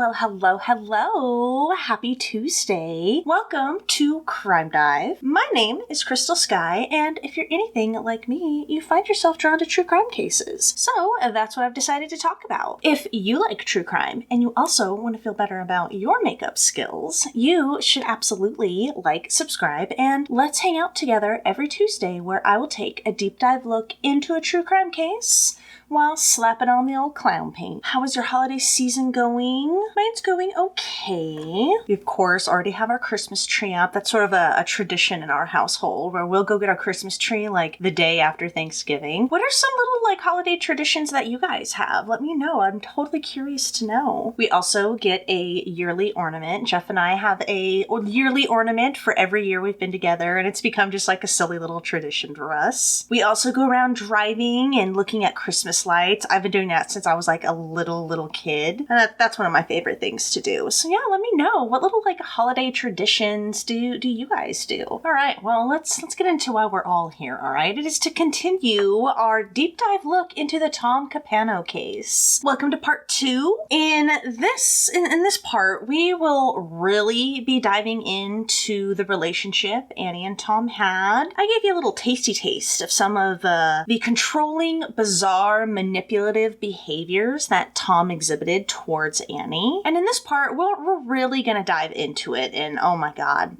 Well, hello. Happy Tuesday. Welcome to Crime Dive. My name is Crystal Sky, and if you're anything like me, you find yourself drawn to true crime cases. So that's what I've decided to talk about. If you like true crime, and you also want to feel better about your makeup skills, you should absolutely like, subscribe, and let's hang out together every Tuesday where I will take a deep dive look into a true crime case while slapping on the old clown paint. How is your holiday season going? Mine's going okay. We, of course, already have our Christmas tree up. That's sort of a tradition in our household where we'll go get our Christmas tree like the day after Thanksgiving. What are some little like holiday traditions that you guys have? Let me know. I'm totally curious to know. We also get a yearly ornament. Jeff and I have a yearly ornament for every year we've been together, and it's become just like a silly little tradition for us. We also go around driving and looking at Christmas lights. I've been doing that since I was like a little kid, and that's one of my favorite things to do. So yeah, let me know, what little like holiday traditions do you guys do? All right, well, let's get into why we're all here. All right, it is to continue our deep dive look into the Tom Capano case. Welcome to part 2. In this part, we will really be diving into the relationship Annie and Tom had. I gave you a little tasty taste of some of the controlling, bizarre, manipulative behaviors that Tom exhibited towards Annie. And in this part, we're really gonna dive into it, and oh my god.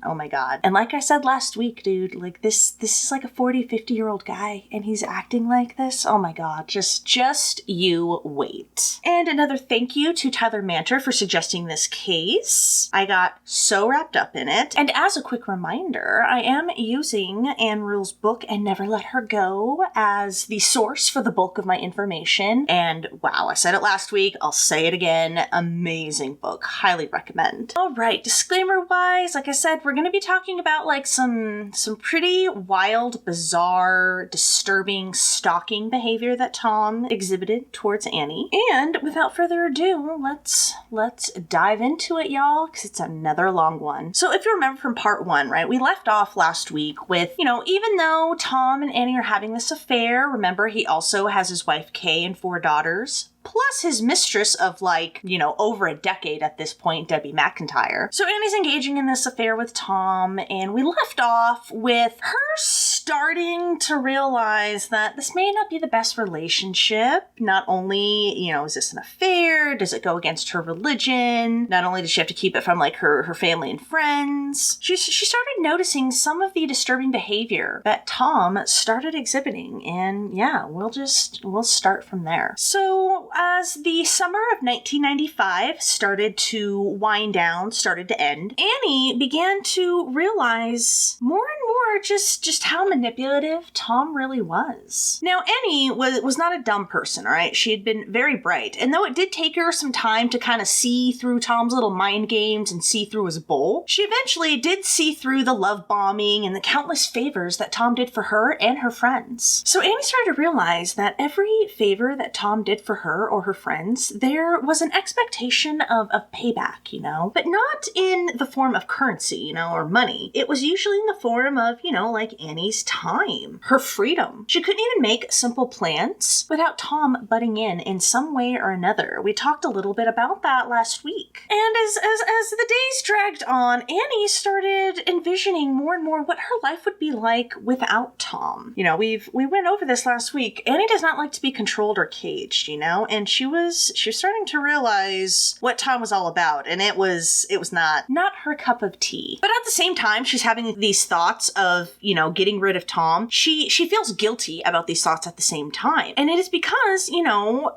And like I said last week, dude, like this is like a 40, 50-year-old guy, and he's acting like this. Oh my god, just you wait. And another thank you to Tyler Manter for suggesting this case. I got so wrapped up in it. And as a quick reminder, I am using Anne Rule's book, And Never Let Her Go, as the source for the bulk of my information. And wow, I said it last week, I'll say it again, amazing book, highly recommend. All right, disclaimer wise, like I said, we're going to be talking about like some pretty wild, bizarre, disturbing, stalking behavior that Tom exhibited towards Annie. And without further ado, let's dive into it, y'all, because it's another long one. So if you remember from part 1, right, we left off last week with, even though Tom and Annie are having this affair, remember he also has his wife Kay and 4 daughters, plus his mistress of over a decade at this point, Debbie McIntyre. So Annie's engaging in this affair with Tom, and we left off with her starting to realize that this may not be the best relationship. Not only, is this an affair? Does it go against her religion? Not only does she have to keep it from like her family and friends, she started noticing some of the disturbing behavior that Tom started exhibiting, and yeah, we'll start from there. So as the summer of 1995 started to wind down, started to end, Annie began to realize more and more just how manipulative Tom really was. Now, Annie was not a dumb person, all right? She had been very bright, and though it did take her some time to kind of see through Tom's little mind games and see through his bull, she eventually did see through the love bombing and the countless favors that Tom did for her and her friends. So Annie started to realize that every favor that Tom did for her or her friends, there was an expectation of payback, but not in the form of currency, or money. It was usually in the form of, like Annie's time, her freedom. She couldn't even make simple plans without Tom butting in some way or another. We talked a little bit about that last week. And as the days dragged on, Annie started envisioning more and more what her life would be like without Tom. We went over this last week. Annie does not like to be controlled or caged, and she was starting to realize what Tom was all about, and it was not her cup of tea. But at the same time, she's having these thoughts of, getting rid of Tom. She feels guilty about these thoughts at the same time. And it is because,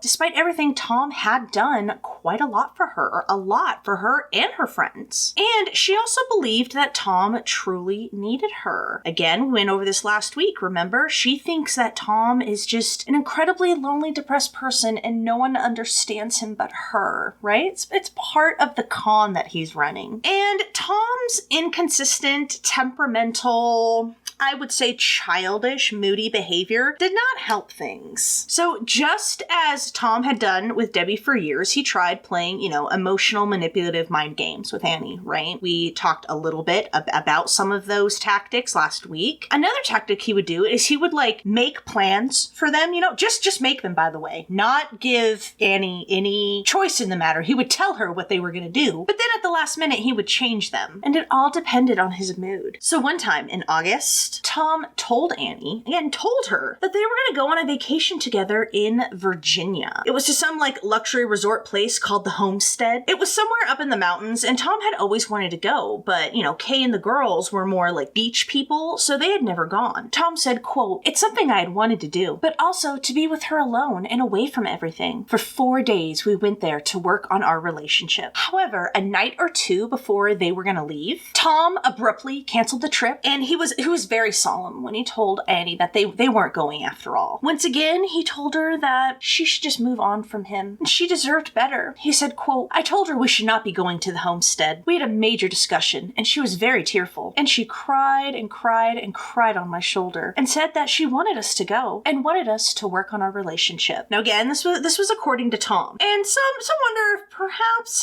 despite everything, Tom had done quite a lot for her and her friends. And she also believed that Tom truly needed her. Again, we went over this last week, remember? She thinks that Tom is just an incredibly lonely, depressed person and no one understands him but her, right? It's part of the con that he's running. And Tom's inconsistent, temperamental, I would say, childish, moody behavior did not help things. So just as Tom had done with Debbie for years, he tried playing, emotional, manipulative mind games with Annie, right? We talked a little bit about some of those tactics last week. Another tactic he would do is he would make plans for them, just make them, by the way, not give Annie any choice in the matter. He would tell her what they were going to do, but then at the last minute he would change them, and it all depended on his mood. So one time in August, Tom told her that they were going to go on a vacation together in Virginia. It was to some luxury resort place called the Homestead. It was somewhere up in the mountains, and Tom had always wanted to go, but Kay and the girls were more beach people, so they had never gone. Tom said, quote, "It's something I had wanted to do, but also to be with her alone and away from everything. For 4 days we went there to work on our relationship. However, a night or two before they were going to leave, Tom abruptly canceled the trip, and he was very solemn when he told Annie that they weren't going after all. Once again, he told her that she should just move on from him, and she deserved better. He said, quote, "I told her we should not be going to the Homestead. We had a major discussion, and she was very tearful, and she cried and cried and cried on my shoulder, and said that she wanted us to go, and wanted us to work on our relationship." Now again, this was according to Tom, and some wonder if perhaps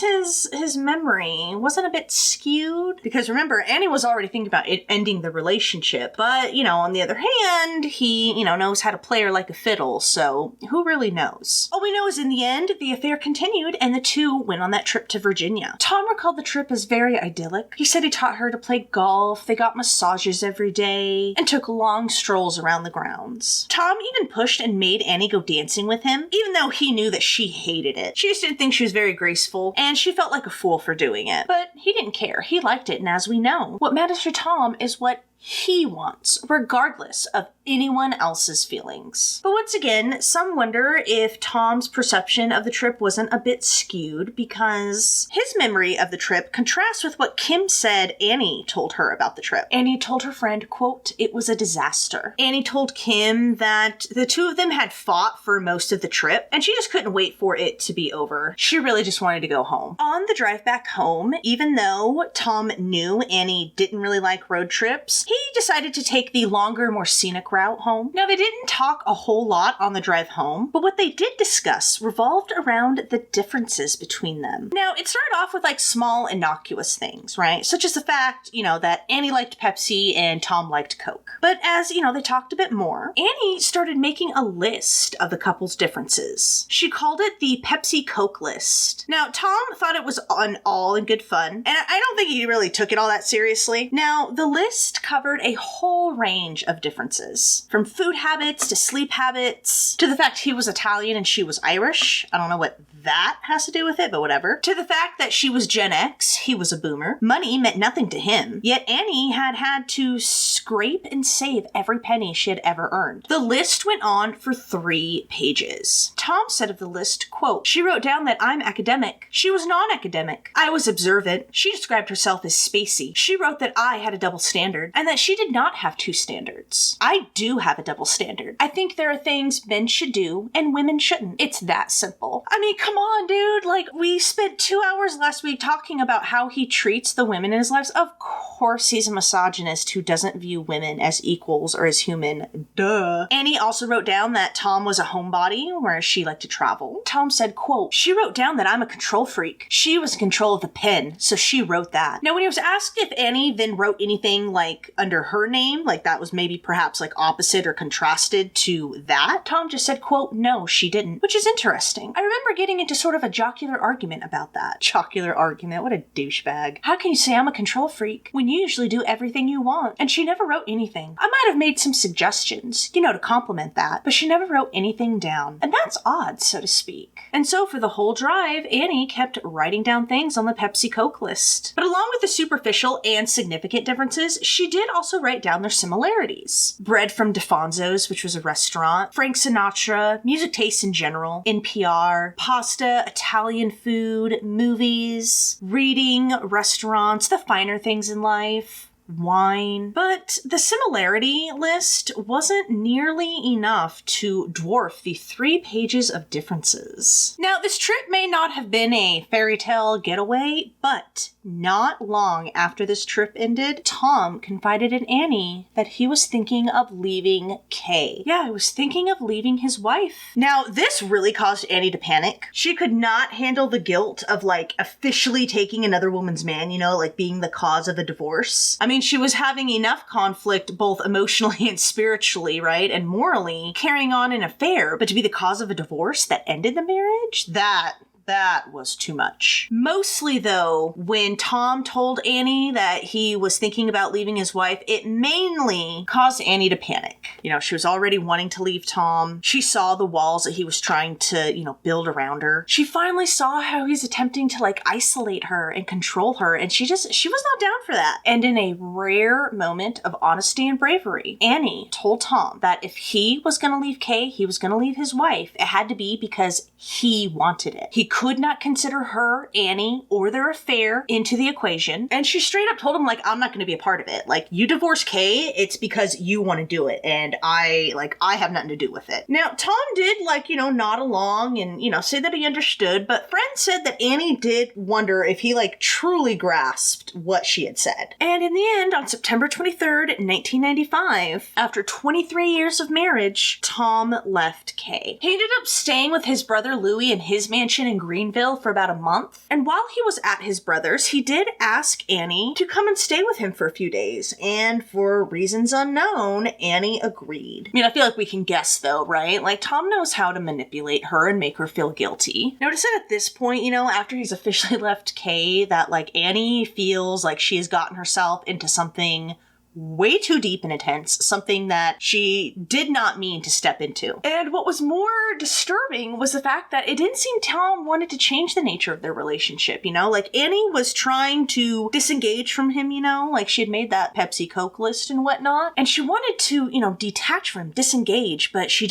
his memory wasn't a bit skewed, because remember, Annie was already thinking about it ending the relationship, but on the other hand, he knows how to play her like a fiddle, so who really knows? All we know is in the end, the affair continued, and the two went on that trip to Virginia. Tom recalled the trip as very idyllic. He said he taught her to play golf, they got massages every day, and took long strolls around the grounds. Tom even pushed and made Annie go dancing with him, even though he knew that she hated it. She just didn't think she was very graceful, and she felt like a fool for doing it. But he didn't care. He liked it, and as we know, what matters for Tom is what he wants, regardless of anyone else's feelings. But once again, some wonder if Tom's perception of the trip wasn't a bit skewed, because his memory of the trip contrasts with what Kim said Annie told her about the trip. Annie told her friend, quote, "It was a disaster." Annie told Kim that the two of them had fought for most of the trip, and she just couldn't wait for it to be over. She really just wanted to go home. On the drive back home, even though Tom knew Annie didn't really like road trips, he decided to take the longer, more scenic route home. Now, they didn't talk a whole lot on the drive home, but what they did discuss revolved around the differences between them. Now, it started off with small, innocuous things, right? Such as the fact, that Annie liked Pepsi and Tom liked Coke. But as, they talked a bit more, Annie started making a list of the couple's differences. She called it the Pepsi Coke list. Now, Tom thought it was all in good fun, and I don't think he really took it all that seriously. Now, the list covered a whole range of differences, from food habits to sleep habits, to the fact he was Italian and she was Irish. I don't know what that has to do with it, but whatever. To the fact that she was Gen X, he was a boomer. Money meant nothing to him, yet Annie had to scrape and save every penny she had ever earned. The list went on for 3 pages. Tom said of the list, quote, "She wrote down that I'm academic. She was non-academic. I was observant. She described herself as spacey. She wrote that I had a double standard, and that she did not have 2 standards. I do have a double standard. I think there are things men should do and women shouldn't. It's that simple." I mean, come on, dude. We spent 2 hours last week talking about how he treats the women in his lives. Of course he's a misogynist who doesn't view women as equals or as human. Duh. Annie also wrote down that Tom was a homebody, whereas she liked to travel. Tom said, quote, "She wrote down that I'm a control freak. She was in control of the pen, so she wrote that." Now, when he was asked if Annie then wrote anything under her name, that was maybe perhaps opposite or contrasted to that, Tom just said, quote, "No, she didn't," which is interesting. I remember getting into sort of a jocular argument about that. Jocular argument? What a douchebag. How can you say I'm a control freak when you usually do everything you want? And she never wrote anything. I might have made some suggestions, to compliment that, but she never wrote anything down. And that's odd, so to speak. And so for the whole drive, Annie kept writing down things on the Pepsi Coke list. But along with the superficial and significant differences, she did also write down their similarities. Bread from DeFonzo's, which was a restaurant, Frank Sinatra, music tastes in general, NPR, pasta, Italian food, movies, reading, restaurants, the finer things in life, wine. But the similarity list wasn't nearly enough to dwarf the 3 pages of differences. Now, this trip may not have been a fairy tale getaway, but not long after this trip ended, Tom confided in Annie that he was thinking of leaving Kay. Yeah, he was thinking of leaving his wife. Now, this really caused Annie to panic. She could not handle the guilt of, like, officially taking another woman's man, you know, like being the cause of a divorce. I mean, she was having enough conflict both emotionally and spiritually, right, and morally, carrying on an affair, but to be the cause of a divorce that ended the marriage? That was too much. Mostly, though, when Tom told Annie that he was thinking about leaving his wife, it mainly caused Annie to panic. You know, she was already wanting to leave Tom. She saw the walls that he was trying to, you know, build around her. She finally saw how he's attempting to, like, isolate her and control her, and she was not down for that. And in a rare moment of honesty and bravery, Annie told Tom that if he was going to leave Kay, he was going to leave his wife, it had to be because he wanted it. He could not consider her, Annie, or their affair into the equation. And she straight up told him, like, I'm not going to be a part of it. Like, you divorce Kay, it's because you want to do it. And I have nothing to do with it. Now, Tom did, like, you know, nod along and, you know, say that he understood. But friends said that Annie did wonder if he, like, truly grasped what she had said. And in the end, on September 23rd, 1995, after 23 years of marriage, Tom left Kay. He ended up staying with his brother Louis in his mansion in Greenville for about a month. And while he was at his brother's, he did ask Annie to come and stay with him for a few days. And for reasons unknown, Annie agreed. I mean, I feel like we can guess though, right? Like, Tom knows how to manipulate her and make her feel guilty. Notice that at this point, you know, after he's officially left Kay, that, like, Annie feels like she has gotten herself into something way too deep and intense, something that she did not mean to step into. And what was more disturbing was the fact that it didn't seem Tom wanted to change the nature of their relationship, you know? Like, Annie was trying to disengage from him, you know? Like, she had made that Pepsi Coke list and whatnot, and she wanted to, you know, detach from him, disengage, but she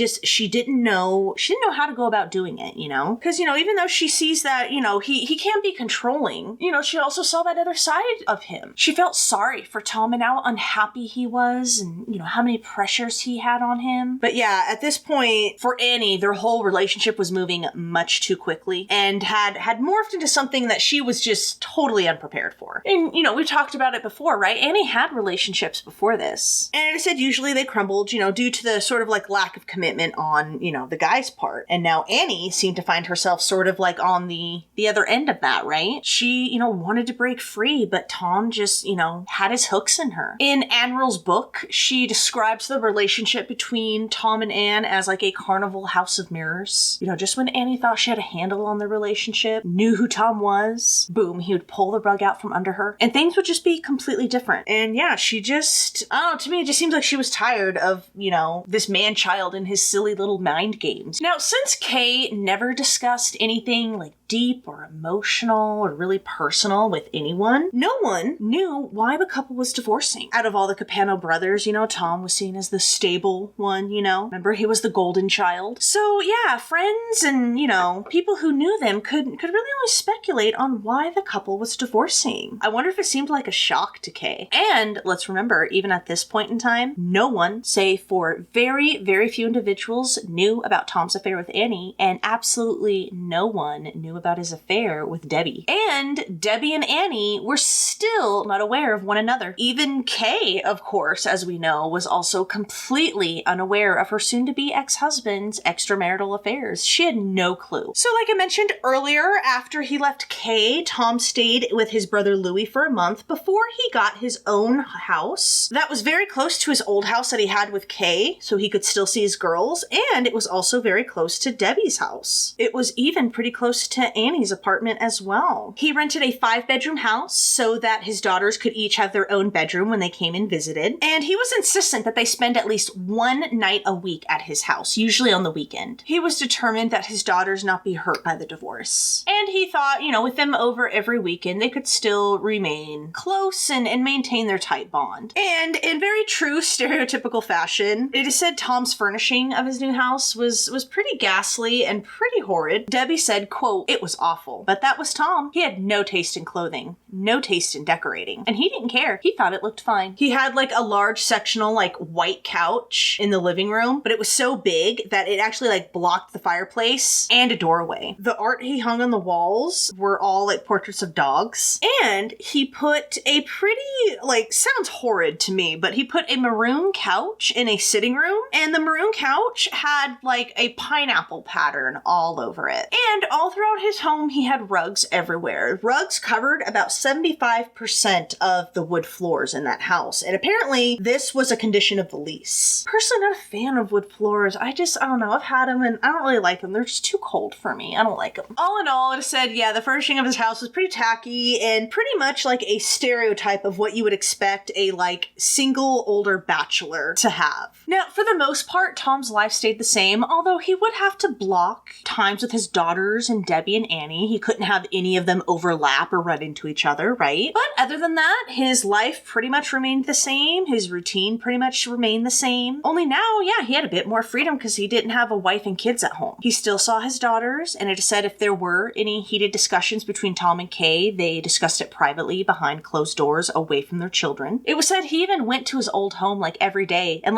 didn't know how to go about doing it, you know? Because, you know, even though she sees that, you know, he can be controlling, you know, she also saw that other side of him. She felt sorry for Tom and how unhappy he was and, you know, how many pressures he had on him. But yeah, at this point, for Annie, their whole relationship was moving much too quickly and had morphed into something that she was just totally unprepared for. And, you know, we talked about it before, right? Annie had relationships before this. And I said usually they crumbled, you know, due to the sort of, like, lack of commitment on, you know, the guy's part. And now Annie seemed to find herself sort of, like, on the other end of that, right? She, you know, wanted to break free, but Tom just, you know, had his hooks in her. In Anne Rul's book, she describes the relationship between Tom and Anne as like a carnival house of mirrors. You know, just when Annie thought she had a handle on the relationship, knew who Tom was, boom, he would pull the rug out from under her, and things would just be completely different. And yeah, she just, I don't know, to me it just seems like she was tired of, you know, this man-child and his silly little mind games. Now, since Kay never discussed anything like deep or emotional or really personal with anyone, no one knew why the couple was divorcing. Out of all the Capano brothers, you know, Tom was seen as the stable one, you know. Remember, he was the golden child. So yeah, friends and, you know, people who knew them could really only speculate on why the couple was divorcing. I wonder if it seemed like a shock to Kay. And let's remember, even at this point in time, no one, save for very, very few individuals, knew about Tom's affair with Annie, and absolutely no one knew about his affair with Debbie. And Debbie and Annie were still not aware of one another. Even Kay, of course, as we know, was also completely unaware of her soon-to-be ex-husband's extramarital affairs. She had no clue. So like I mentioned earlier, after he left Kay, Tom stayed with his brother Louis for a month before he got his own house. That was very close to his old house that he had with Kay, so he could still see his girls, and it was also very close to Debbie's house. It was even pretty close to Annie's apartment as well. He rented a 5-bedroom house so that his daughters could each have their own bedroom when they came and visited. And he was insistent that they spend at least one night a week at his house, usually on the weekend. He was determined that his daughters not be hurt by the divorce. And he thought, you know, with them over every weekend, they could still remain close and maintain their tight bond. And in very true stereotypical fashion, it is said Tom's furnishing of his new house was pretty ghastly and pretty horrid. Debbie said, quote, "It was awful." But that was Tom. He had no taste in clothing. no taste in decorating. And he didn't care. He thought it looked fine. He had like a large sectional like white couch in the living room, but it was so big that it actually like blocked the fireplace and a doorway. The art he hung on the walls were all like portraits of dogs. And he put a pretty, like, sounds horrid to me, but he put a maroon couch in a sitting room, and the maroon couch had like a pineapple pattern all over it. And all throughout his home, he had rugs everywhere. Rugs covered about 75% of the wood floors in that house. And apparently this was a condition of the lease. Personally, not a fan of wood floors. I don't know. I've had them and I don't really like them. They're just too cold for me. I don't like them. All in all, it said, yeah, the furnishing of his house was pretty tacky and pretty much like a stereotype of what you would expect a like single older bachelor to have. Now, for the most part, Tom's life stayed the same, although he would have to block times with his daughters and Debbie and Annie. He couldn't have any of them overlap or run into each other, right? But other than that, his life pretty much remained the same. His routine pretty much remained the same. Only now, yeah, he had a bit more freedom because he didn't have a wife and kids at home. He still saw his daughters, and it is said if there were any heated discussions between Tom and Kay, they discussed it privately behind closed doors away from their children. It was said he even went to his old home like every day and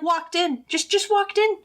walked in. Just walked in.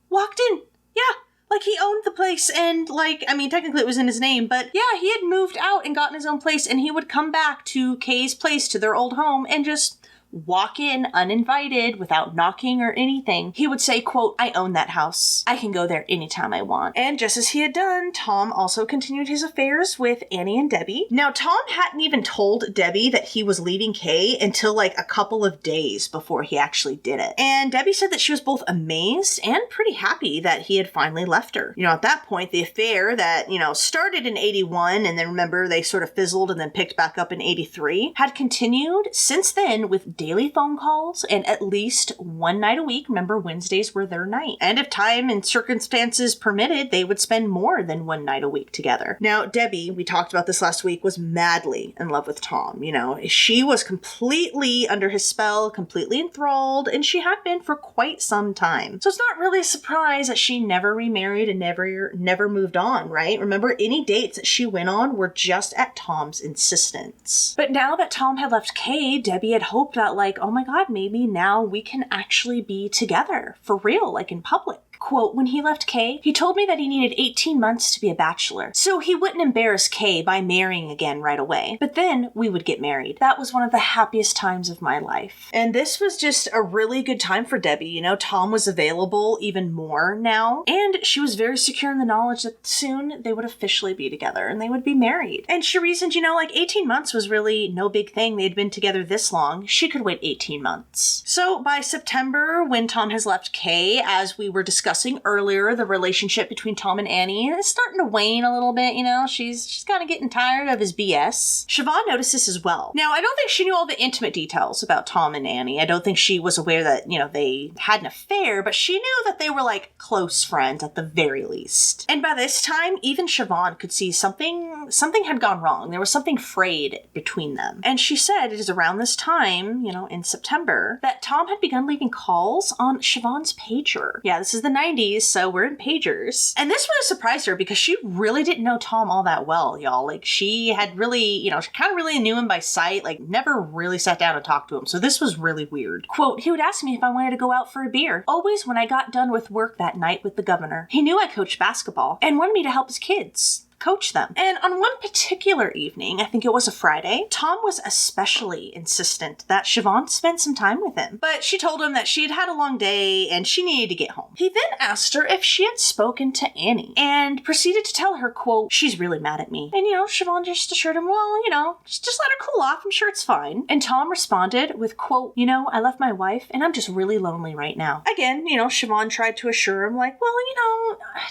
Walked in. Yeah. Like, he owned the place and, like, I mean, technically it was in his name, but yeah, he had moved out and gotten his own place, and he would come back to Kay's place, to their old home, and just walk in uninvited without knocking or anything. He would say, quote, "I own that house. I can go there anytime I want." And just as he had done, Tom also continued his affairs with Annie and Debbie. Now, Tom hadn't even told Debbie that he was leaving Kay until like a couple of days before he actually did it. And Debbie said that she was both amazed and pretty happy that he had finally left her. At that point, the affair that, started in 81, and then remember they sort of fizzled and then picked back up in 83, had continued since then with daily phone calls and at least one night a week. Remember, Wednesdays were their night. And if time and circumstances permitted, they would spend more than one night a week together. Now, Debbie, we talked about this last week, was madly in love with Tom. She was completely under his spell, completely enthralled, and she had been for quite some time. So it's not really a surprise that she never remarried and never moved on, right? Remember, any dates that she went on were just at Tom's insistence. But now that Tom had left Kay, Debbie had hoped that, like, oh my God, maybe now we can actually be together for real, like in public. Quote, "When he left Kay, he told me that he needed 18 months to be a bachelor, so he wouldn't embarrass Kay by marrying again right away. But then we would get married. That was one of the happiest times of my life." And this was just a really good time for Debbie. Tom was available even more now, and she was very secure in the knowledge that soon they would officially be together and they would be married. And she reasoned, 18 months was really no big thing. They'd been together this long. She could wait 18 months. So by September, when Tom has left Kay, as we were discussing earlier, the relationship between Tom and Annie is starting to wane a little bit, She's kind of getting tired of his BS. Siobhan noticed this as well. Now, I don't think she knew all the intimate details about Tom and Annie. I don't think she was aware that, they had an affair, but she knew that they were like close friends at the very least. And by this time, even Siobhan could see something had gone wrong. There was something frayed between them. And she said it is around this time, in September, that Tom had begun leaving calls on Siobhan's pager. Yeah, this is the 90s, so we're in pagers. And this really surprised her because she really didn't know Tom all that well, y'all. Like, she had really, she kind of really knew him by sight, like never really sat down and talked to him. So this was really weird. Quote, "He would ask me if I wanted to go out for a beer. Always when I got done with work that night with the governor. He knew I coached basketball and wanted me to help his kids coach them. And on one particular evening, I think it was a Friday, Tom was especially insistent that Siobhan spend some time with him. But she told him that she had had a long day and she needed to get home. He then asked her if she had spoken to Annie and proceeded to tell her, quote, "She's really mad at me." And, Siobhan just assured him, well, just let her cool off. I'm sure it's fine. And Tom responded with, quote, "I left my wife and I'm just really lonely right now." Again, Siobhan tried to assure him, like, well,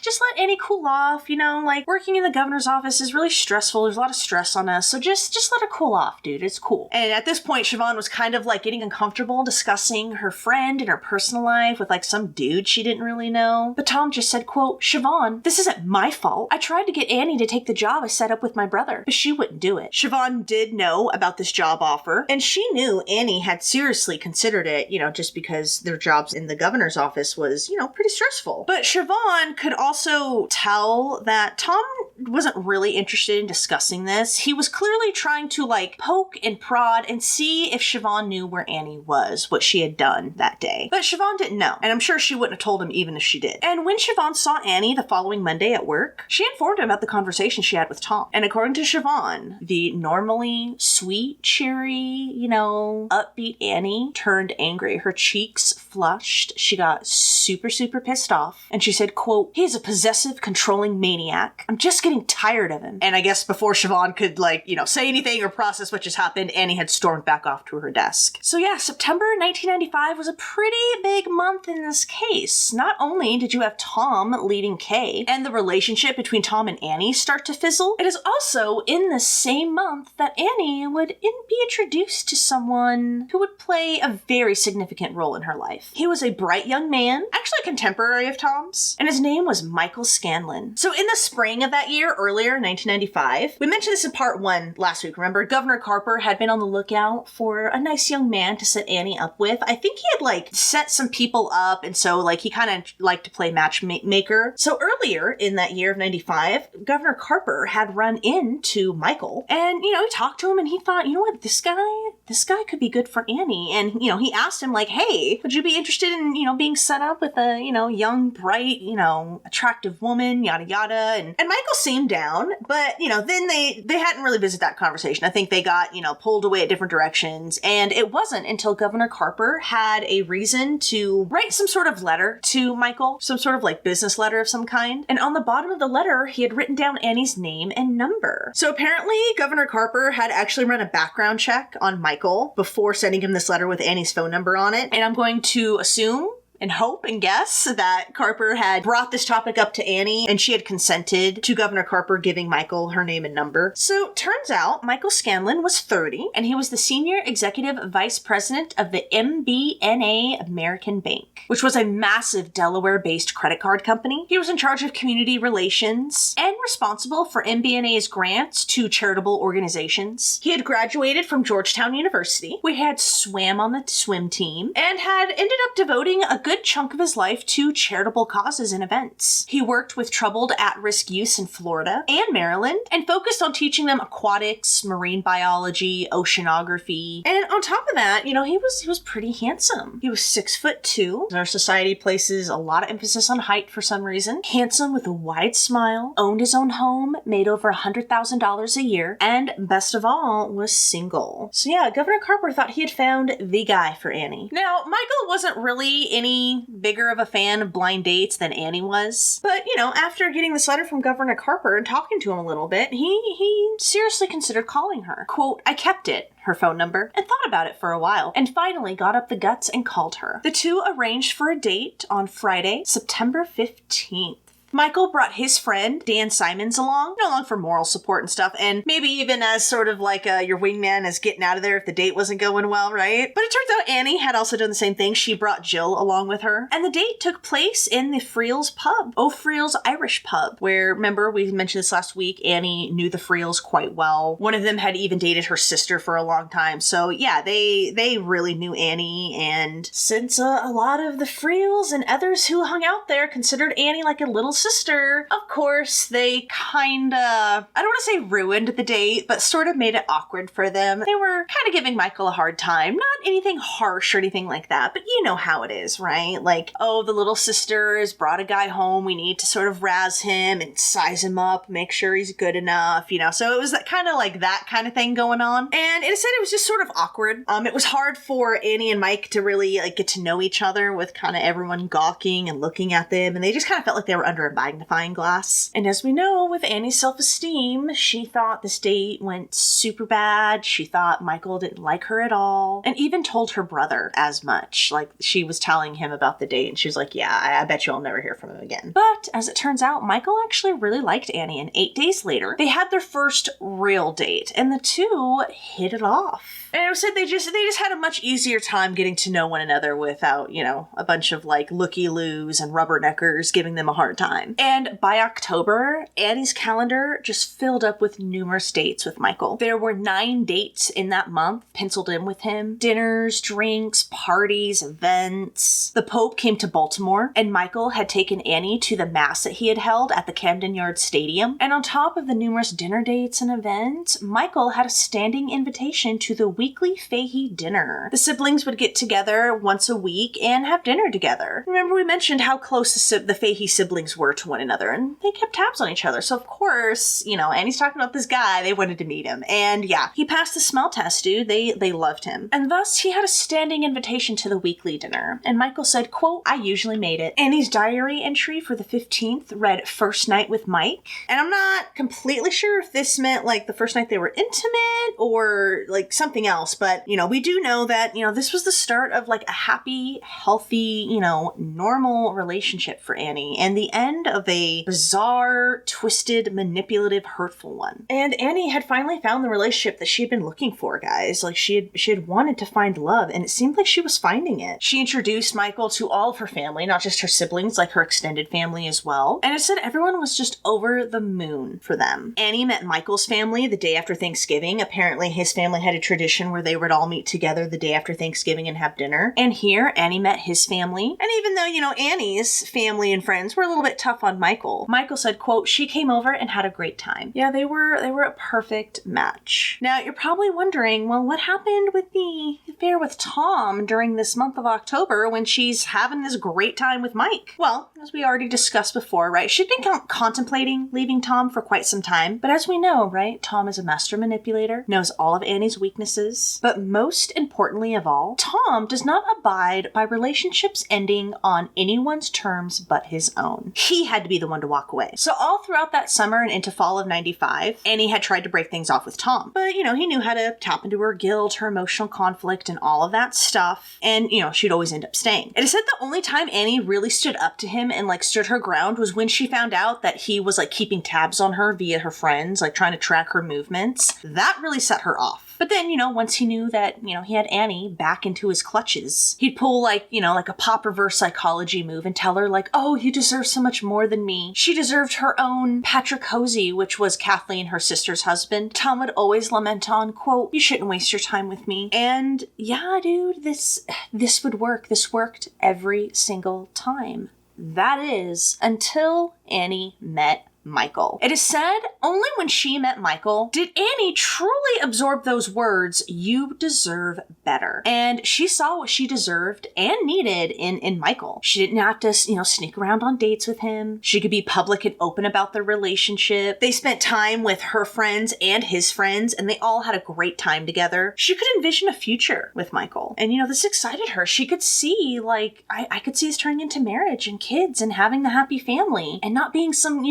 just let Annie cool off, like working in the governor's office is really stressful. There's a lot of stress on us. So just let her cool off, dude. It's cool. And at this point, Siobhan was kind of like getting uncomfortable discussing her friend and her personal life with like some dude she didn't really know. But Tom just said, quote, "Siobhan, this isn't my fault. I tried to get Annie to take the job I set up with my brother, but she wouldn't do it." Siobhan did know about this job offer, and she knew Annie had seriously considered it, just because their jobs in the governor's office was, pretty stressful. But Siobhan could also tell that Tom wasn't really interested in discussing this. He was clearly trying to like poke and prod and see if Siobhan knew where Annie was, what she had done that day. But Siobhan didn't know, and I'm sure she wouldn't have told him even if she did. And when Siobhan saw Annie the following Monday at work, she informed him about the conversation she had with Tom. And according to Siobhan, the normally sweet, cheery, upbeat Annie turned angry. Her cheeks flushed. She got super, super pissed off. And she said, quote, "He's a possessive, controlling maniac. I'm just getting tired of him." And I guess before Siobhan could say anything or process what just happened, Annie had stormed back off to her desk. So yeah, September 1995 was a pretty big month in this case. Not only did you have Tom leaving Kay and the relationship between Tom and Annie start to fizzle, it is also in the same month that Annie would be introduced to someone who would play a very significant role in her life. He was a bright young man, actually a contemporary of Tom's, and his name was Michael Scanlon. So in the spring of that year, earlier, 1995, we mentioned this in part 1 last week, remember? Governor Carper had been on the lookout for a nice young man to set Annie up with. I think he had set some people up, and so he kind of liked to play matchmaker. So earlier in that year of 95, Governor Carper had run into Michael, and he talked to him, and he thought, you know what, this guy could be good for Annie. And he asked him hey, would you be interested in being set up with a young, bright, attractive woman, yada yada. And Michael seemed down, but then they hadn't really visited that conversation. I think they got pulled away at different directions, and it wasn't until Governor Carper had a reason to write some sort of letter to Michael, some sort of business letter of some kind. And on the bottom of the letter, he had written down Annie's name and number. So apparently Governor Carper had actually run a background check on Michael before sending him this letter with Annie's phone number on it. And I'm going to assume and hope and guess that Carper had brought this topic up to Annie, and she had consented to Governor Carper giving Michael her name and number. So turns out Michael Scanlon was 30, and he was the senior executive vice president of the MBNA American Bank, which was a massive Delaware-based credit card company. He was in charge of community relations and responsible for MBNA's grants to charitable organizations. He had graduated from Georgetown University, where he had swam on the swim team, and had ended up devoting a good chunk of his life to charitable causes and events. He worked with troubled at-risk youths in Florida and Maryland and focused on teaching them aquatics, marine biology, oceanography. And on top of that, he was pretty handsome. He was 6'2". Our society places a lot of emphasis on height for some reason. Handsome with a wide smile, owned his own home, made over $100,000 a year, and best of all, was single. So yeah, Governor Carper thought he had found the guy for Annie. Now, Michael wasn't really any bigger of a fan of blind dates than Annie was. But, after getting this letter from Governor Carper and talking to him a little bit, he seriously considered calling her. Quote, "I kept it," her phone number, and thought about it for a while, and finally got up the guts and called her. The two arranged for a date on Friday, September 15th. Michael brought his friend, Dan Simons, along for moral support and stuff, and maybe even as sort of your wingman as getting out of there if the date wasn't going well, right? But it turns out Annie had also done the same thing. She brought Jill along with her, and the date took place in the Friels pub, Friels Irish pub, where, remember, we mentioned this last week, Annie knew the Friels quite well. One of them had even dated her sister for a long time, so yeah, they really knew Annie, and since a lot of the Friels and others who hung out there considered Annie like a little sister, of course, they kinda, I don't want to say ruined the date, but sort of made it awkward for them. They were kind of giving Michael a hard time. Not anything harsh or anything like that, but you know how it is, right? The little sister has brought a guy home. We need to sort of razz him and size him up, make sure he's good enough, So it was that kind of thing going on. And it said it was just sort of awkward. It was hard for Annie and Mike to really get to know each other with kind of everyone gawking and looking at them, and they just kind of felt like they were under a magnifying glass. And as we know, with Annie's self-esteem, she thought this date went super bad. She thought Michael didn't like her at all, and even told her brother as much. She was telling him about the date, and she was like, yeah, I bet you'll never hear from him again. But as it turns out, Michael actually really liked Annie, and 8 days later, they had their first real date, and the two hit it off. And it was said they just had a much easier time getting to know one another without, a bunch of looky-loos and rubberneckers giving them a hard time. time. And by October, Annie's calendar just filled up with numerous dates with Michael. There were 9 dates in that month penciled in with him. Dinners, drinks, parties, events. The Pope came to Baltimore, and Michael had taken Annie to the mass that he had held at the Camden Yards Stadium. And on top of the numerous dinner dates and events, Michael had a standing invitation to the weekly Fahey dinner. The siblings would get together once a week and have dinner together. Remember we mentioned how close the Fahey siblings were to one another, and they kept tabs on each other. So of course, Annie's talking about this guy, they wanted to meet him. And yeah, he passed the smell test, dude. They loved him. And thus he had a standing invitation to the weekly dinner. And Michael said, quote, "I usually made it." Annie's diary entry for the 15th read first night with Mike. And I'm not completely sure if this meant like the first night they were intimate or like something else. But, we do know that, this was the start of like a happy, healthy, normal relationship for Annie and the end of a bizarre, twisted, manipulative, hurtful one. And Annie had finally found the relationship that she had been looking for, guys. Like she had wanted to find love, and it seemed like she was finding it. She introduced Michael to all of her family, not just her siblings, like her extended family as well. And it said everyone was just over the moon for them. Annie met Michael's family the day after Thanksgiving. Apparently his family had a tradition where they would all meet together the day after Thanksgiving and have dinner. And here Annie met his family. And even though, Annie's family and friends were a little bit tough on Michael, Michael said, quote, "She came over and had a great time." Yeah, they were a perfect match. Now, you're probably wondering, well, what happened with the affair with Tom during this month of October when she's having this great time with Mike? Well, as we already discussed before, right, she'd been contemplating leaving Tom for quite some time. But as we know, right, Tom is a master manipulator, knows all of Annie's weaknesses. But most importantly of all, Tom does not abide by relationships ending on anyone's terms but his own. He had to be the one to walk away. So all throughout that summer and into fall of 95, Annie had tried to break things off with Tom. But, he knew how to tap into her guilt, her emotional conflict, and all of that stuff. And, she'd always end up staying. It is said the only time Annie really stood up to him and, stood her ground was when she found out that he was, keeping tabs on her via her friends, trying to track her movements. That really set her off. But then, once he knew that, he had Annie back into his clutches, he'd pull, a pop reverse psychology move and tell her, "Oh, you deserve so much more than me." She deserved her own Patrick Hosey, which was Kathleen, her sister's husband. Tom would always lament on, quote, "You shouldn't waste your time with me." And yeah, dude, this would work. This worked every single time. That is, until Annie met Michael. It is said only when she met Michael did Annie truly absorb those words, "You deserve better." And she saw what she deserved and needed in Michael. She didn't have to, sneak around on dates with him. She could be public and open about their relationship. They spent time with her friends and his friends, and they all had a great time together. She could envision a future with Michael. And, this excited her. She could see, I could see us turning into marriage and kids and having the happy family and not being some,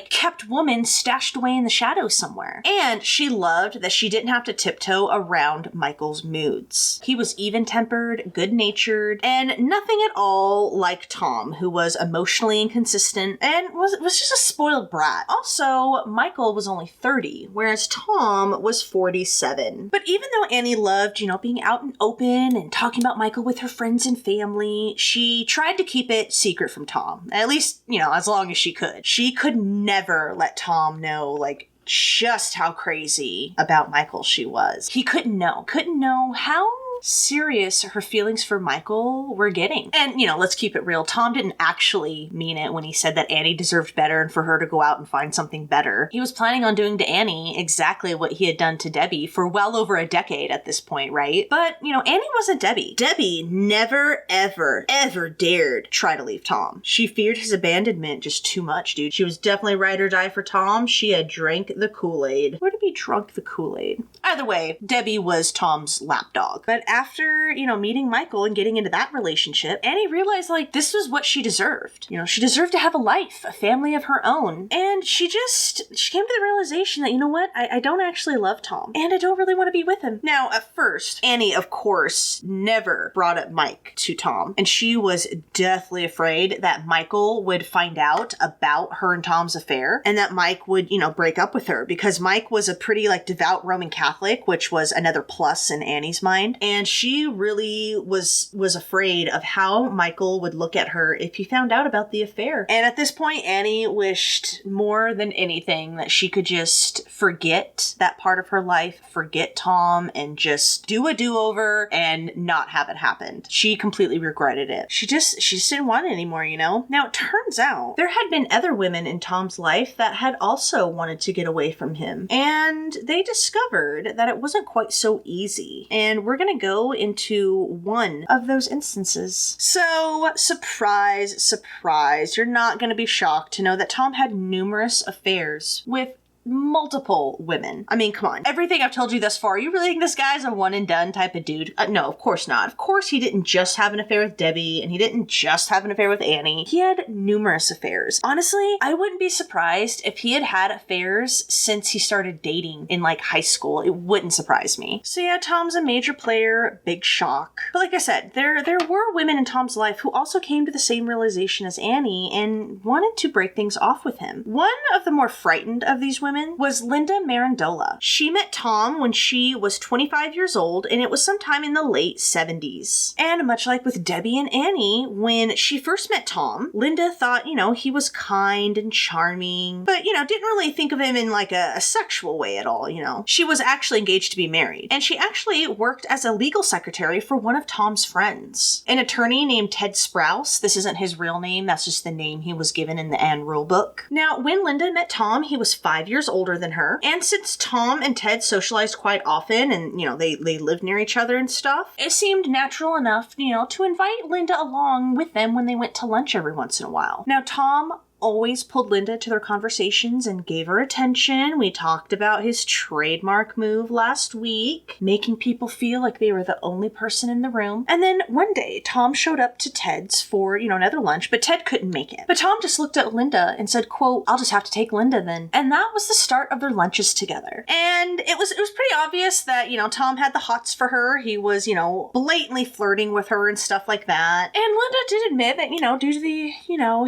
kept woman stashed away in the shadows somewhere. And she loved that she didn't have to tiptoe around Michael's moods. He was even-tempered, good-natured, and nothing at all like Tom, who was emotionally inconsistent and was just a spoiled brat. Also, Michael was only 30, whereas Tom was 47. But even though Annie loved, being out and open and talking about Michael with her friends and family, she tried to keep it secret from Tom. At least, as long as she could. She could never let Tom know, just how crazy about Michael she was. He couldn't know how serious her feelings for Michael were getting. And, let's keep it real. Tom didn't actually mean it when he said that Annie deserved better and for her to go out and find something better. He was planning on doing to Annie exactly what he had done to Debbie for well over a decade at this point, right? But, Annie wasn't Debbie. Debbie never, ever, ever dared try to leave Tom. She feared his abandonment just too much, dude. She was definitely ride or die for Tom. She had drank the Kool-Aid. Where did he drunk the Kool-Aid? Either way, Debbie was Tom's lapdog. But after, meeting Michael and getting into that relationship, Annie realized, this was what she deserved. She deserved to have a life, a family of her own. And she came to the realization that, I don't actually love Tom. And I don't really want to be with him. Now, at first, Annie, of course, never brought up Mike to Tom. And she was deathly afraid that Michael would find out about her and Tom's affair. And that Mike would, break up with her. Because Mike was a pretty, devout Roman Catholic, which was another plus in Annie's mind. And and she really was afraid of how Michael would look at her if he found out about the affair. And at this point, Annie wished more than anything that she could just forget that part of her life, forget Tom, and just do a do-over and not have it happen. She completely regretted it. She just didn't want it anymore, you know? Now, it turns out there had been other women in Tom's life that had also wanted to get away from him. And they discovered that it wasn't quite so easy. And we're going to go into one of those instances. So, surprise, surprise, you're not going to be shocked to know that Tom had numerous affairs with multiple women. I mean, come on. Everything I've told you thus far, you really think this guy's a one and done type of dude? No, of course not. Of course he didn't just have an affair with Debbie, and he didn't just have an affair with Annie. He had numerous affairs. Honestly, I wouldn't be surprised if he had had affairs since he started dating in like high school. It wouldn't surprise me. So yeah, Tom's a major player, big shock. But like I said, there were women in Tom's life who also came to the same realization as Annie and wanted to break things off with him. One of the more frightened of these women was Linda Marandola. She met Tom when she was 25 years old, and it was sometime in the late 70s. And much like with Debbie and Annie, when she first met Tom, Linda thought, he was kind and charming, but, didn't really think of him in like a sexual way at all, She was actually engaged to be married, and she actually worked as a legal secretary for one of Tom's friends, an attorney named Ted Sprouse. This isn't his real name, that's just the name he was given in the Anne rule book. Now, when Linda met Tom, he was 5 years older than her, and since Tom and Ted socialized quite often and, they lived near each other and stuff, it seemed natural enough, to invite Linda along with them when they went to lunch every once in a while. Now, Tom always pulled Linda to their conversations and gave her attention. We talked about his trademark move last week, making people feel like they were the only person in the room. And then one day, Tom showed up to Ted's for, another lunch, but Ted couldn't make it. But Tom just looked at Linda and said, quote, "I'll just have to take Linda then." And that was the start of their lunches together. And it was pretty obvious that, Tom had the hots for her. He was, blatantly flirting with her and stuff like that. And Linda did admit that, due to the,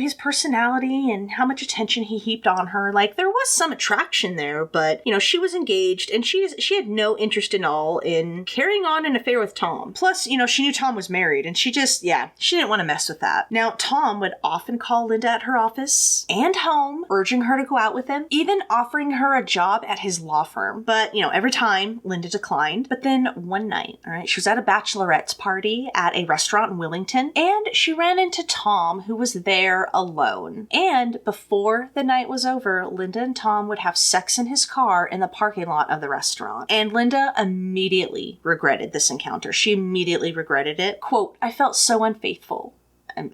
his personality and how much attention he heaped on her, like, there was some attraction there, but, she was engaged, and she had no interest at all in carrying on an affair with Tom. Plus, she knew Tom was married, and she didn't want to mess with that. Now, Tom would often call Linda at her office and home, urging her to go out with him, even offering her a job at his law firm. But, every time, Linda declined. But then one night, all right, she was at a bachelorette's party at a restaurant in Wilmington, and she ran into Tom, who was there alone. And before the night was over, Linda and Tom would have sex in his car in the parking lot of the restaurant. And Linda immediately regretted this encounter. She immediately regretted it. Quote, "I felt so unfaithful." And,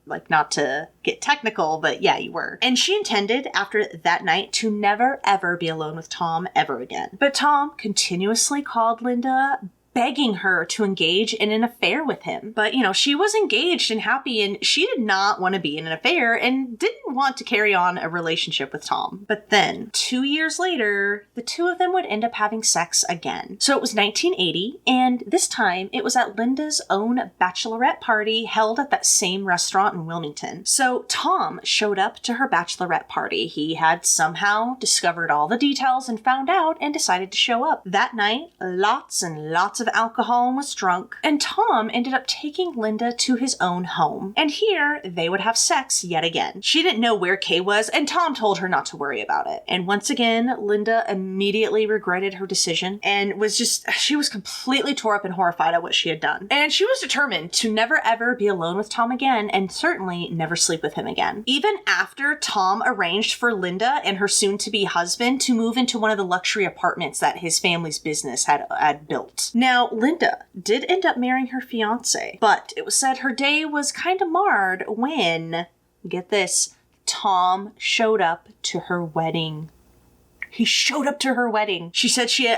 like, not to get technical, but yeah, you were. And she intended, after that night, to never, ever be alone with Tom ever again. But Tom continuously called Linda, begging her to engage in an affair with him. But, she was engaged and happy, and she did not want to be in an affair and didn't want to carry on a relationship with Tom. But then, 2 years later, the two of them would end up having sex again. So it was 1980, and this time it was at Linda's own bachelorette party held at that same restaurant in Wilmington. So Tom showed up to her bachelorette party. He had somehow discovered all the details and found out and decided to show up. That night, lots and lots of alcohol and was drunk, and Tom ended up taking Linda to his own home. And here, they would have sex yet again. She didn't know where Kay was, and Tom told her not to worry about it. And once again, Linda immediately regretted her decision and she was completely tore up and horrified at what she had done. And she was determined to never ever be alone with Tom again, and certainly never sleep with him again. Even after Tom arranged for Linda and her soon-to-be husband to move into one of the luxury apartments that his family's business had built. Now, Linda did end up marrying her fiancé, but it was said her day was kind of marred when, get this, Tom showed up to her wedding. He showed up to her wedding. She said she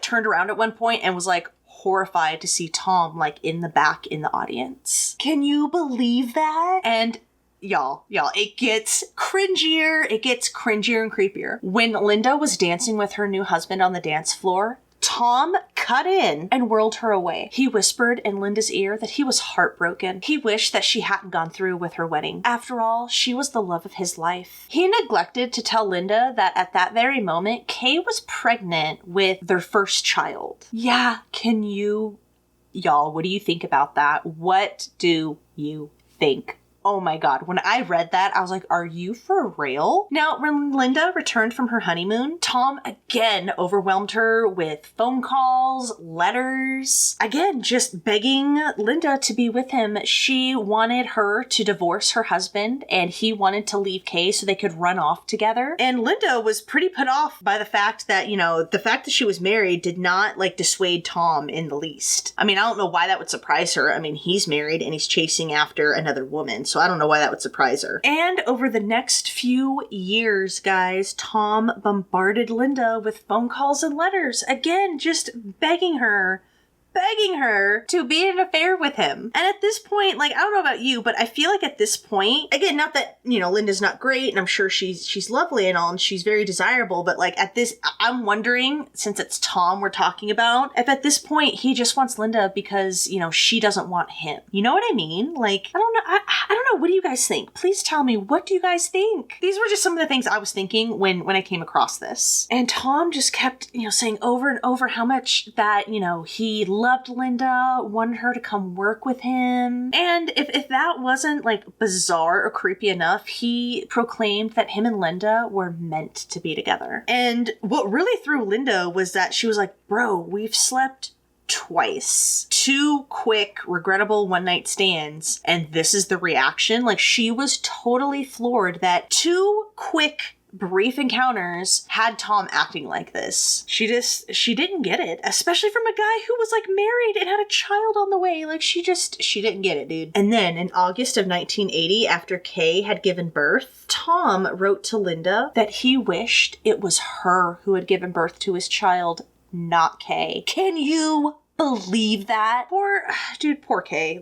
turned around at one point and was like horrified to see Tom in the back in the audience. Can you believe that? And Y'all, it gets cringier and creepier. When Linda was dancing with her new husband on the dance floor, Tom cut in and whirled her away. He whispered in Linda's ear that he was heartbroken. He wished that she hadn't gone through with her wedding. After all, she was the love of his life. He neglected to tell Linda that at that very moment, Kay was pregnant with their first child. Yeah, y'all, what do you think about that? What do you think? Oh my God, when I read that, I was like, are you for real? Now, when Linda returned from her honeymoon, Tom again overwhelmed her with phone calls, letters, again, just begging Linda to be with him. She wanted her to divorce her husband and he wanted to leave Kay so they could run off together. And Linda was pretty put off by the fact that, the fact that she was married did not dissuade Tom in the least. I mean, I don't know why that would surprise her. I mean, he's married and he's chasing after another woman. So I don't know why that would surprise her. And over the next few years, guys, Tom bombarded Linda with phone calls and letters. Again, just begging her to be in an affair with him. And at this point, I don't know about you, but I feel like at this point, again, not that, Linda's not great and I'm sure she's lovely and all and she's very desirable, but at this, I'm wondering, since it's Tom we're talking about, if at this point he just wants Linda because, she doesn't want him. You know what I mean? I don't know. I don't know. What do you guys think? Please tell me, what do you guys think? These were just some of the things I was thinking when I came across this. And Tom just kept, saying over and over how much that, he loved Linda, wanted her to come work with him. And if that wasn't bizarre or creepy enough, he proclaimed that him and Linda were meant to be together. And what really threw Linda was that she was like, bro, we've slept twice. 2 quick, regrettable one-night stands, and this is the reaction. She was totally floored that 2 quick, brief encounters had Tom acting like this. She didn't get it, especially from a guy who was married and had a child on the way. She didn't get it, dude. And then in August of 1980, after Kay had given birth, Tom wrote to Linda that he wished it was her who had given birth to his child, not Kay. Can you believe that? Poor Kay.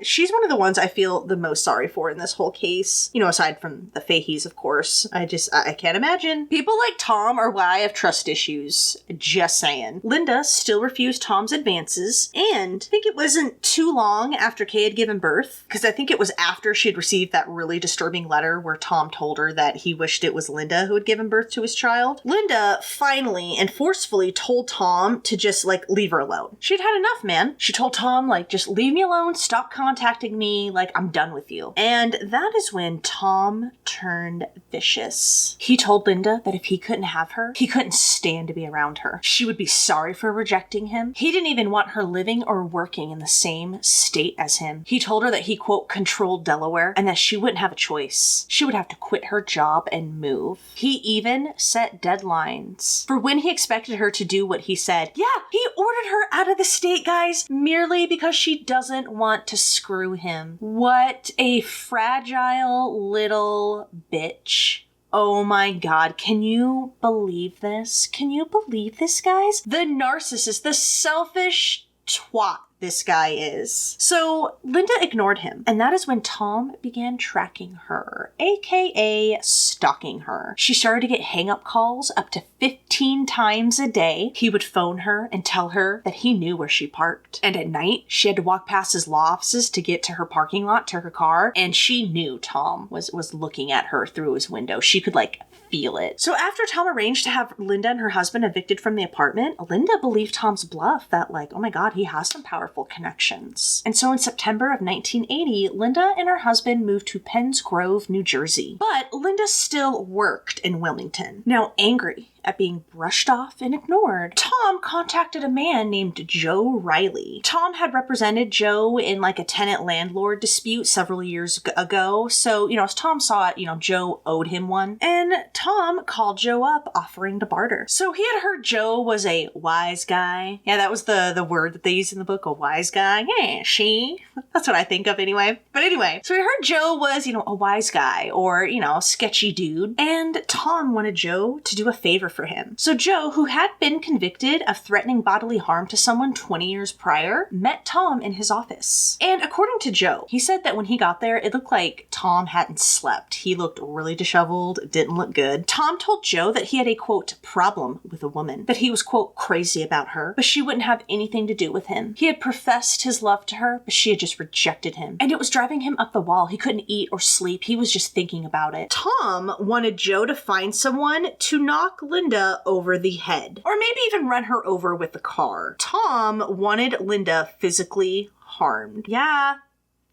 She's one of the ones I feel the most sorry for in this whole case. Aside from the Fahey's, of course. I can't imagine. People like Tom are why I have trust issues. Just saying. Linda still refused Tom's advances, and I think it wasn't too long after Kay had given birth, because I think it was after she had received that really disturbing letter where Tom told her that he wished it was Linda who had given birth to his child. Linda finally and forcefully told Tom to just, leave her alone. She'd had enough, man. She told Tom, just leave me alone, stop contacting me, I'm done with you. And that is when Tom turned vicious. He told Linda that if he couldn't have her, he couldn't stand to be around her. She would be sorry for rejecting him. He didn't even want her living or working in the same state as him. He told her that he, quote, controlled Delaware and that she wouldn't have a choice. She would have to quit her job and move. He even set deadlines for when he expected her to do what he said. Yeah, he ordered her out of the state, guys, merely because she doesn't want to screw him. What a fragile little bitch. Oh my God, can you believe this? Can you believe this, guys? The narcissist, the selfish twat this guy is. So Linda ignored him, and that is when Tom began tracking her, aka stalking her. She started to get hang-up calls up to 15 times a day. He would phone her and tell her that he knew where she parked. And at night, she had to walk past his law offices to get to her parking lot, to her car, and she knew Tom was looking at her through his window. She could feel it. So after Tom arranged to have Linda and her husband evicted from the apartment, Linda believed Tom's bluff that oh my God, he has some powerful connections. And so in September of 1980, Linda and her husband moved to Penns Grove, New Jersey. But Linda still worked in Wilmington. Now, angry at being brushed off and ignored, Tom contacted a man named Joe Riley. Tom had represented Joe in a tenant-landlord dispute several years ago. So, as Tom saw it, Joe owed him one. And Tom called Joe up offering to barter. So he had heard Joe was a wise guy. Yeah, that was the word that they used in the book, a wise guy. Yeah, that's what I think of anyway. But anyway, so we heard Joe was, a wise guy or, sketchy dude. And Tom wanted Joe to do a favor for him. So Joe, who had been convicted of threatening bodily harm to someone 20 years prior, met Tom in his office. And according to Joe, he said that when he got there, it looked like Tom hadn't slept. He looked really disheveled, didn't look good. Tom told Joe that he had a, quote, problem with a woman, that he was, quote, crazy about her, but she wouldn't have anything to do with him. He had professed his love to her, but she had just rejected him. And it was driving him up the wall. He couldn't eat or sleep. He was just thinking about it. Tom wanted Joe to find someone to knock Linda over the head, or maybe even run her over with the car. Tom wanted Linda physically harmed. Yeah.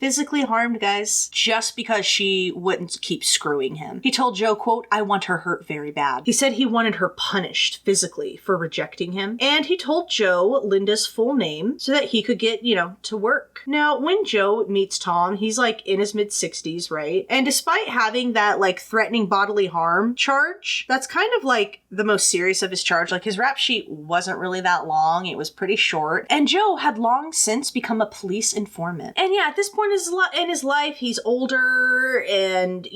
Physically harmed, guys, just because she wouldn't keep screwing him. He told Joe, quote, I want her hurt very bad. He said he wanted her punished physically for rejecting him. And he told Joe Linda's full name so that he could get, to work. Now, when Joe meets Tom, he's like in his mid-60s, right? And despite having that like threatening bodily harm charge, that's kind of like the most serious of his charge. Like his rap sheet wasn't really that long. It was pretty short. And Joe had long since become a police informant. And yeah, at this point in his life, he's older and,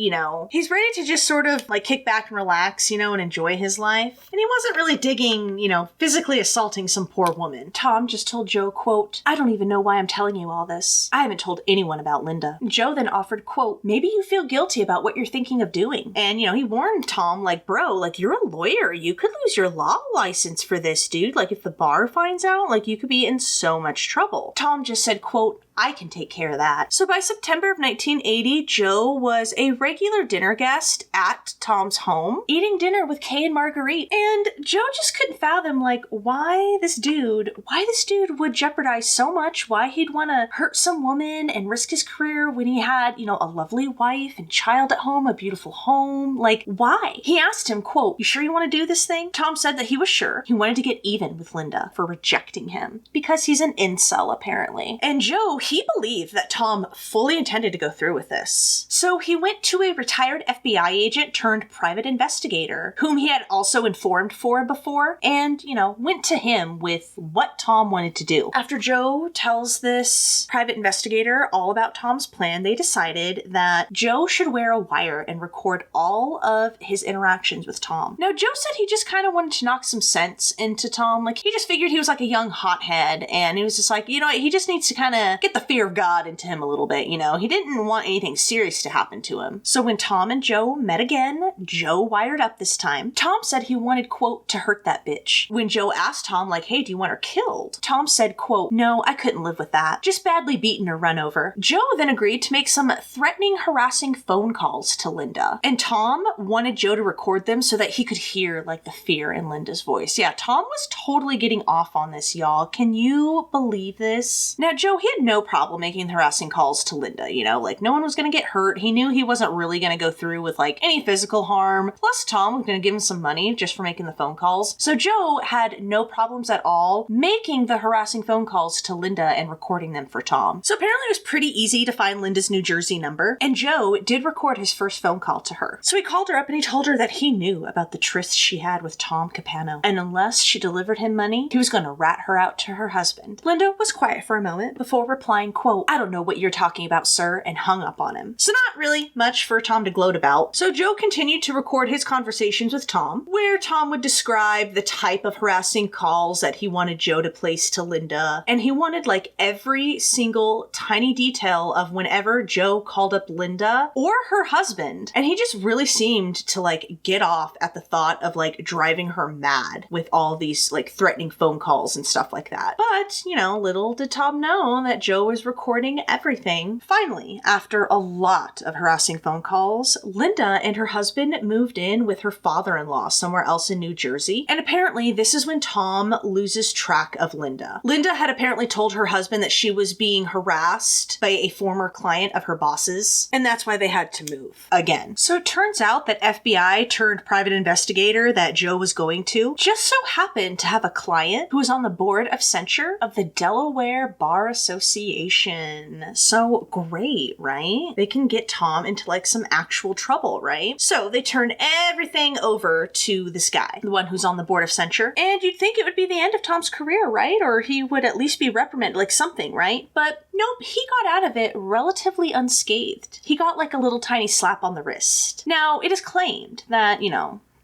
he's ready to just sort of like kick back and relax, and enjoy his life. And he wasn't really digging, physically assaulting some poor woman. Tom just told Joe, quote, I don't even know why I'm telling you all this. I haven't told anyone about Linda. Joe then offered, quote, maybe you feel guilty about what you're thinking of doing. And, he warned Tom, like, bro, like, you're a lawyer. You could lose your law license for this, dude. Like, if the bar finds out, like, you could be in so much trouble. Tom just said, quote, I can take care of that. So by September of 1980, Joe was a regular dinner guest at Tom's home, eating dinner with Kay and Marguerite. And Joe just couldn't fathom, like, why this dude would jeopardize so much, why he'd want to hurt some woman and risk his career when he had, a lovely wife and child at home, a beautiful home. Like, why? He asked him, quote, you sure you want to do this thing? Tom said that he was sure. He wanted to get even with Linda for rejecting him because he's an incel, apparently. And Joe, he believed that Tom fully intended to go through with this. So he went to a retired FBI agent turned private investigator, whom he had also informed for before, and, went to him with what Tom wanted to do. After Joe tells this private investigator all about Tom's plan, they decided that Joe should wear a wire and record all of his interactions with Tom. Now, Joe said he just kind of wanted to knock some sense into Tom. Like, he just figured he was like a young hothead, and he was just like, he just needs to kind of get the fear of God into him a little bit, He didn't want anything serious to happen to him. So when Tom and Joe met again, Joe wired up this time. Tom said he wanted, quote, to hurt that bitch. When Joe asked Tom, like, hey, do you want her killed? Tom said, quote, no, I couldn't live with that. Just badly beaten or run over. Joe then agreed to make some threatening, harassing phone calls to Linda. And Tom wanted Joe to record them so that he could hear, like, the fear in Linda's voice. Yeah, Tom was totally getting off on this, y'all. Can you believe this? Now, Joe, he had no problem making the harassing calls to Linda, like, no one was going to get hurt. He knew he wasn't really going to go through with, like, any physical harm. Plus, Tom was going to give him some money just for making the phone calls. So Joe had no problems at all making the harassing phone calls to Linda and recording them for Tom. So apparently it was pretty easy to find Linda's New Jersey number, and Joe did record his first phone call to her. So he called her up and he told her that he knew about the tryst she had with Tom Capano, and unless she delivered him money, he was going to rat her out to her husband. Linda was quiet for a moment before replying, quote, I don't know what you're talking about, sir, and hung up on him. So not really much for Tom to gloat about. So Joe continued to record his conversations with Tom, where Tom would describe the type of harassing calls that he wanted Joe to place to Linda, and he wanted like every single tiny detail of whenever Joe called up Linda or her husband, and he just really seemed to like get off at the thought of like driving her mad with all these like threatening phone calls and stuff like that. But, little did Tom know that Joe was recording everything. Finally, after a lot of harassing phone calls, Linda and her husband moved in with her father-in-law somewhere else in New Jersey, and apparently this is when Tom loses track of Linda. Linda had apparently told her husband that she was being harassed by a former client of her boss's, and that's why they had to move again. So it turns out that FBI turned private investigator that Joe was going to just so happened to have a client who was on the board of censure of the Delaware Bar Association. So great, right? They can get Tom into like some actual trouble, right? So they turned everything over to this guy, the one who's on the board of censure, and you'd think it would be the end of Tom's career, right? Or he would at least be reprimanded, like something, right? But nope, he got out of it relatively unscathed. He got like a little tiny slap on the wrist. Now, it is claimed that,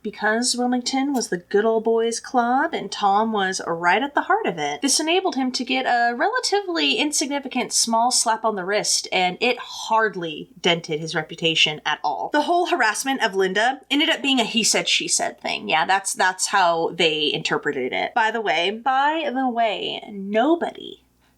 because Wilmington was the good old boys club and Tom was right at the heart of it, this enabled him to get a relatively insignificant small slap on the wrist, and it hardly dented his reputation at all. The whole harassment of Linda ended up being a he said, she said thing. Yeah, that's how they interpreted it. By the way,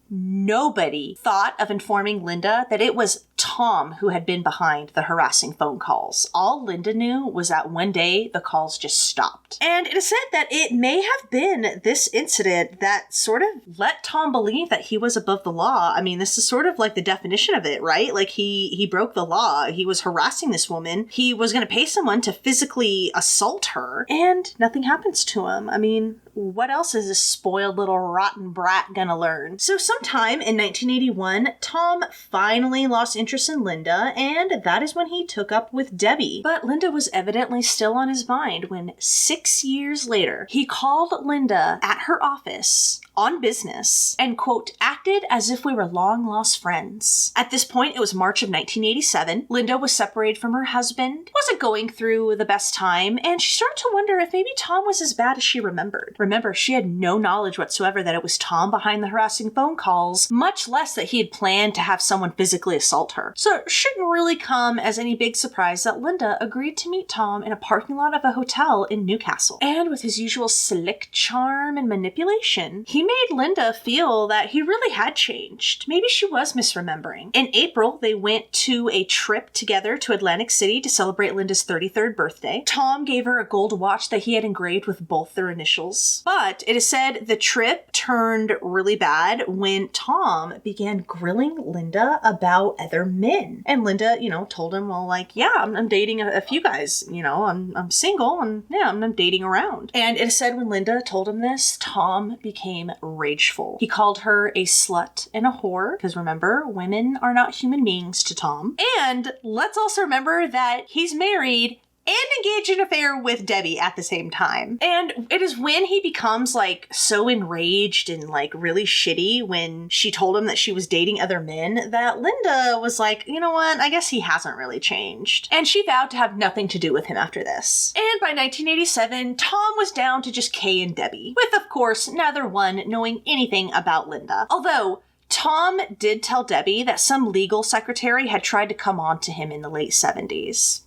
nobody thought of informing Linda that it was Tom who had been behind the harassing phone calls. All Linda knew was that one day the calls just stopped. And it is said that it may have been this incident that sort of let Tom believe that he was above the law. I mean, this is sort of like the definition of it, right? Like he broke the law. He was harassing this woman. He was going to pay someone to physically assault her, and nothing happens to him. I mean, what else is this spoiled little rotten brat gonna learn? So sometime in 1981, Tom finally lost interest in Linda, and that is when he took up with Debbie. But Linda was evidently still on his mind when 6 years later, he called Linda at her office on business and, quote, acted as if we were long-lost friends. At this point, it was March of 1987. Linda was separated from her husband, wasn't going through the best time, and she started to wonder if maybe Tom was as bad as she remembered. Remember, she had no knowledge whatsoever that it was Tom behind the harassing phone calls, much less that he had planned to have someone physically assault her. So it shouldn't really come as any big surprise that Linda agreed to meet Tom in a parking lot of a hotel in Newcastle. And with his usual slick charm and manipulation, he made Linda feel that he really had changed. Maybe she was misremembering. In April, they went to a trip together to Atlantic City to celebrate Linda's 33rd birthday. Tom gave her a gold watch that he had engraved with both their initials. But it is said the trip turned really bad when Tom began grilling Linda about other men. And Linda, told him, well, like, yeah, I'm dating a few guys, I'm single and yeah, I'm dating around. And it is said when Linda told him this, Tom became rageful. He called her a slut and a whore, because remember, women are not human beings to Tom. And let's also remember that he's married and engage in an affair with Debbie at the same time. And it is when he becomes so enraged and really shitty when she told him that she was dating other men that Linda was like, you know what, I guess he hasn't really changed. And she vowed to have nothing to do with him after this. And by 1987, Tom was down to just Kay and Debbie, with of course neither one knowing anything about Linda. Although Tom did tell Debbie that some legal secretary had tried to come on to him in the late 70s.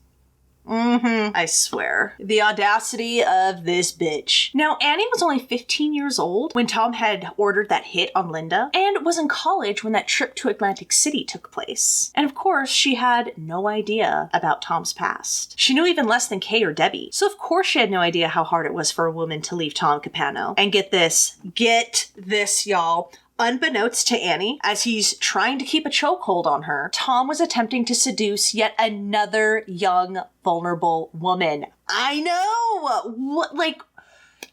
I swear. The audacity of this bitch. Now, Annie was only 15 years old when Tom had ordered that hit on Linda, and was in college when that trip to Atlantic City took place. And of course, she had no idea about Tom's past. She knew even less than Kay or Debbie. So of course she had no idea how hard it was for a woman to leave Tom Capano. And get this, y'all. Unbeknownst to Annie, as he's trying to keep a chokehold on her, Tom was attempting to seduce yet another young, vulnerable woman. I know!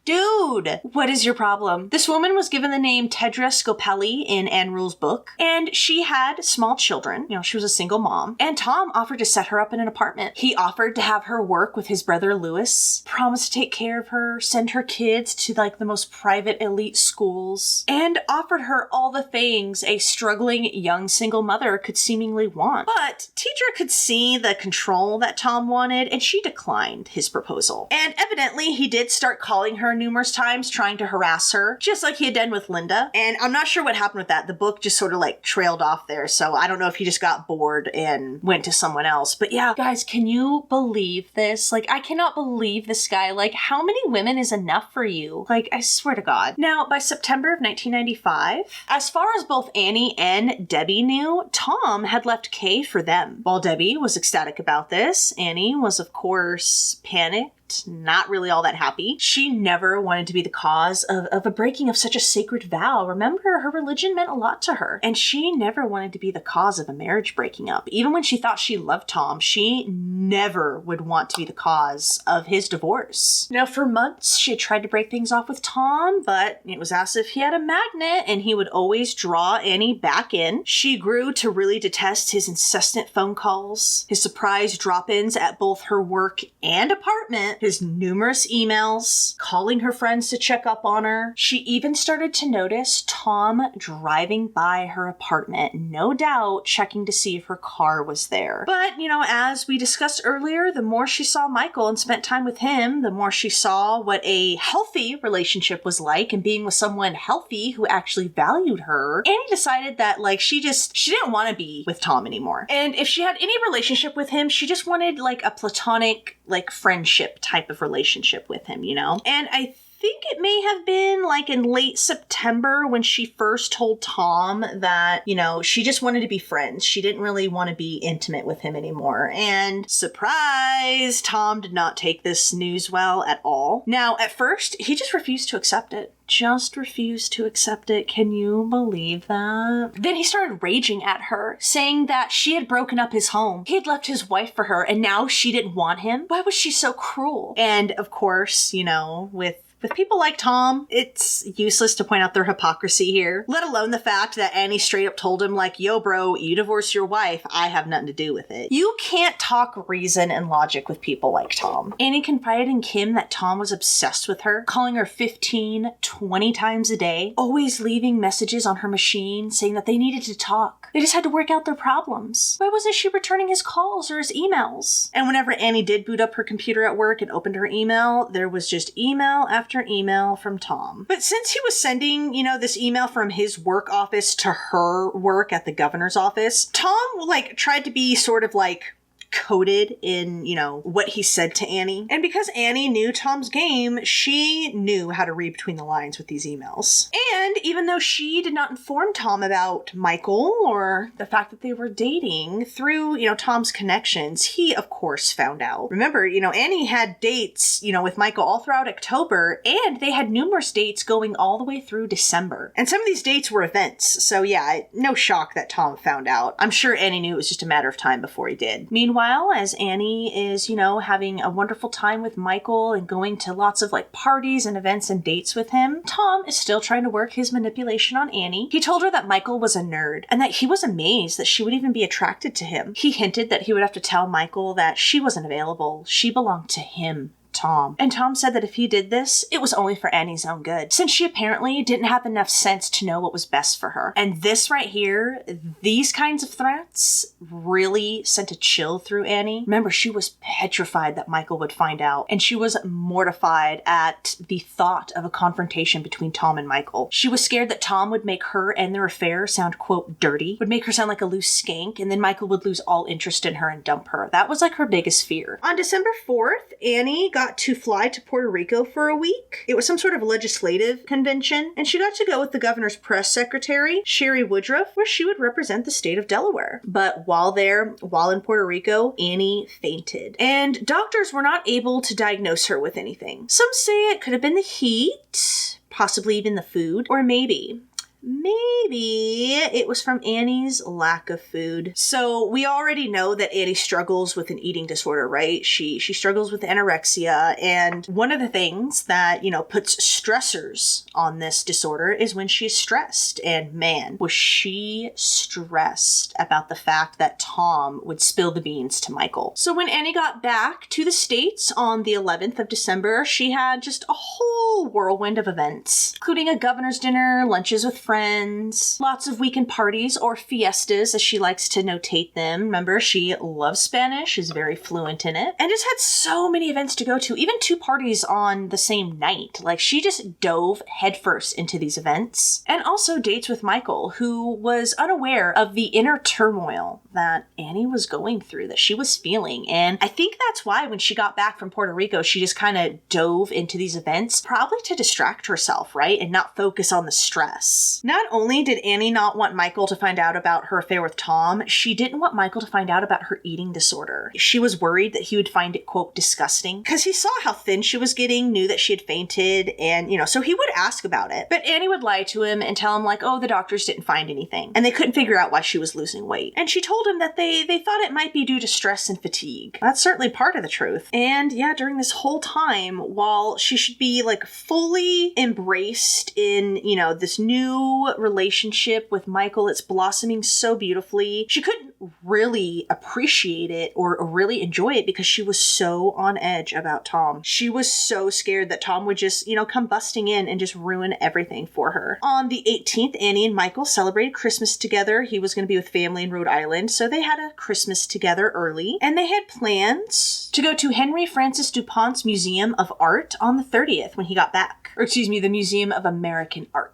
Dude, what is your problem? This woman was given the name Tedra Scopelli in Anne Rule's book, and she had small children. She was a single mom, and Tom offered to set her up in an apartment. He offered to have her work with his brother Louis, promised to take care of her, send her kids to the most private elite schools, and offered her all the things a struggling young single mother could seemingly want. But Tedra could see the control that Tom wanted, and she declined his proposal. And evidently, he did start calling her numerous times, trying to harass her, just like he had done with Linda. And I'm not sure what happened with that. The book just sort of trailed off there, so I don't know if he just got bored and went to someone else. But yeah, guys, can you believe this? I cannot believe this guy. How many women is enough for you? I swear to God. Now, by September of 1995, as far as both Annie and Debbie knew, Tom had left Kay for them. While Debbie was ecstatic about this, Annie was, of course, panicked, not really all that happy. She never wanted to be the cause of a breaking of such a sacred vow. Remember, her religion meant a lot to her, and she never wanted to be the cause of a marriage breaking up. Even when she thought she loved Tom, she never would want to be the cause of his divorce. Now, for months, she had tried to break things off with Tom, but it was as if he had a magnet, and he would always draw Annie back in. She grew to really detest his incessant phone calls, his surprise drop-ins at both her work and apartment, sent his numerous emails, calling her friends to check up on her. She even started to notice Tom driving by her apartment, no doubt checking to see if her car was there. But, you know, as we discussed earlier, the more she saw Michael and spent time with him, the more she saw what a healthy relationship was like and being with someone healthy who actually valued her. Annie decided that, like, she didn't want to be with Tom anymore. And if she had any relationship with him, she just wanted, like, a platonic, like, friendship type of relationship with him, you know? And I think it may have been like in late September when she first told Tom that, you know, she just wanted to be friends. She didn't really want to be intimate with him anymore. And surprise, Tom did not take this news well at all. Now, at first, he just refused to accept it. Just refused to accept it. Can you believe that? Then he started raging at her, saying that she had broken up his home. He had left his wife for her, and now she didn't want him. Why was she so cruel? And of course, you know, with people like Tom, it's useless to point out their hypocrisy here, let alone the fact that Annie straight up told him, like, yo, bro, you divorced your wife. I have nothing to do with it. You can't talk reason and logic with people like Tom. Annie confided in Kim that Tom was obsessed with her, calling her 15, 20 times a day, always leaving messages on her machine saying that they needed to talk. They just had to work out their problems. Why wasn't she returning his calls or his emails? And whenever Annie did boot up her computer at work and opened her email, there was just email after email from Tom. But since he was sending, you know, this email from his work office to her work at the governor's office, Tom, like, tried to be sort of like coded in, you know, what he said to Annie. And because Annie knew Tom's game, she knew how to read between the lines with these emails. And even though she did not inform Tom about Michael or the fact that they were dating, through, you know, Tom's connections, he of course found out. Remember, you know, Annie had dates, you know, with Michael all throughout October, and they had numerous dates going all the way through December. And some of these dates were events. So yeah, no shock that Tom found out. I'm sure Annie knew it was just a matter of time before he did. Meanwhile, as Annie is, you know, having a wonderful time with Michael and going to lots of, like, parties and events and dates with him, Tom is still trying to work his manipulation on Annie. He told her that Michael was a nerd and that he was amazed that she would even be attracted to him. He hinted that he would have to tell Michael that she wasn't available. She belonged to him, Tom. And Tom said that if he did this, it was only for Annie's own good, since she apparently didn't have enough sense to know what was best for her. And this right here, these kinds of threats really sent a chill through Annie. Remember, she was petrified that Michael would find out, and she was mortified at the thought of a confrontation between Tom and Michael. She was scared that Tom would make her and their affair sound, quote, dirty, would make her sound like a loose skank, and then Michael would lose all interest in her and dump her. That was like her biggest fear. On December 4th, Annie got to fly to Puerto Rico for a week. It was some sort of legislative convention, and she got to go with the governor's press secretary, Sherry Woodruff, where she would represent the state of Delaware. But while in Puerto Rico, Annie fainted, and doctors were not able to diagnose her with anything. Some say it could have been the heat, possibly even the food, or maybe it was from Annie's lack of food. So we already know that Annie struggles with an eating disorder, right? She struggles with anorexia, and one of the things that, you know, puts stressors on this disorder is when she's stressed. And man, was she stressed about the fact that Tom would spill the beans to Michael. So when Annie got back to the States on the 11th of December, she had just a whole whirlwind of events, including a governor's dinner, lunches with friends, lots of weekend parties, or fiestas as she likes to notate them. Remember, she loves Spanish, is very fluent in it, and just had so many events to go to, even 2 parties on the same night. Like, she just dove headfirst into these events. And also dates with Michael, who was unaware of the inner turmoil that Annie was going through, that she was feeling. And I think that's why when she got back from Puerto Rico, she just kind of dove into these events, probably to distract herself, right? And not focus on the stress. Not only did Annie not want Michael to find out about her affair with Tom, she didn't want Michael to find out about her eating disorder. She was worried that he would find it, quote, disgusting, because he saw how thin she was getting, knew that she had fainted, and, you know, so he would ask about it. But Annie would lie to him and tell him, like, oh, the doctors didn't find anything, and they couldn't figure out why she was losing weight. And she told him that they thought it might be due to stress and fatigue. That's certainly part of the truth. And yeah, during this whole time, while she should be, like, fully embraced in, you know, this new new relationship with Michael. It's blossoming so beautifully. She couldn't really appreciate it or really enjoy it because she was so on edge about Tom. She was so scared that Tom would just, come busting in and just ruin everything for her. On the 18th, Annie and Michael celebrated Christmas together. He was going to be with family in Rhode Island, so they had a Christmas together early. And they had plans to go to Henry Francis DuPont's Museum of Art on the 30th when he got back. Or excuse me, the Museum of American Art.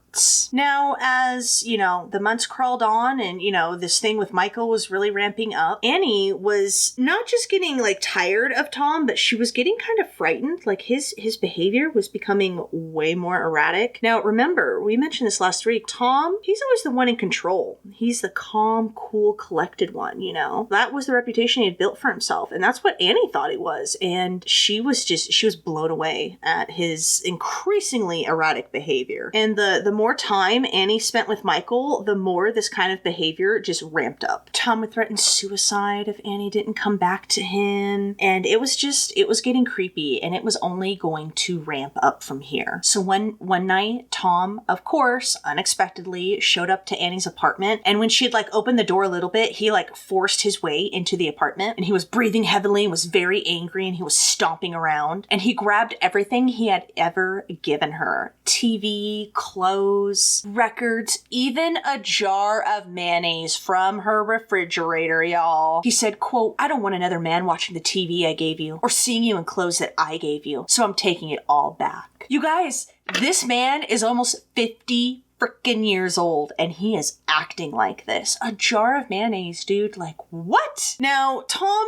Now, as, the months crawled on and, this thing with Michael was really ramping up, Annie was not just getting, tired of Tom, but she was getting kind of frightened. His behavior was becoming way more erratic. Now, remember, we mentioned this last week, Tom, he's always the one in control. He's the calm, cool, collected one, That was the reputation he had built for himself, and that's what Annie thought he was. And she was blown away at his increasingly erratic behavior. And the more time Annie spent with Michael, the more this kind of behavior just ramped up. Tom would threaten suicide if Annie didn't come back to him. And it was getting creepy, and it was only going to ramp up from here. So one night, Tom, of course, unexpectedly showed up to Annie's apartment. And when she had opened the door a little bit, he forced his way into the apartment, and he was breathing heavily and was very angry, and he was stomping around, and he grabbed everything he had ever given her. TV, clothes, records, even a jar of mayonnaise from her refrigerator, y'all. He said, quote, "I don't want another man watching the TV I gave you or seeing you in clothes that I gave you, so I'm taking it all back." You guys, this man is almost 50 freaking years old, and he is acting like this. A jar of mayonnaise, dude. What? Now, Tom,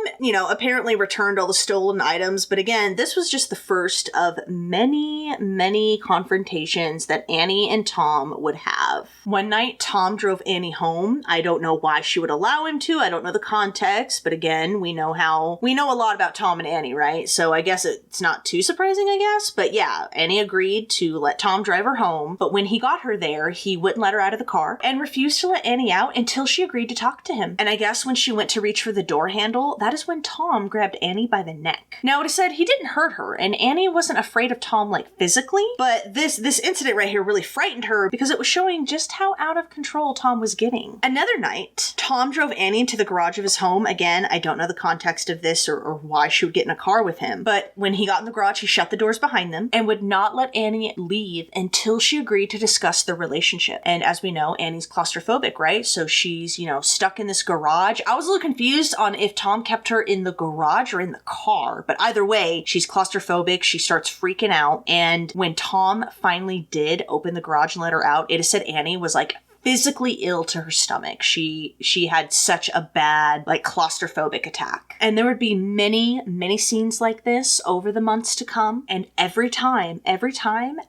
apparently returned all the stolen items, but again, this was just the first of many, many confrontations that Annie and Tom would have. One night, Tom drove Annie home. I don't know why she would allow him to. I don't know the context, but again, we know a lot about Tom and Annie, right? So I guess it's not too surprising, I guess. But yeah, Annie agreed to let Tom drive her home, but when he got her there, he wouldn't let her out of the car and refused to let Annie out until she agreed to talk to him. And I guess when she went to reach for the door handle, that is when Tom grabbed Annie by the neck. Now, it is said he didn't hurt her, and Annie wasn't afraid of Tom physically, but this incident right here really frightened her because it was showing just how out of control Tom was getting. Another night, Tom drove Annie into the garage of his home. Again, I don't know the context of this or why she would get in a car with him, but when he got in the garage, he shut the doors behind them and would not let Annie leave until she agreed to discuss their relationship. And as we know, Annie's claustrophobic, right? So she's, stuck in this garage. I was a little confused on if Tom kept her in the garage or in the car, but either way, she's claustrophobic. She starts freaking out. And when Tom finally did open the garage and let her out, it is said Annie was physically ill to her stomach. She had such a bad, claustrophobic attack. And there would be many, many scenes like this over the months to come. And every time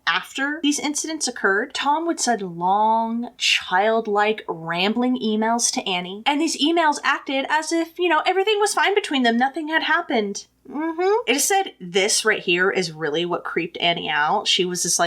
after these incidents occurred, Tom would send long, childlike, rambling emails to Annie. And these emails acted as if, everything was fine between them. Nothing had happened. It is said this right here is really what creeped Annie out. She was just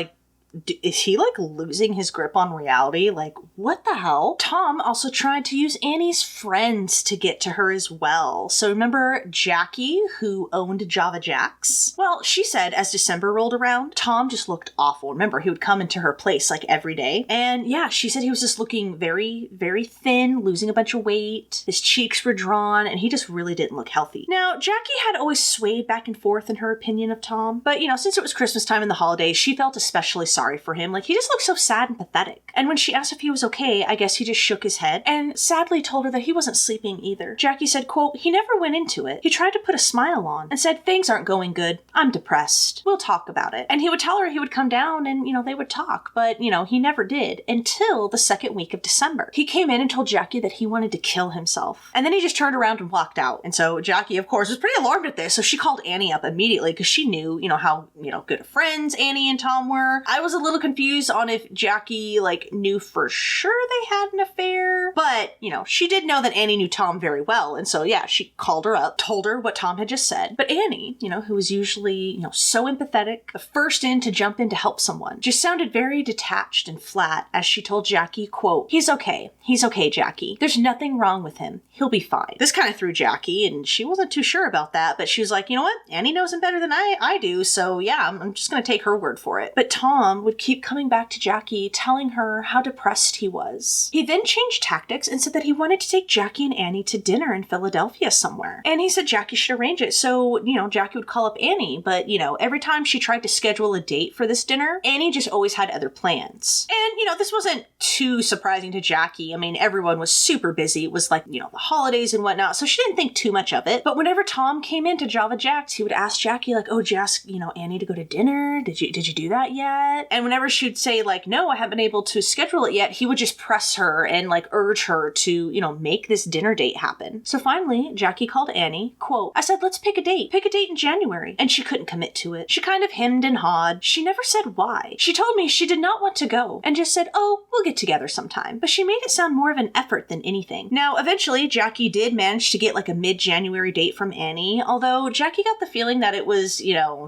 is he losing his grip on reality? What the hell? Tom also tried to use Annie's friends to get to her as well. So remember Jackie, who owned Java Jacks? Well, she said as December rolled around, Tom just looked awful. Remember, he would come into her place every day. And yeah, she said he was just looking very, very thin, losing a bunch of weight. His cheeks were drawn, and he just really didn't look healthy. Now, Jackie had always swayed back and forth in her opinion of Tom. But, since it was Christmas time and the holidays, she felt especially sorry for him. He just looked so sad and pathetic. And when she asked if he was okay, I guess he just shook his head and sadly told her that he wasn't sleeping either. Jackie said, quote, "He never went into it. He tried to put a smile on and said, 'Things aren't going good. I'm depressed. We'll talk about it.' And he would tell her he would come down and, they would talk. But, he never did until the second week of December. He came in and told Jackie that he wanted to kill himself. And then he just turned around and walked out. And so Jackie, of course, was pretty alarmed at this. So she called Annie up immediately because she knew, how, good of friends Annie and Tom were. I was a little confused on if Jackie, knew for sure they had an affair. But, she did know that Annie knew Tom very well. And so, yeah, she called her up, told her what Tom had just said. But Annie, who was usually, so empathetic, the first in to jump in to help someone, just sounded very detached and flat as she told Jackie, quote, "He's okay. He's okay, Jackie. There's nothing wrong with him. He'll be fine." This kind of threw Jackie, and she wasn't too sure about that, but she was like, you know what? Annie knows him better than I do, so yeah, I'm just going to take her word for it. But Tom Tom would keep coming back to Jackie, telling her how depressed he was. He then changed tactics and said that he wanted to take Jackie and Annie to dinner in Philadelphia somewhere. And he said Jackie should arrange it. So, Jackie would call up Annie, but, every time she tried to schedule a date for this dinner, Annie just always had other plans. And, this wasn't too surprising to Jackie. I mean, everyone was super busy. It was like, the holidays and whatnot, so she didn't think too much of it. But whenever Tom came into Java Jack's, he would ask Jackie, like, oh, did you ask, Annie to go to dinner? Did you do that yet? And whenever she'd say, like, no, I haven't been able to schedule it yet, he would just press her and, like, urge her to, make this dinner date happen. So finally, Jackie called Annie, quote, I said, let's pick a date. Pick a date in January. And she couldn't commit to it. She kind of hemmed and hawed. She never said why. She told me she did not want to go and just said, oh, we'll get together sometime. But she made it sound more of an effort than anything. Now, eventually, Jackie did manage to get like a mid-January date from Annie, although Jackie got the feeling that it was,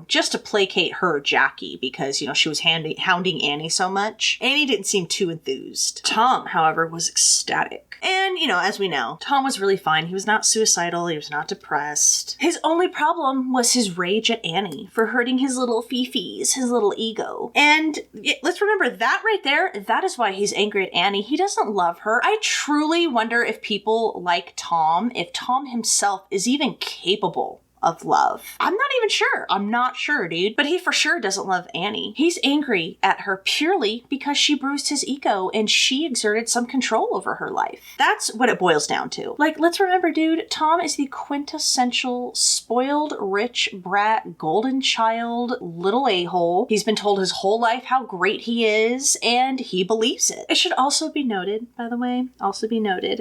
just to placate her, Jackie, because, she was hounding Annie so much. Annie didn't seem too enthused. Tom, however, was ecstatic. And, as we know, Tom was really fine. He was not suicidal. He was not depressed. His only problem was his rage at Annie for hurting his little fifis, his little ego. And let's remember that right there, that is why he's angry at Annie. He doesn't love her. I truly wonder if people like Tom, if Tom himself is even capable of love. I'm not even sure. I'm not sure, dude. But he for sure doesn't love Annie. He's angry at her purely because she bruised his ego and she exerted some control over her life. That's what it boils down to. Like, let's remember, dude, Tom is the quintessential spoiled, rich, brat, golden child, little a-hole. He's been told his whole life how great he is, and he believes it. It should also be noted, by the way,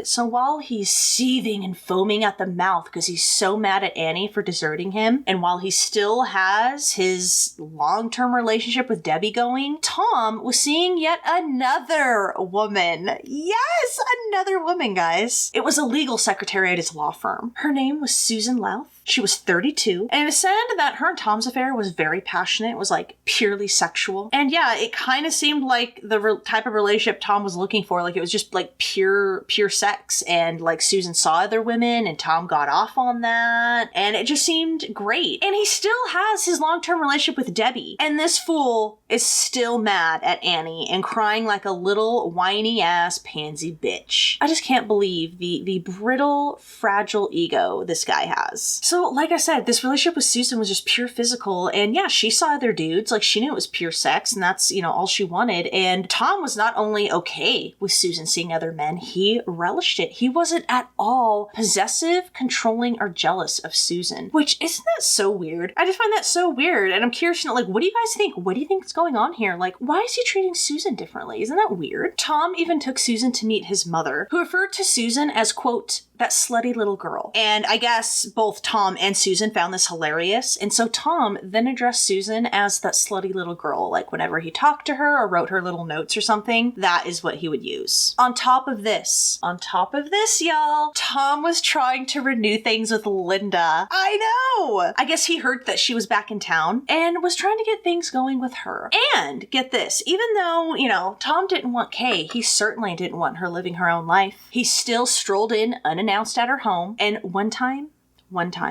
so while he's seething and foaming at the mouth because he's so mad at Annie for deserting him, and while he still has his long-term relationship with Debbie going, Tom was seeing yet another woman. Yes, another woman, guys. It was a legal secretary at his law firm. Her name was Susan Louth. She was 32, and it said that her and Tom's affair was very passionate. It was like purely sexual. And yeah, it kind of seemed like the type of relationship Tom was looking for. Like it was just like pure sex. And like Susan saw other women and Tom got off on that. And it just seemed great. And he still has his long-term relationship with Debbie. And this fool is still mad at Annie and crying like a little whiny ass pansy bitch. I just can't believe the brittle, fragile ego this guy has. So, like I said, this relationship with Susan was just pure physical, and yeah, she saw other dudes, like she knew it was pure sex, and that's, all she wanted, and Tom was not only okay with Susan seeing other men, he relished it. He wasn't at all possessive, controlling, or jealous of Susan, which, isn't that so weird? I just find that so weird, and I'm curious to know, like, what do you guys think? What do you think is going on here? Like, why is he treating Susan differently? Isn't that weird? Tom even took Susan to meet his mother, who referred to Susan as, quote, that slutty little girl. And I guess both Tom and Susan found this hilarious. And so Tom then addressed Susan as that slutty little girl. Like whenever he talked to her or wrote her little notes or something, that is what he would use. On top of this, y'all, Tom was trying to renew things with Linda. I know! I guess he heard that she was back in town and was trying to get things going with her. And get this, even though, Tom didn't want Kay, he certainly didn't want her living her own life. He still strolled in unannounced at her home, and one time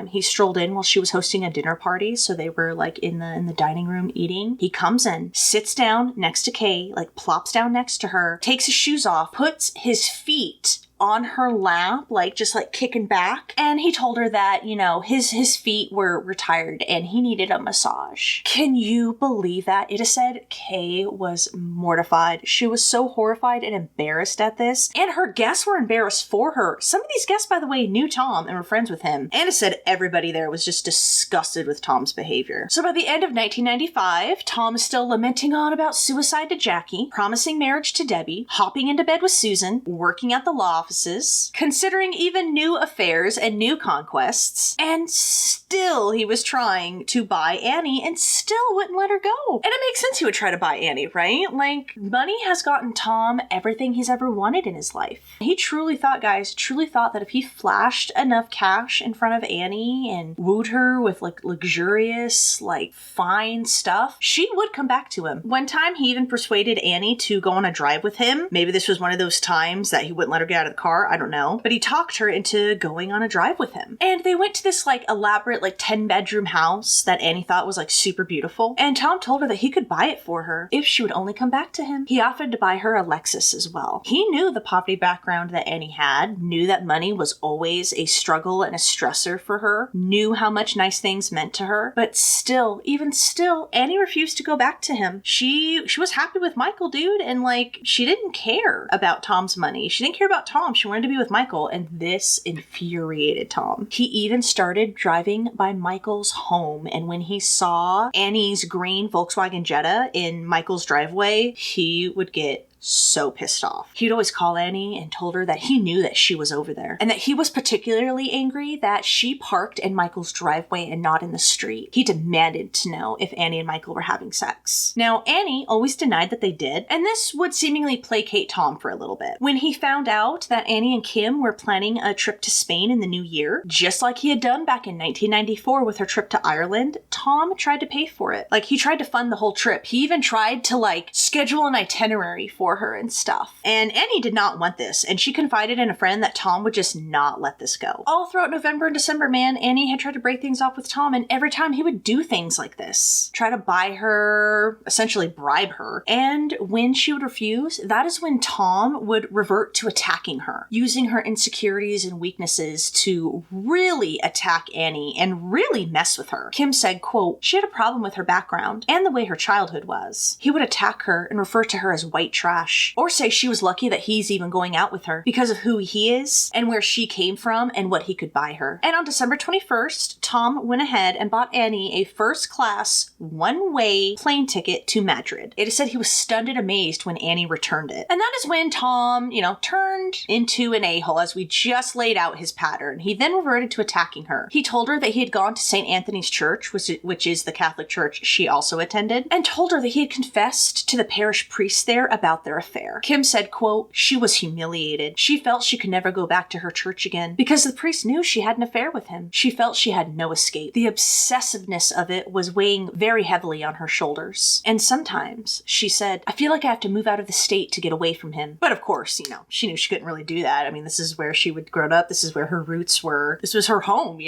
he strolled in while she was hosting a dinner party, so they were like in the dining room eating. He comes in, sits down next to Kay, like plops down next to her, takes his shoes off, puts his feet on her lap, like just like kicking back. And he told her that, his feet were tired and he needed a massage. Can you believe that? It is said Kay was mortified. She was so horrified and embarrassed at this. And her guests were embarrassed for her. Some of these guests, by the way, knew Tom and were friends with him. And it said everybody there was just disgusted with Tom's behavior. So by the end of 1995, Tom is still lamenting on about suicide to Jackie, promising marriage to Debbie, hopping into bed with Susan, working at the law offices, considering even new affairs and new conquests, and still he was trying to buy Annie and still wouldn't let her go. And it makes sense he would try to buy Annie, right? Like, money has gotten Tom everything he's ever wanted in his life. He truly thought that if he flashed enough cash in front of Annie and wooed her with like luxurious, like fine stuff, she would come back to him. One time he even persuaded Annie to go on a drive with him. Maybe this was one of those times that he wouldn't let her get out of the car, I don't know. But he talked her into going on a drive with him. And they went to this like elaborate like 10-bedroom house that Annie thought was like super beautiful. And Tom told her that he could buy it for her if she would only come back to him. He offered to buy her a Lexus as well. He knew the poverty background that Annie had, knew that money was always a struggle and a stressor for her, knew how much nice things meant to her, but still, even still, Annie refused to go back to him. She was happy with Michael, dude, and like, she didn't care about Tom's money. She didn't care about Tom. She wanted to be with Michael, and this infuriated Tom. He even started driving by Michael's home, and when he saw Annie's green Volkswagen Jetta in Michael's driveway, he would get so pissed off. He'd always call Annie and told her that he knew that she was over there and that he was particularly angry that she parked in Michael's driveway and not in the street. He demanded to know if Annie and Michael were having sex. Now, Annie always denied that they did, and this would seemingly placate Tom for a little bit. When he found out that Annie and Kim were planning a trip to Spain in the new year, just like he had done back in 1994 with her trip to Ireland, Tom tried to pay for it. Like, he tried to fund the whole trip. He even tried to like schedule an itinerary for her and stuff. And Annie did not want this, and she confided in a friend that Tom would just not let this go. All throughout November and December, man, Annie had tried to break things off with Tom, and every time he would do things like this. Try to buy her, essentially bribe her. And when she would refuse, that is when Tom would revert to attacking her, using her insecurities and weaknesses to really attack Annie and really mess with her. Kim said, quote, she had a problem with her background and the way her childhood was. He would attack her and refer to her as white trash, or say she was lucky that he's even going out with her because of who he is and where she came from and what he could buy her. And on December 21st, Tom went ahead and bought Annie a first-class, one-way plane ticket to Madrid. It is said he was stunned and amazed when Annie returned it. And that is when Tom, turned into an a-hole, as we just laid out his pattern. He then reverted to attacking her. He told her that he had gone to St. Anthony's Church, which is the Catholic church she also attended, and told her that he had confessed to the parish priest there about their affair. Kim said, quote, she was humiliated. She felt she could never go back to her church again because the priest knew she had an affair with him. She felt she had no escape. The obsessiveness of it was weighing very heavily on her shoulders. And sometimes, she said, I feel like I have to move out of the state to get away from him. But of course, she knew she couldn't really do that. I mean, this is where she would grow up. This is where her roots were. This was her home,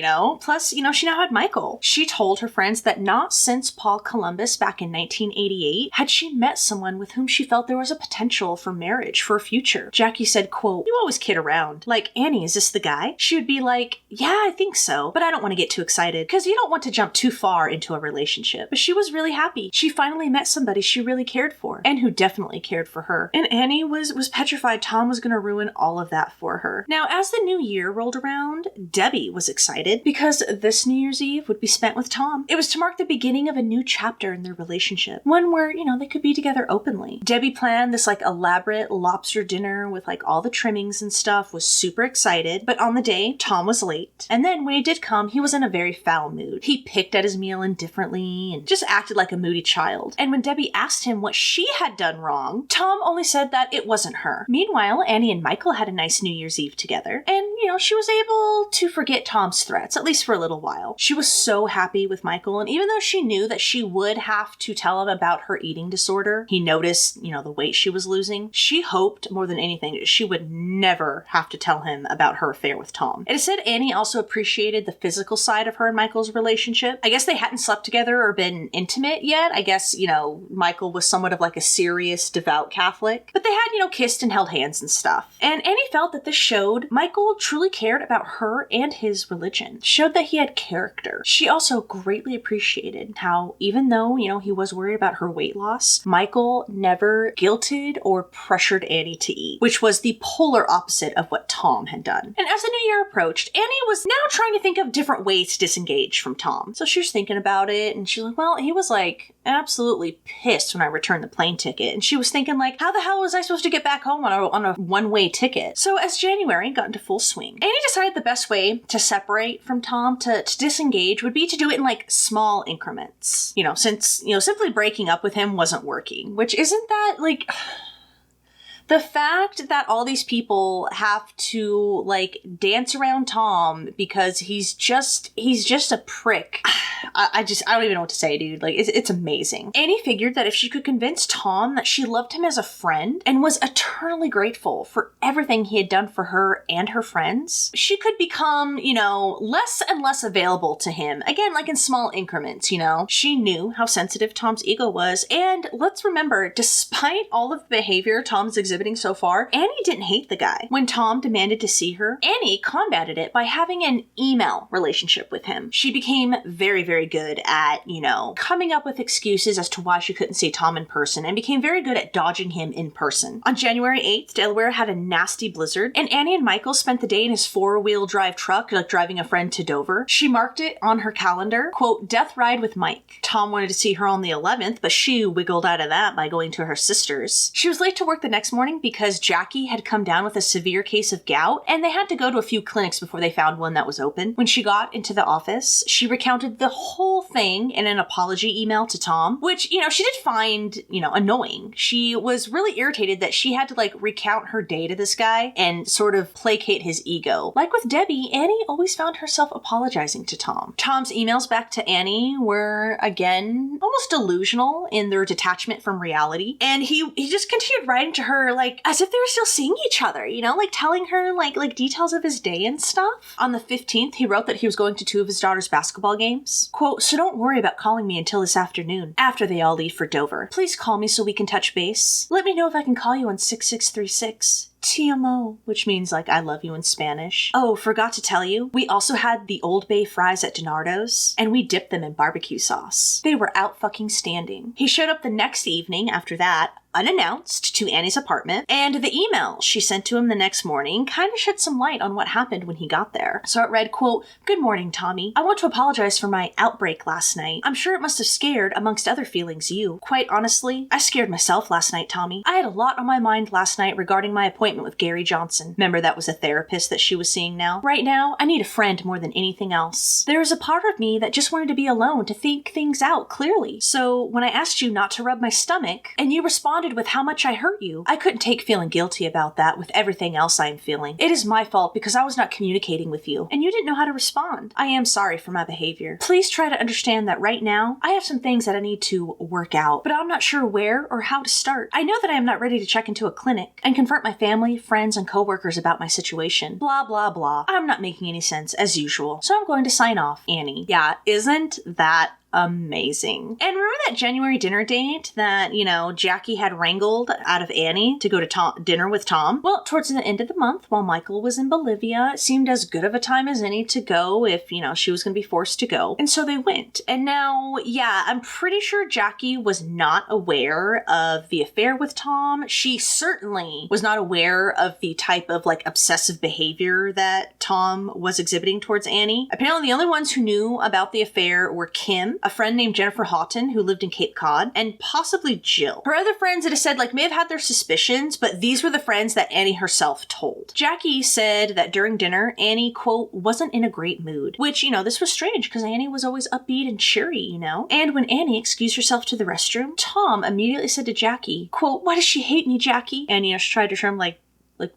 Plus, she now had Michael. She told her friends that not since Paul Columbus back in 1988 had she met someone with whom she felt there was a potential for marriage, for a future. Jackie said, quote, you always kid around. Like, Annie, is this the guy? She would be like, yeah, I think so, but I don't want to get too excited because you don't want to jump too far into a relationship. But she was really happy. She finally met somebody she really cared for and who definitely cared for her. And Annie was petrified Tom was going to ruin all of that for her. Now, as the new year rolled around, Debbie was excited because this New Year's Eve would be spent with Tom. It was to mark the beginning of a new chapter in their relationship. One where, they could be together openly. Debbie planned this elaborate lobster dinner with all the trimmings and stuff, was super excited. But on the day, Tom was late. And then when he did come, he was in a very foul mood. He picked at his meal indifferently and just acted like a moody child. And when Debbie asked him what she had done wrong, Tom only said that it wasn't her. Meanwhile, Annie and Michael had a nice New Year's Eve together. And, she was able to forget Tom's threats, at least for a little while. She was so happy with Michael, and even though she knew that she would have to tell him about her eating disorder, he noticed, the weight she was losing, she hoped more than anything that she would never have to tell him about her affair with Tom. It is said Annie also appreciated the physical side of her and Michael's relationship. I guess they hadn't slept together or been intimate yet. I guess, Michael was somewhat of a serious, devout Catholic, but they had, kissed and held hands and stuff. And Annie felt that this showed Michael truly cared about her and his religion, showed that he had character. She also greatly appreciated how, even though, he was worried about her weight loss, Michael never guilted or pressured Annie to eat, which was the polar opposite of what Tom had done. And as the new year approached, Annie was now trying to think of different ways to disengage from Tom. So she was thinking about it, and she's like, well, he was absolutely pissed when I returned the plane ticket. And she was thinking how the hell was I supposed to get back home on a one-way ticket? So as January got into full swing, Annie decided the best way to separate from Tom, to disengage, would be to do it in small increments. Since, simply breaking up with him wasn't working, which isn't that The fact that all these people have to like dance around Tom because he's just a prick. I don't even know what to say, dude. Like, it's amazing. Annie figured that if she could convince Tom that she loved him as a friend and was eternally grateful for everything he had done for her and her friends, she could become, you know, less and less available to him. Again, like in small increments, you know. She knew how sensitive Tom's ego was, and let's remember, despite all of the behavior Tom's exhibiting so far, Annie didn't hate the guy. When Tom demanded to see her, Annie combated it by having an email relationship with him. She became very, very good at, you know, coming up with excuses as to why she couldn't see Tom in person, and became very good at dodging him in person. On January 8th, Delaware had a nasty blizzard, and Annie and Michael spent the day in his four-wheel drive truck, like driving a friend to Dover. She marked it on her calendar, quote, death ride with Mike. Tom wanted to see her on the 11th, but she wiggled out of that by going to her sister's. She was late to work the next morning because Jackie had come down with a severe case of gout, and they had to go to a few clinics before they found one that was open. When she got into the office, she recounted the whole thing in an apology email to Tom, which, you know, she did find, you know, annoying. She was really irritated that she had to, like, recount her day to this guy and sort of placate his ego. Like with Debbie, Annie always found herself apologizing to Tom. Tom's emails back to Annie were, again, almost delusional in their detachment from reality. And he just continued writing to her, like, as if they were still seeing each other, you know, like telling her, like details of his day and stuff. On the 15th, he wrote that he was going to 2 of his daughter's basketball games. Quote, so don't worry about calling me until this afternoon, after they all leave for Dover. Please call me so we can touch base. Let me know if I can call you on 6636. TMO, which means like I love you in Spanish. Oh, forgot to tell you, we also had the Old Bay fries at Donardo's, and we dipped them in barbecue sauce. They were out fucking standing. He showed up the next evening after that, unannounced, to Annie's apartment, and the email she sent to him the next morning kind of shed some light on what happened when he got there. So it read, quote, good morning, Tommy. I want to apologize for my outbreak last night. I'm sure it must have scared, amongst other feelings, you. Quite honestly, I scared myself last night, Tommy. I had a lot on my mind last night regarding my appointment with Gary Johnson. Remember, that was a therapist that she was seeing now? Right now, I need a friend more than anything else. There is a part of me that just wanted to be alone, to think things out clearly. So when I asked you not to rub my stomach, and you responded with how much I hurt you, I couldn't take feeling guilty about that with everything else I am feeling. It is my fault because I was not communicating with you, and you didn't know how to respond. I am sorry for my behavior. Please try to understand that right now, I have some things that I need to work out, but I'm not sure where or how to start. I know that I am not ready to check into a clinic and confront my family, friends, and coworkers about my situation. Blah, blah, blah. I'm not making any sense, as usual, so I'm going to sign off, Annie. Yeah, isn't that amazing? And remember that January dinner date that, you know, Jackie had wrangled out of Annie to go to dinner with Tom? Well, towards the end of the month, while Michael was in Bolivia, it seemed as good of a time as any to go if, you know, she was going to be forced to go. And so they went. And now, yeah, I'm pretty sure Jackie was not aware of the affair with Tom. She certainly was not aware of the type of, like, obsessive behavior that Tom was exhibiting towards Annie. Apparently, the only ones who knew about the affair were Kim, a friend named Jennifer Houghton who lived in Cape Cod, and possibly Jill. Her other friends, it is said, like, may have had their suspicions, but these were the friends that Annie herself told. Jackie said that during dinner, Annie, quote, wasn't in a great mood, which, you know, this was strange because Annie was always upbeat and cheery, you know? And when Annie excused herself to the restroom, Tom immediately said to Jackie, quote, why does she hate me, Jackie? And, you know, she tried to show him, like,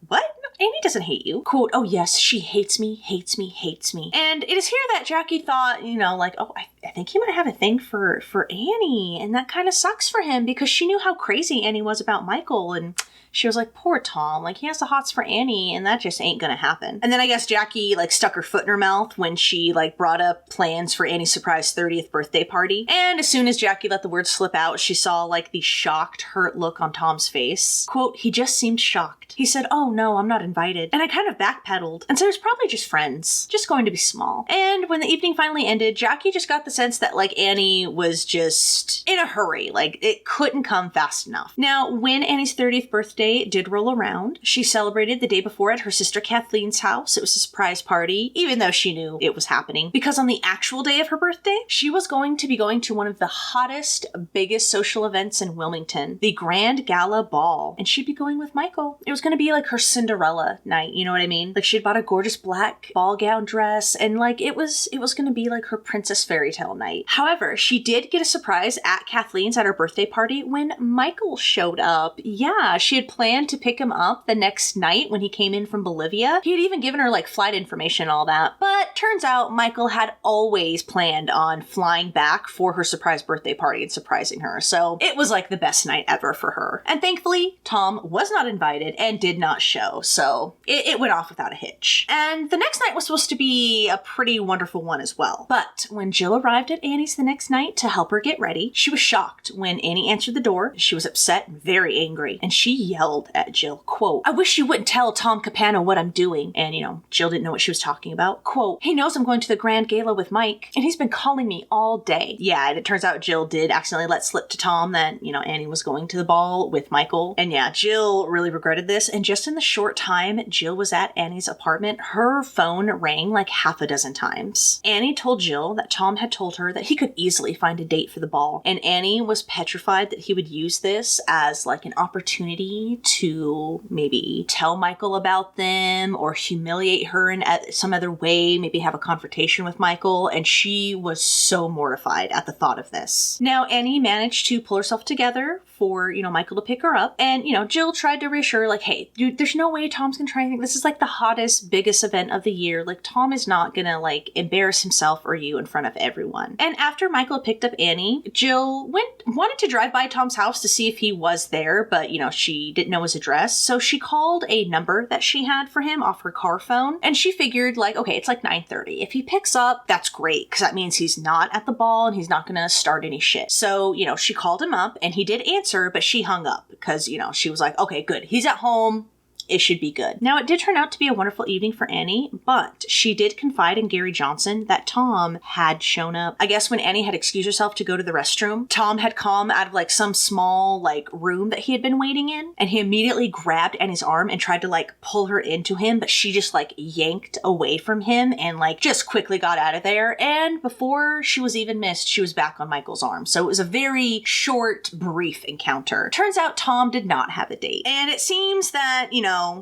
what? Annie doesn't hate you. Quote, oh yes, she hates me, hates me, hates me. And it is here that Jackie thought, you know, like, oh, I think he might have a thing for Annie. And that kind of sucks for him because she knew how crazy Annie was about Michael. And she was like, poor Tom, like, he has the hots for Annie, and that just ain't gonna happen. And then I guess Jackie, like, stuck her foot in her mouth when she, like, brought up plans for Annie's surprise 30th birthday party. And as soon as Jackie let the word slip out, she saw, like, the shocked, hurt look on Tom's face. Quote, he just seemed shocked. He said, oh no, I'm not invited. And I kind of backpedaled and said it was probably just friends, just going to be small. And when the evening finally ended, Jackie just got the sense that, like, Annie was just in a hurry. Like, it couldn't come fast enough. Now, when Annie's 30th birthday did roll around, she celebrated the day before at her sister Kathleen's house. It was a surprise party, even though she knew it was happening, because on the actual day of her birthday, she was going to be going to one of the hottest, biggest social events in Wilmington, the Grand Gala Ball, and she'd be going with Michael. It was going to be like her Cinderella night, you know what I mean? Like, she'd bought a gorgeous black ball gown dress, and like it was going to be like her princess fairy tale night. However, she did get a surprise at Kathleen's at her birthday party when Michael showed up. Yeah, she had planned to pick him up the next night when he came in from Bolivia. He had even given her like flight information and all that. But turns out Michael had always planned on flying back for her surprise birthday party and surprising her. So it was like the best night ever for her. And thankfully, Tom was not invited and did not show. So it went off without a hitch. And the next night was supposed to be a pretty wonderful one as well. But when Jill arrived at Annie's the next night to help her get ready, she was shocked when Annie answered the door. She was upset and very angry. And she yelled at Jill, quote, "I wish you wouldn't tell Tom Capano what I'm doing." And, Jill didn't know what she was talking about. Quote, "He knows I'm going to the grand gala with Mike, and he's been calling me all day." Yeah, and it turns out Jill did accidentally let slip to Tom that, Annie was going to the ball with Michael. And yeah, Jill really regretted this. And just in the short time Jill was at Annie's apartment, her phone rang like half a dozen times. Annie told Jill that Tom had told her that he could easily find a date for the ball. And Annie was petrified that he would use this as like an opportunity to maybe tell Michael about them or humiliate her in some other way, maybe have a confrontation with Michael. And she was so mortified at the thought of this. Now, Annie managed to pull herself together for, Michael to pick her up. And, Jill tried to reassure her, like, hey, dude, there's no way Tom's gonna try anything. This is like the hottest, biggest event of the year. Like, Tom is not gonna like embarrass himself or you in front of everyone. And after Michael picked up Annie, Jill wanted to drive by Tom's house to see if he was there, but, she didn't know his address. So she called a number that she had for him off her car phone. And she figured like, okay, it's like 9:30. If he picks up, that's great, because that means he's not at the ball and he's not gonna start any shit. So, she called him up and he did answer, but she hung up because, she was like, okay, good. He's at home. It should be good. Now, it did turn out to be a wonderful evening for Annie, but she did confide in Gary Johnson that Tom had shown up. I guess when Annie had excused herself to go to the restroom, Tom had come out of like some small like room that he had been waiting in, and he immediately grabbed Annie's arm and tried to like pull her into him, but she just like yanked away from him and like just quickly got out of there. And before she was even missed, she was back on Michael's arm. So it was a very short, brief encounter. Turns out Tom did not have a date. And it seems that,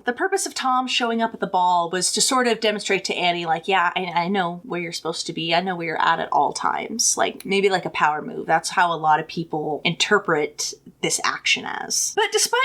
the purpose of Tom showing up at the ball was to sort of demonstrate to Annie, like, yeah, I know where you're supposed to be. I know where you're at all times. Like, maybe like a power move. That's how a lot of people interpret this action as. But despite,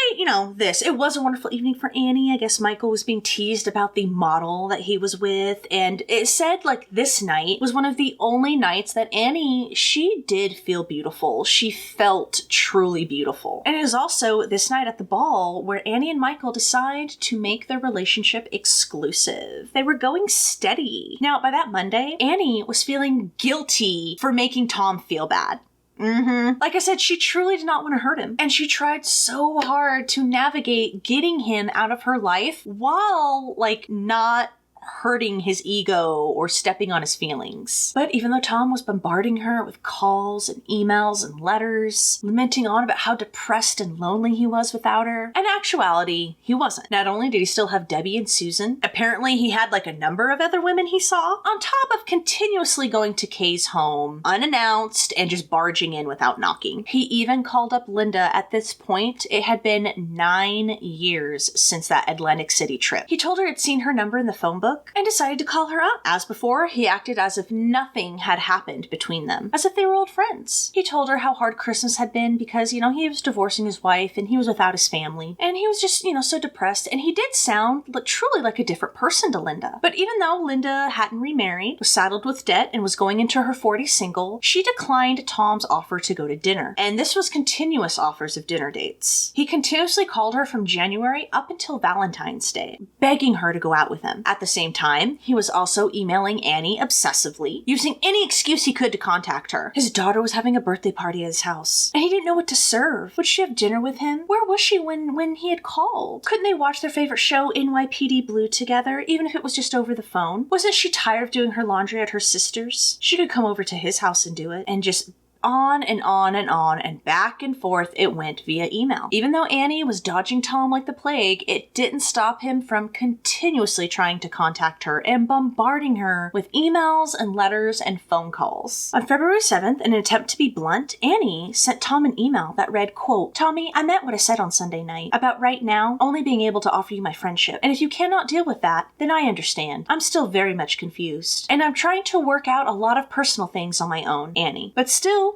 this, it was a wonderful evening for Annie. I guess Michael was being teased about the model that he was with. And it said, like, this night was one of the only nights that Annie, she did feel beautiful. She felt truly beautiful. And it is also this night at the ball where Annie and Michael decide to make their relationship exclusive. They were going steady. Now, by that Monday, Annie was feeling guilty for making Tom feel bad. Like I said, she truly did not want to hurt him. And she tried so hard to navigate getting him out of her life while, like, not hurting his ego or stepping on his feelings. But even though Tom was bombarding her with calls and emails and letters, lamenting on about how depressed and lonely he was without her, in actuality, he wasn't. Not only did he still have Debbie and Susan, apparently he had like a number of other women he saw, on top of continuously going to Kay's home unannounced and just barging in without knocking. He even called up Linda at this point. It had been 9 years since that Atlantic City trip. He told her he'd seen her number in the phone book and decided to call her up. As before, he acted as if nothing had happened between them, as if they were old friends. He told her how hard Christmas had been because, he was divorcing his wife and he was without his family. And he was just, so depressed. And he did sound truly like a different person to Linda. But even though Linda hadn't remarried, was saddled with debt, and was going into her 40s single, she declined Tom's offer to go to dinner. And this was continuous offers of dinner dates. He continuously called her from January up until Valentine's Day, begging her to go out with him. At the same time, he was also emailing Annie obsessively, using any excuse he could to contact her. His daughter was having a birthday party at his house, and he didn't know what to serve. Would she have dinner with him? Where was she when he had called? Couldn't they watch their favorite show, NYPD Blue, together, even if it was just over the phone? Wasn't she tired of doing her laundry at her sister's? She could come over to his house and do it, and just on and on and on and back and forth it went via email. Even though Annie was dodging Tom like the plague, it didn't stop him from continuously trying to contact her and bombarding her with emails and letters and phone calls. On February 7th, in an attempt to be blunt, Annie sent Tom an email that read, quote, "Tommy, I meant what I said on Sunday night about right now only being able to offer you my friendship. And if you cannot deal with that, then I understand. I'm still very much confused. And I'm trying to work out a lot of personal things on my own, Annie. But still,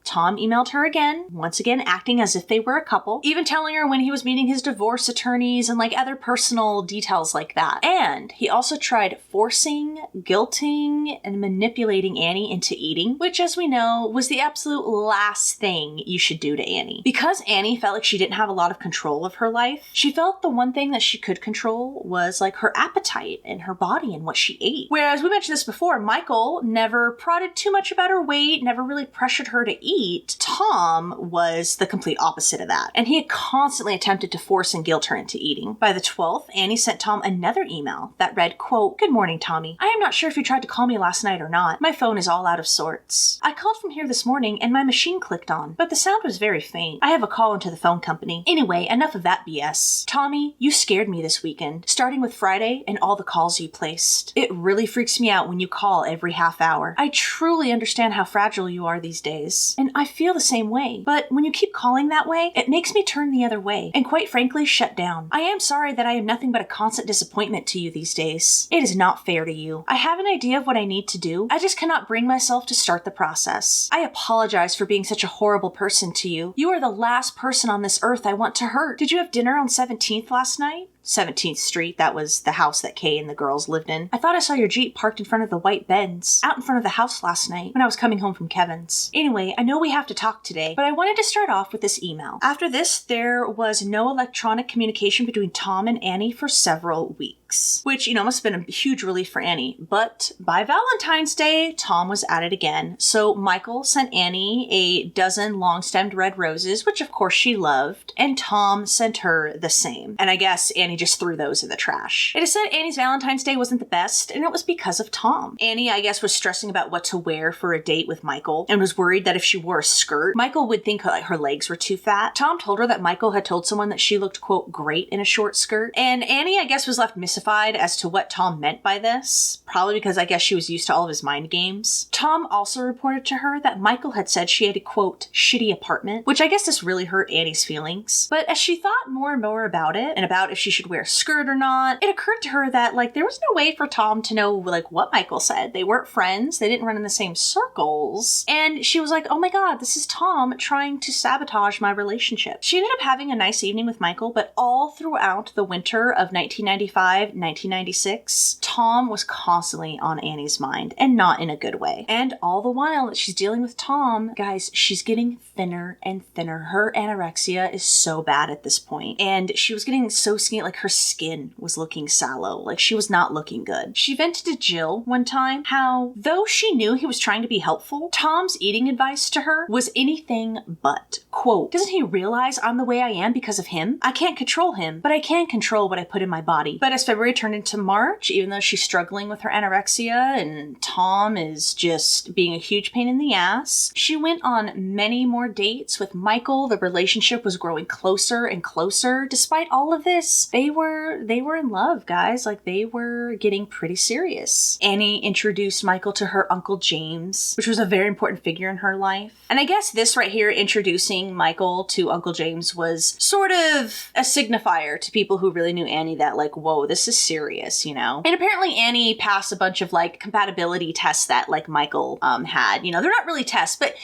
Tom emailed her again, once again acting as if they were a couple, even telling her when he was meeting his divorce attorneys and like other personal details like that. And he also tried forcing, guilting, and manipulating Annie into eating, which, as we know, was the absolute last thing you should do to Annie. Because Annie felt like she didn't have a lot of control of her life, she felt the one thing that she could control was like her appetite and her body and what she ate. Whereas we mentioned this before, Michael never prodded too much about her weight, never really pressured her to eat. Tom was the complete opposite of that. And he had constantly attempted to force and guilt her into eating. By the 12th, Annie sent Tom another email that read, quote, "Good morning, Tommy. I am not sure if you tried to call me last night or not. My phone is all out of sorts. I called from here this morning and my machine clicked on, but the sound was very faint. I have a call into the phone company. Anyway, enough of that BS. Tommy, you scared me this weekend, starting with Friday and all the calls you placed. It really freaks me out when you call every half hour. I truly understand how fragile you are these days, and I feel the same way. But when you keep calling that way, it makes me turn the other way, and quite frankly, shut down. I am sorry that I am nothing but a constant disappointment to you these days. It is not fair to you. I have an idea of what I need to do. I just cannot bring myself to start the process. I apologize for being such a horrible person to you. You are the last person on this earth I want to hurt. Did you have dinner on 17th last night? 17th Street, that was the house that Kay and the girls lived in. I thought I saw your Jeep parked in front of the white Benz out in front of the house last night when I was coming home from Kevin's. Anyway, I know we have to talk today, but I wanted to start off with this email. After this, there was no electronic communication between Tom and Annie for several weeks, which, must have been a huge relief for Annie. But by Valentine's Day, Tom was at it again. So Michael sent Annie a dozen long-stemmed red roses, which of course she loved, and Tom sent her the same. And I guess Annie just threw those in the trash. It is said Annie's Valentine's Day wasn't the best, and it was because of Tom. Annie, I guess, was stressing about what to wear for a date with Michael, and was worried that if she wore a skirt, Michael would think her legs were too fat. Tom told her that Michael had told someone that she looked, quote, great in a short skirt, and Annie, I guess, was left mystified as to what Tom meant by this, probably because I guess she was used to all of his mind games. Tom also reported to her that Michael had said she had a, quote, shitty apartment, which I guess this really hurt Annie's feelings. But as she thought more and more about it, and about if she should wear a skirt or not, it occurred to her that, there was no way for Tom to know, what Michael said. They weren't friends, they didn't run in the same circles, and she was like, oh my god, this is Tom trying to sabotage my relationship. She ended up having a nice evening with Michael, but all throughout the winter of 1995, 1996, Tom was constantly on Annie's mind, and not in a good way. And all the while that she's dealing with Tom, guys, she's getting thinner and thinner. Her anorexia is so bad at this point, and she was getting so skinny, her skin was looking sallow, she was not looking good. She vented to Jill one time how, though she knew he was trying to be helpful, Tom's eating advice to her was anything but. Quote, doesn't he realize I'm the way I am because of him? I can't control him, but I can control what I put in my body. But as February turned into March, even though she's struggling with her anorexia and Tom is just being a huge pain in the ass, she went on many more dates with Michael. The relationship was growing closer and closer. Despite all of this, they were in love, guys. They were getting pretty serious. Annie introduced Michael to her Uncle James, which was a very important figure in her life. And I guess this right here, introducing Michael to Uncle James, was sort of a signifier to people who really knew Annie that, whoa, this is serious, And apparently Annie passed a bunch of, compatibility tests that, Michael had. They're not really tests, but,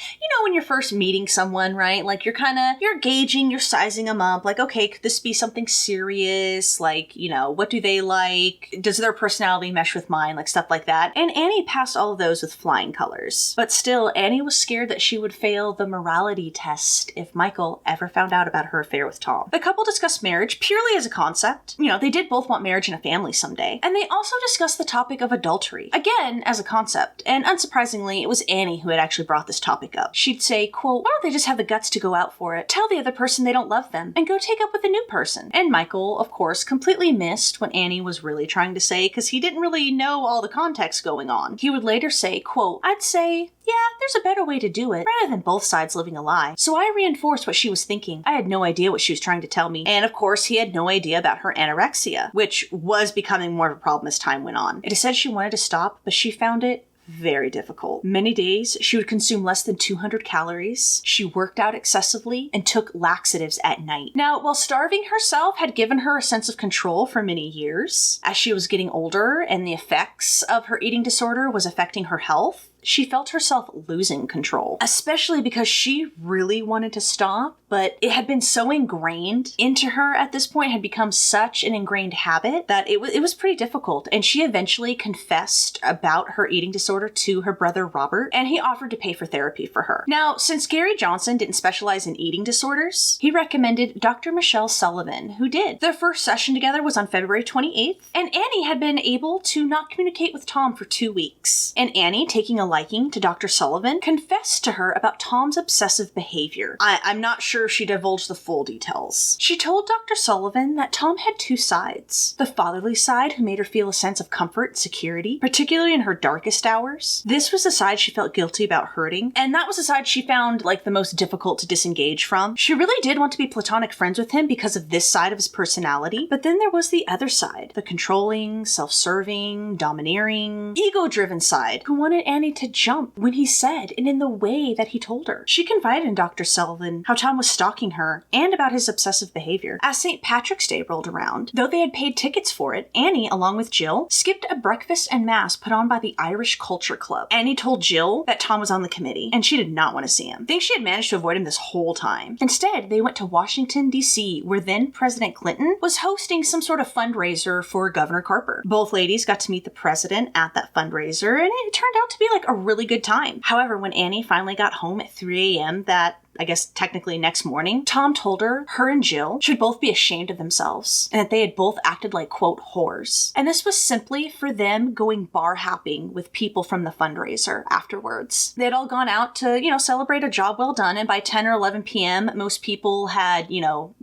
when you're first meeting someone, right? You're gauging, you're sizing them up. Okay, could this be something serious? What do they like? Does their personality mesh with mine? Stuff like that. And Annie passed all of those with flying colors. But still, Annie was scared that she would fail the morality test if Michael ever found out about her affair with Tom. The couple discussed marriage purely as a concept. They did both want marriage and a family someday. And they also discussed the topic of adultery. Again, as a concept. And unsurprisingly, it was Annie who had actually brought this topic up. She'd say, quote, why don't they just have the guts to go out for it? Tell the other person they don't love them and go take up with a new person. And Michael, of course, completely missed what Annie was really trying to say because he didn't really know all the context going on. He would later say, quote, I'd say, yeah, there's a better way to do it, rather than both sides living a lie. So I reinforced what she was thinking. I had no idea what she was trying to tell me. And of course, he had no idea about her anorexia, which was becoming more of a problem as time went on. It is said she wanted to stop, but she found it very difficult. Many days, she would consume less than 200 calories. She worked out excessively and took laxatives at night. Now, while starving herself had given her a sense of control for many years, as she was getting older and the effects of her eating disorder was affecting her health, she felt herself losing control, especially because she really wanted to stop, but it had been so ingrained into her at this point, had become such an ingrained habit that it was pretty difficult. And she eventually confessed about her eating disorder to her brother Robert, and he offered to pay for therapy for her. Now, since Gary Johnson didn't specialize in eating disorders, he recommended Dr. Michelle Sullivan, who did. Their first session together was on February 28th, and Annie had been able to not communicate with Tom for 2 weeks. And Annie, taking a liking to Dr. Sullivan, confessed to her about Tom's obsessive behavior. I'm not sure she divulged the full details. She told Dr. Sullivan that Tom had two sides. The fatherly side, who made her feel a sense of comfort and security, particularly in her darkest hours. This was the side she felt guilty about hurting, and that was the side she found like the most difficult to disengage from. She really did want to be platonic friends with him because of this side of his personality, but then there was the other side, the controlling, self-serving, domineering, ego-driven side, who wanted Annie to jump when he said and in the way that he told her. She confided in Dr. Sullivan how Tom was stalking her and about his obsessive behavior. As St. Patrick's Day rolled around, though they had paid tickets for it, Annie, along with Jill, skipped a breakfast and mass put on by the Irish Culture Club. Annie told Jill that Tom was on the committee, and she did not want to see him. I think she had managed to avoid him this whole time. Instead, they went to Washington, D.C., where then President Clinton was hosting some sort of fundraiser for Governor Carper. Both ladies got to meet the president at that fundraiser, and it turned out to be like a really good time. However, when Annie finally got home at 3 a.m. that I guess technically next morning, Tom told her and Jill should both be ashamed of themselves and that they had both acted like, quote, whores. And this was simply for them going bar hopping with people from the fundraiser afterwards. They had all gone out to, celebrate a job well done, and by 10 or 11 p.m., most people had,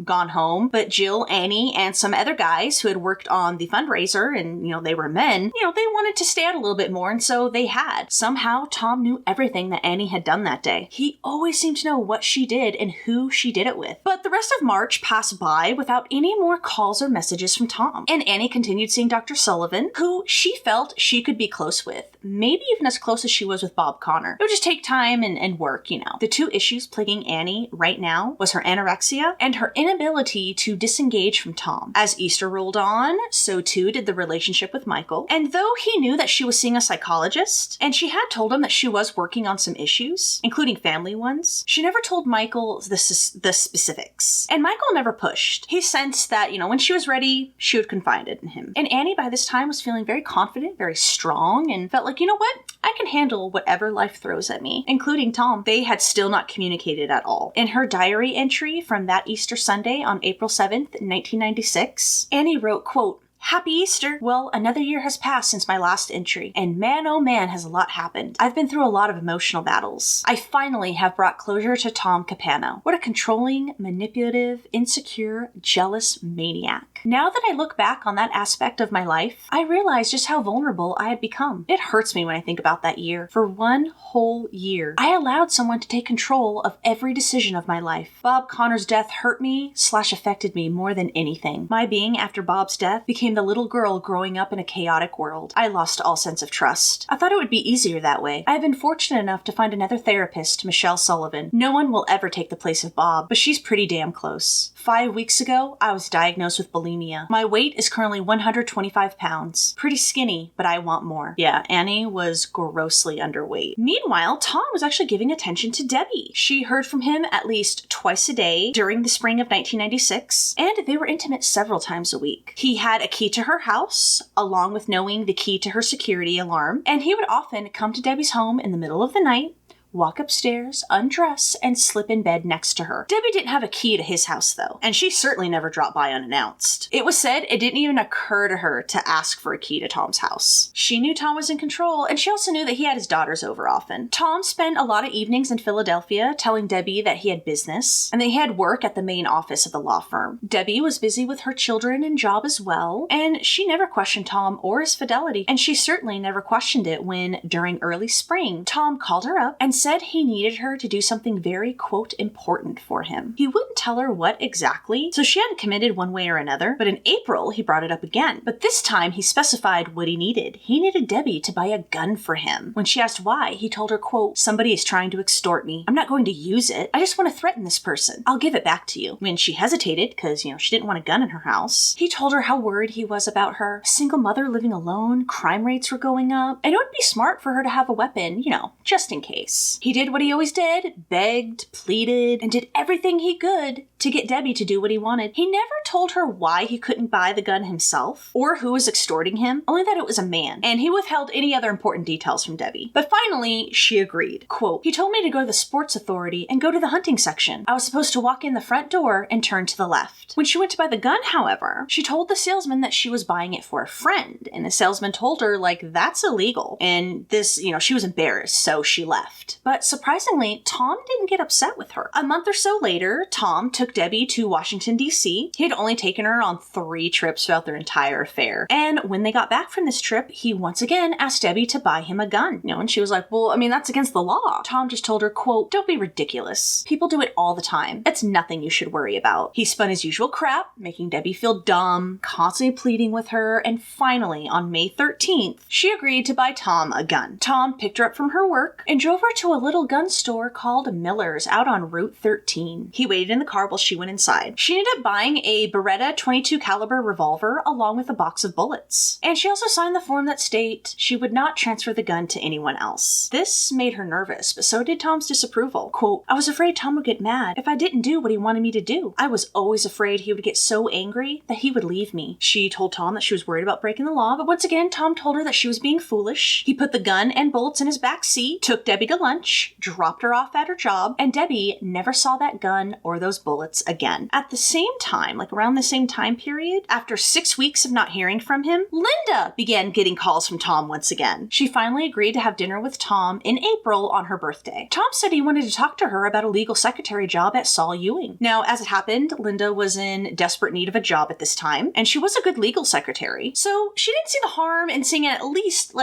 gone home. But Jill, Annie, and some other guys who had worked on the fundraiser, and, they were men, they wanted to stay out a little bit more, and so they had. Somehow, Tom knew everything that Annie had done that day. He always seemed to know what she did and who she did it with. But the rest of March passed by without any more calls or messages from Tom. And Annie continued seeing Dr. Sullivan, who she felt she could be close with, maybe even as close as she was with Bob Connor. It would just take time and work, The two issues plaguing Annie right now was her anorexia and her inability to disengage from Tom. As Easter rolled on, so too did the relationship with Michael. And though he knew that she was seeing a psychologist, and she had told him that she was working on some issues, including family ones, she never told Michael the specifics. And Michael never pushed. He sensed that, when she was ready, she would confide in him. And Annie by this time was feeling very confident, very strong, and felt like, what? I can handle whatever life throws at me, including Tom. They had still not communicated at all. In her diary entry from that Easter Sunday on April 7th, 1996, Annie wrote, quote, "Happy Easter! Well, another year has passed since my last entry, and man oh man has a lot happened. I've been through a lot of emotional battles. I finally have brought closure to Tom Capano. What a controlling, manipulative, insecure, jealous maniac. Now that I look back on that aspect of my life, I realize just how vulnerable I had become. It hurts me when I think about that year. For 1 whole year, I allowed someone to take control of every decision of my life. Bob Connor's death hurt me / affected me more than anything. My being after Bob's death became the little girl growing up in a chaotic world. I lost all sense of trust. I thought it would be easier that way. I have been fortunate enough to find another therapist, Michelle Sullivan. No one will ever take the place of Bob, but she's pretty damn close. 5 weeks ago, I was diagnosed with bulimia. My weight is currently 125 pounds. Pretty skinny, but I want more." Yeah, Annie was grossly underweight. Meanwhile, Tom was actually giving attention to Debbie. She heard from him at least twice a day during the spring of 1996, and they were intimate several times a week. He had a key to her house, along with knowing the key to her security alarm, and he would often come to Debbie's home in the middle of the night, walk upstairs, undress, and slip in bed next to her. Debbie didn't have a key to his house, though, and she certainly never dropped by unannounced. It was said it didn't even occur to her to ask for a key to Tom's house. She knew Tom was in control, and she also knew that he had his daughters over often. Tom spent a lot of evenings in Philadelphia telling Debbie that he had business, and that he had work at the main office of the law firm. Debbie was busy with her children and job as well, and she never questioned Tom or his fidelity, and she certainly never questioned it when, during early spring, Tom called her up and said he needed her to do something very, quote, important for him. He wouldn't tell her what exactly, so she hadn't committed one way or another, but in April, he brought it up again. But this time, he specified what he needed. He needed Debbie to buy a gun for him. When she asked why, he told her, quote, somebody is trying to extort me. I'm not going to use it. I just want to threaten this person. I'll give it back to you. When she hesitated, because, she didn't want a gun in her house, he told her how worried he was about her. Single mother living alone, crime rates were going up, and it would be smart for her to have a weapon, just in case. He did what he always did, begged, pleaded, and did everything he could to get Debbie to do what he wanted. He never told her why he couldn't buy the gun himself, or who was extorting him, only that it was a man, and he withheld any other important details from Debbie. But finally, she agreed. Quote, he told me to go to the sports authority and go to the hunting section. I was supposed to walk in the front door and turn to the left. When she went to buy the gun, however, she told the salesman that she was buying it for a friend, and the salesman told her, that's illegal. And this, she was embarrassed, so she left. But surprisingly, Tom didn't get upset with her. A month or so later, Tom took Debbie to Washington, D.C. He had only taken her on 3 trips throughout their entire affair. And when they got back from this trip, he once again asked Debbie to buy him a gun. And she was like, well, that's against the law. Tom just told her, quote, don't be ridiculous. People do it all the time. It's nothing you should worry about. He spun his usual crap, making Debbie feel dumb, constantly pleading with her, and finally, on May 13th, she agreed to buy Tom a gun. Tom picked her up from her work and drove her to a little gun store called Miller's out on Route 13. He waited in the car while she went inside. She ended up buying a Beretta 22 caliber revolver along with a box of bullets. And she also signed the form that stated she would not transfer the gun to anyone else. This made her nervous, but so did Tom's disapproval. Quote, I was afraid Tom would get mad if I didn't do what he wanted me to do. I was always afraid he would get so angry that he would leave me. She told Tom that she was worried about breaking the law, but once again, Tom told her that she was being foolish. He put the gun and bullets in his back seat, took Debbie to lunch, dropped her off at her job, and Debbie never saw that gun or those bullets again. At the same time, around the same time period, after 6 weeks of not hearing from him, Linda began getting calls from Tom once again. She finally agreed to have dinner with Tom in April on her birthday. Tom said he wanted to talk to her about a legal secretary job at Saul Ewing. Now, as it happened, Linda was in desperate need of a job at this time, and she was a good legal secretary, so she didn't see the harm in seeing at least,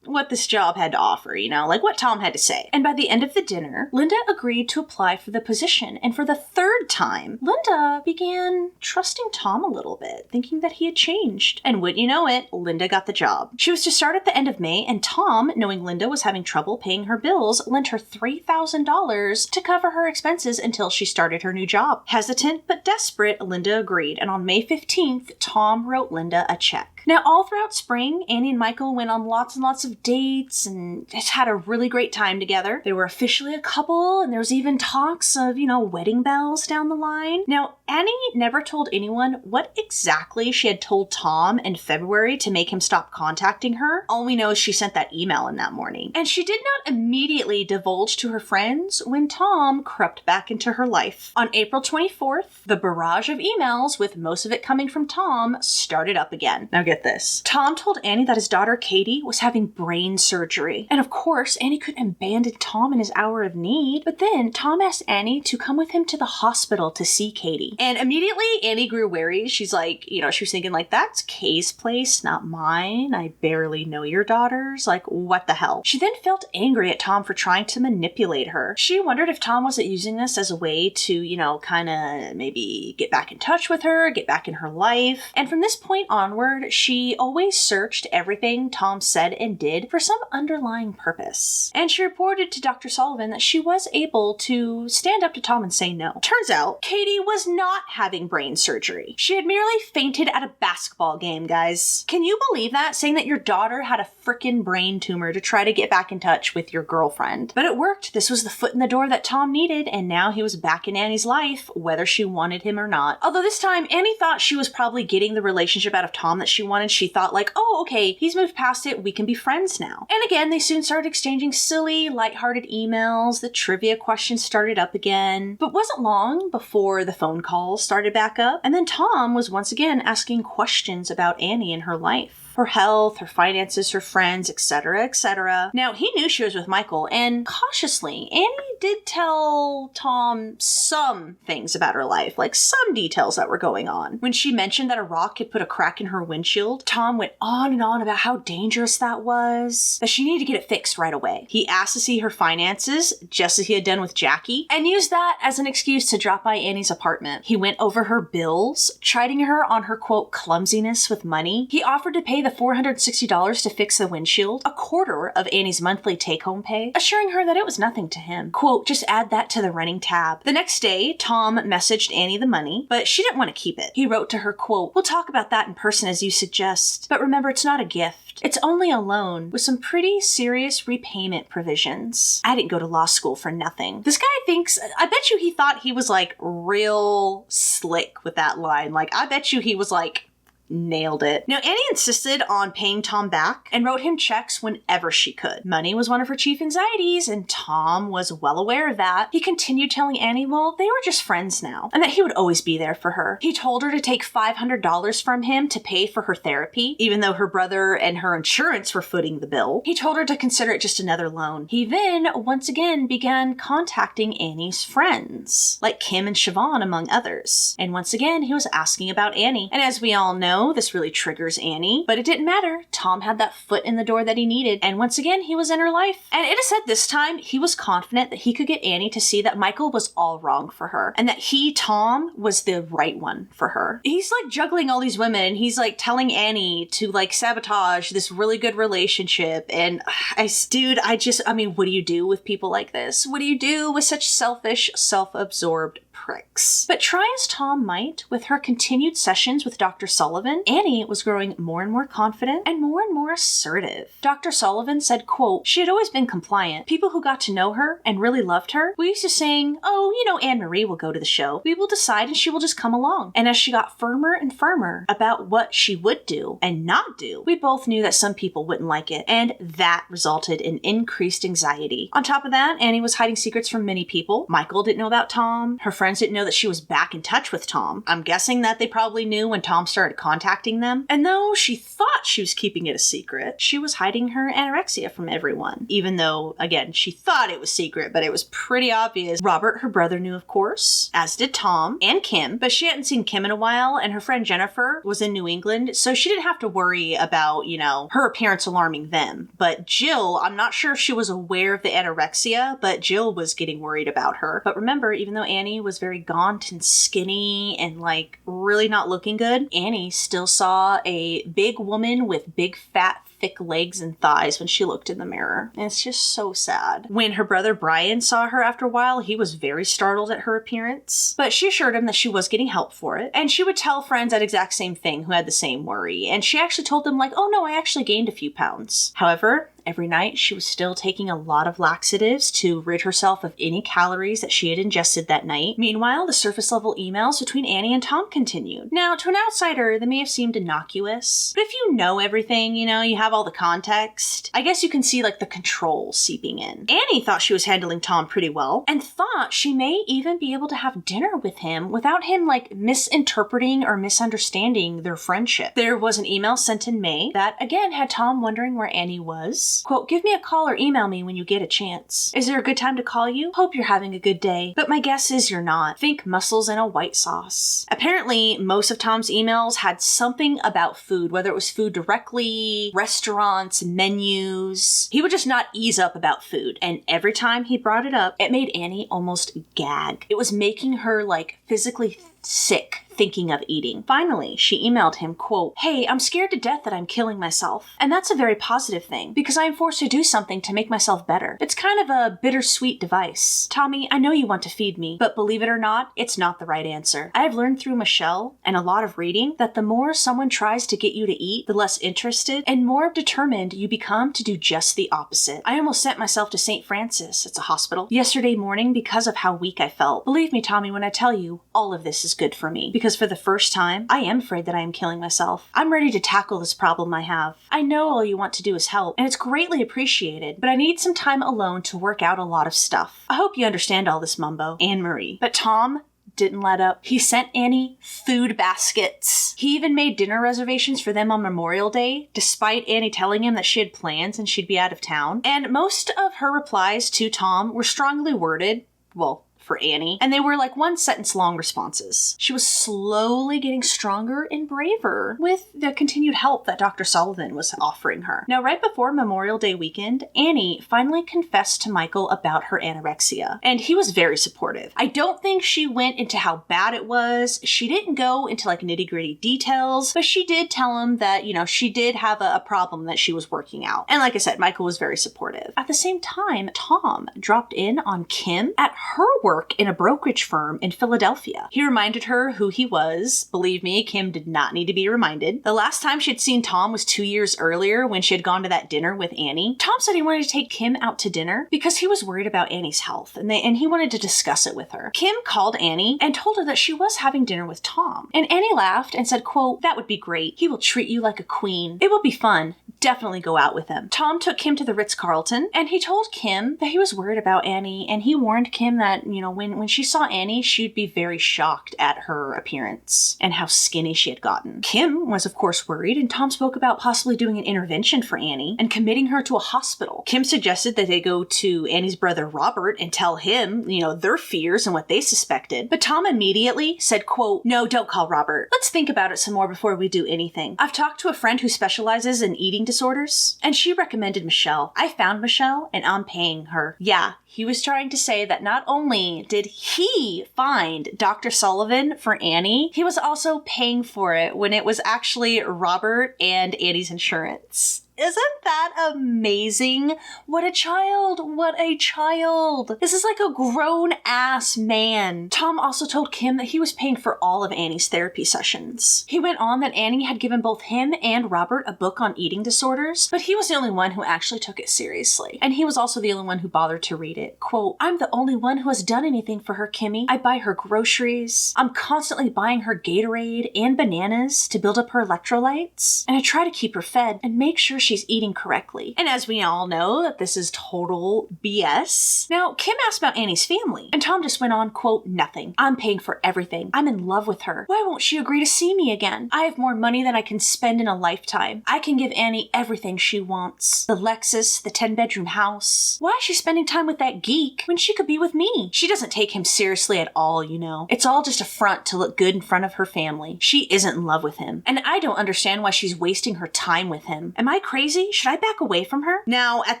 what this job had to offer, what Tom had to say. And by the end of the dinner, Linda agreed to apply for the position. And for the 3rd time, Linda began trusting Tom a little bit, thinking that he had changed. And wouldn't you know it, Linda got the job. She was to start at the end of May, and Tom, knowing Linda was having trouble paying her bills, lent her $3,000 to cover her expenses until she started her new job. Hesitant but desperate, Linda agreed. And on May 15th, Tom wrote Linda a check. Now, all throughout spring, Annie and Michael went on lots and lots of dates and just had a really great time together. They were officially a couple, and there was even talks of, wedding bells down the line. Now, Annie never told anyone what exactly she had told Tom in February to make him stop contacting her. All we know is she sent that email in that morning. And she did not immediately divulge to her friends when Tom crept back into her life. On April 24th, the barrage of emails, with most of it coming from Tom, started up again. Now get this. Tom told Annie that his daughter Katie was having brain surgery. And of course, Annie couldn't abandon Tom in his hour of need. But then Tom asked Annie to come with him to the hospital to see Katie. And immediately Annie grew wary. She's like, she was thinking that's Kay's place, not mine. I barely know your daughters. What the hell? She then felt angry at Tom for trying to manipulate her. She wondered if Tom wasn't using this as a way to, kind of maybe get back in touch with her, get back in her life. And from this point onward, she always searched everything Tom said and did for some underlying purpose. And she reported to Dr. Sullivan that she was able to stand up to Tom and say no. Turns out, Katie was not having brain surgery. She had merely fainted at a basketball game, guys. Can you believe that? Saying that your daughter had a frickin' brain tumor to try to get back in touch with your girlfriend. But it worked. This was the foot in the door that Tom needed, and now he was back in Annie's life, whether she wanted him or not. Although this time, Annie thought she was probably getting the relationship out of Tom that she wanted. She thought oh, okay, he's moved past it, we can be friends now. And again, they soon started exchanging silly, lighthearted emails. The trivia questions started up again. But wasn't long before the phone calls started back up. And then Tom was once again asking questions about Annie and her life. Her health, her finances, her friends, etc., etc. Now, he knew she was with Michael, and cautiously, Annie did tell Tom some things about her life, some details that were going on. When she mentioned that a rock had put a crack in her windshield windshield. Tom went on and on about how dangerous that was, that she needed to get it fixed right away. He asked to see her finances, just as he had done with Jackie, and used that as an excuse to drop by Annie's apartment. He went over her bills, chiding her on her, quote, clumsiness with money. He offered to pay the $460 to fix the windshield, a quarter of Annie's monthly take-home pay, assuring her that it was nothing to him. Quote, just add that to the running tab. The next day, Tom messaged Annie the money, but she didn't want to keep it. He wrote to her, quote, we'll talk about that in person as you suggest, but remember, it's not a gift. It's only a loan with some pretty serious repayment provisions. I didn't go to law school for nothing. This guy thinks, I bet you he thought he was like real slick with that line. Like, I bet you he was like, nailed it. Now, Annie insisted on paying Tom back and wrote him checks whenever she could. Money was one of her chief anxieties, and Tom was well aware of that. He continued telling Annie, well, they were just friends now, and that he would always be there for her. He told her to take $500 from him to pay for her therapy, even though her brother and her insurance were footing the bill. He told her to consider it just another loan. He then, once again, began contacting Annie's friends, like Kim and Siobhan, among others. And once again, he was asking about Annie. And as we all know, this really triggers Annie, but it didn't matter. Tom had that foot in the door that he needed, and once again, he was in her life. And it is said this time, he was confident that he could get Annie to see that Michael was all wrong for her, and that he, Tom, was the right one for her. He's like juggling all these women, and he's like telling Annie to like sabotage this really good relationship, and what do you do with people like this? What do you do with such selfish, self-absorbed pricks? But try as Tom might, with her continued sessions with Dr. Sullivan, Annie was growing more and more confident and more assertive. Dr. Sullivan said, quote, she had always been compliant. People who got to know her and really loved her were used to saying, oh, you know, Anne-Marie will go to the show. We will decide and she will just come along. And as she got firmer and firmer about what she would do and not do, we both knew that some people wouldn't like it, and that resulted in increased anxiety. On top of that, Annie was hiding secrets from many people. Michael didn't know about Tom. Her friends didn't know that she was back in touch with Tom. I'm guessing that they probably knew when Tom started contacting them. And though she thought she was keeping it a secret, she was hiding her anorexia from everyone. Even though, again, she thought it was secret, but it was pretty obvious. Robert, her brother, knew, of course, as did Tom and Kim, but she hadn't seen Kim in a while, and her friend Jennifer was in New England, so she didn't have to worry about, her appearance alarming them. But Jill, I'm not sure if she was aware of the anorexia, but Jill was getting worried about her. But remember, even though Annie was very gaunt and skinny and like really not looking good, Annie still saw a big woman with big fat thick legs and thighs when she looked in the mirror. And it's just so sad. When her brother Brian saw her after a while, he was very startled at her appearance, but she assured him that she was getting help for it. And she would tell friends that exact same thing who had the same worry. And she actually told them like, oh no, I actually gained a few pounds. However, every night, she was still taking a lot of laxatives to rid herself of any calories that she had ingested that night. Meanwhile, the surface level emails between Annie and Tom continued. Now, to an outsider, they may have seemed innocuous, but if you know everything, you have all the context, I guess you can see like the control seeping in. Annie thought she was handling Tom pretty well, and thought she may even be able to have dinner with him without him like misinterpreting or misunderstanding their friendship. There was an email sent in May that again had Tom wondering where Annie was. Quote, give me a call or email me when you get a chance. Is there a good time to call you? Hope you're having a good day, but my guess is you're not. Think mussels in a white sauce. Apparently, most of Tom's emails had something about food, whether it was food directly, restaurants, menus. He would just not ease up about food, and every time he brought it up, it made Annie almost gag. It was making her like physically sick thinking of eating. Finally, she emailed him, quote, hey, I'm scared to death that I'm killing myself. And that's a very positive thing, because I am forced to do something to make myself better. It's kind of a bittersweet device. Tommy, I know you want to feed me, but believe it or not, it's not the right answer. I have learned through Michelle and a lot of reading that the more someone tries to get you to eat, the less interested and more determined you become to do just the opposite. I almost sent myself to St. Francis, it's a hospital, yesterday morning because of how weak I felt. Believe me, Tommy, when I tell you, all of this is good for me, because for the first time, I am afraid that I am killing myself. I'm ready to tackle this problem I have. I know all you want to do is help, and it's greatly appreciated, but I need some time alone to work out a lot of stuff. I hope you understand all this mumbo. Anne-Marie. But Tom didn't let up. He sent Annie food baskets. He even made dinner reservations for them on Memorial Day, despite Annie telling him that she had plans and she'd be out of town. And most of her replies to Tom were strongly worded, well, for Annie, and they were like one sentence long responses. She was slowly getting stronger and braver with the continued help that Dr. Sullivan was offering her. Now, right before Memorial Day weekend, Annie finally confessed to Michael about her anorexia, and he was very supportive. I don't think she went into how bad it was. She didn't go into like nitty-gritty details, but she did tell him that, she did have a problem that she was working out. And like I said, Michael was very supportive. At the same time, Tom dropped in on Kim at her work in a brokerage firm in Philadelphia. He reminded her who he was. Believe me, Kim did not need to be reminded. The last time she had seen Tom was 2 years earlier when she had gone to that dinner with Annie. Tom said he wanted to take Kim out to dinner because he was worried about Annie's health and he wanted to discuss it with her. Kim called Annie and told her that she was having dinner with Tom. And Annie laughed and said, quote, "That would be great. He will treat you like a queen. It will be fun. Definitely go out with him." Tom took Kim to the Ritz-Carlton and he told Kim that he was worried about Annie, and he warned Kim that, when she saw Annie, she'd be very shocked at her appearance and how skinny she had gotten. Kim was of course worried, and Tom spoke about possibly doing an intervention for Annie and committing her to a hospital. Kim suggested that they go to Annie's brother Robert and tell him, their fears and what they suspected. But Tom immediately said, quote, "No, don't call Robert. Let's think about it some more before we do anything. I've talked to a friend who specializes in eating disorders, and she recommended Michelle. I found Michelle, and I'm paying her." Yeah, he was trying to say that not only did he find Dr. Sullivan for Annie, he was also paying for it when it was actually Robert and Annie's insurance. Isn't that amazing? What a child. What a child. This is like a grown-ass man. Tom also told Kim that he was paying for all of Annie's therapy sessions. He went on that Annie had given both him and Robert a book on eating disorders, but he was the only one who actually took it seriously. And he was also the only one who bothered to read it. Quote, "I'm the only one who has done anything for her, Kimmy. I buy her groceries. I'm constantly buying her Gatorade and bananas to build up her electrolytes. And I try to keep her fed and make sure she's eating correctly." And as we all know, that this is total BS. Now, Kim asked about Annie's family, and Tom just went on, quote, "Nothing. I'm paying for everything. I'm in love with her. Why won't she agree to see me again? I have more money than I can spend in a lifetime. I can give Annie everything she wants. The Lexus, the 10-bedroom house. Why is she spending time with that geek when she could be with me? She doesn't take him seriously at all, It's all just a front to look good in front of her family. She isn't in love with him. And I don't understand why she's wasting her time with him. Am I crazy? Should I back away from her?" Now, at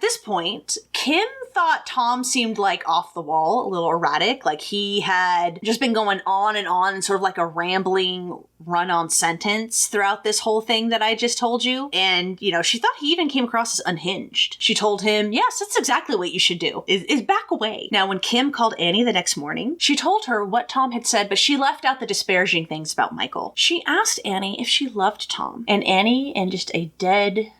this point, Kim thought Tom seemed like off the wall, a little erratic, like he had just been going on and sort of like a rambling run-on sentence throughout this whole thing that I just told you. And, she thought he even came across as unhinged. She told him, yes, that's exactly what you should do, is back away. Now, when Kim called Annie the next morning, she told her what Tom had said, but she left out the disparaging things about Michael. She asked Annie if she loved Tom, and Annie, in just a dead,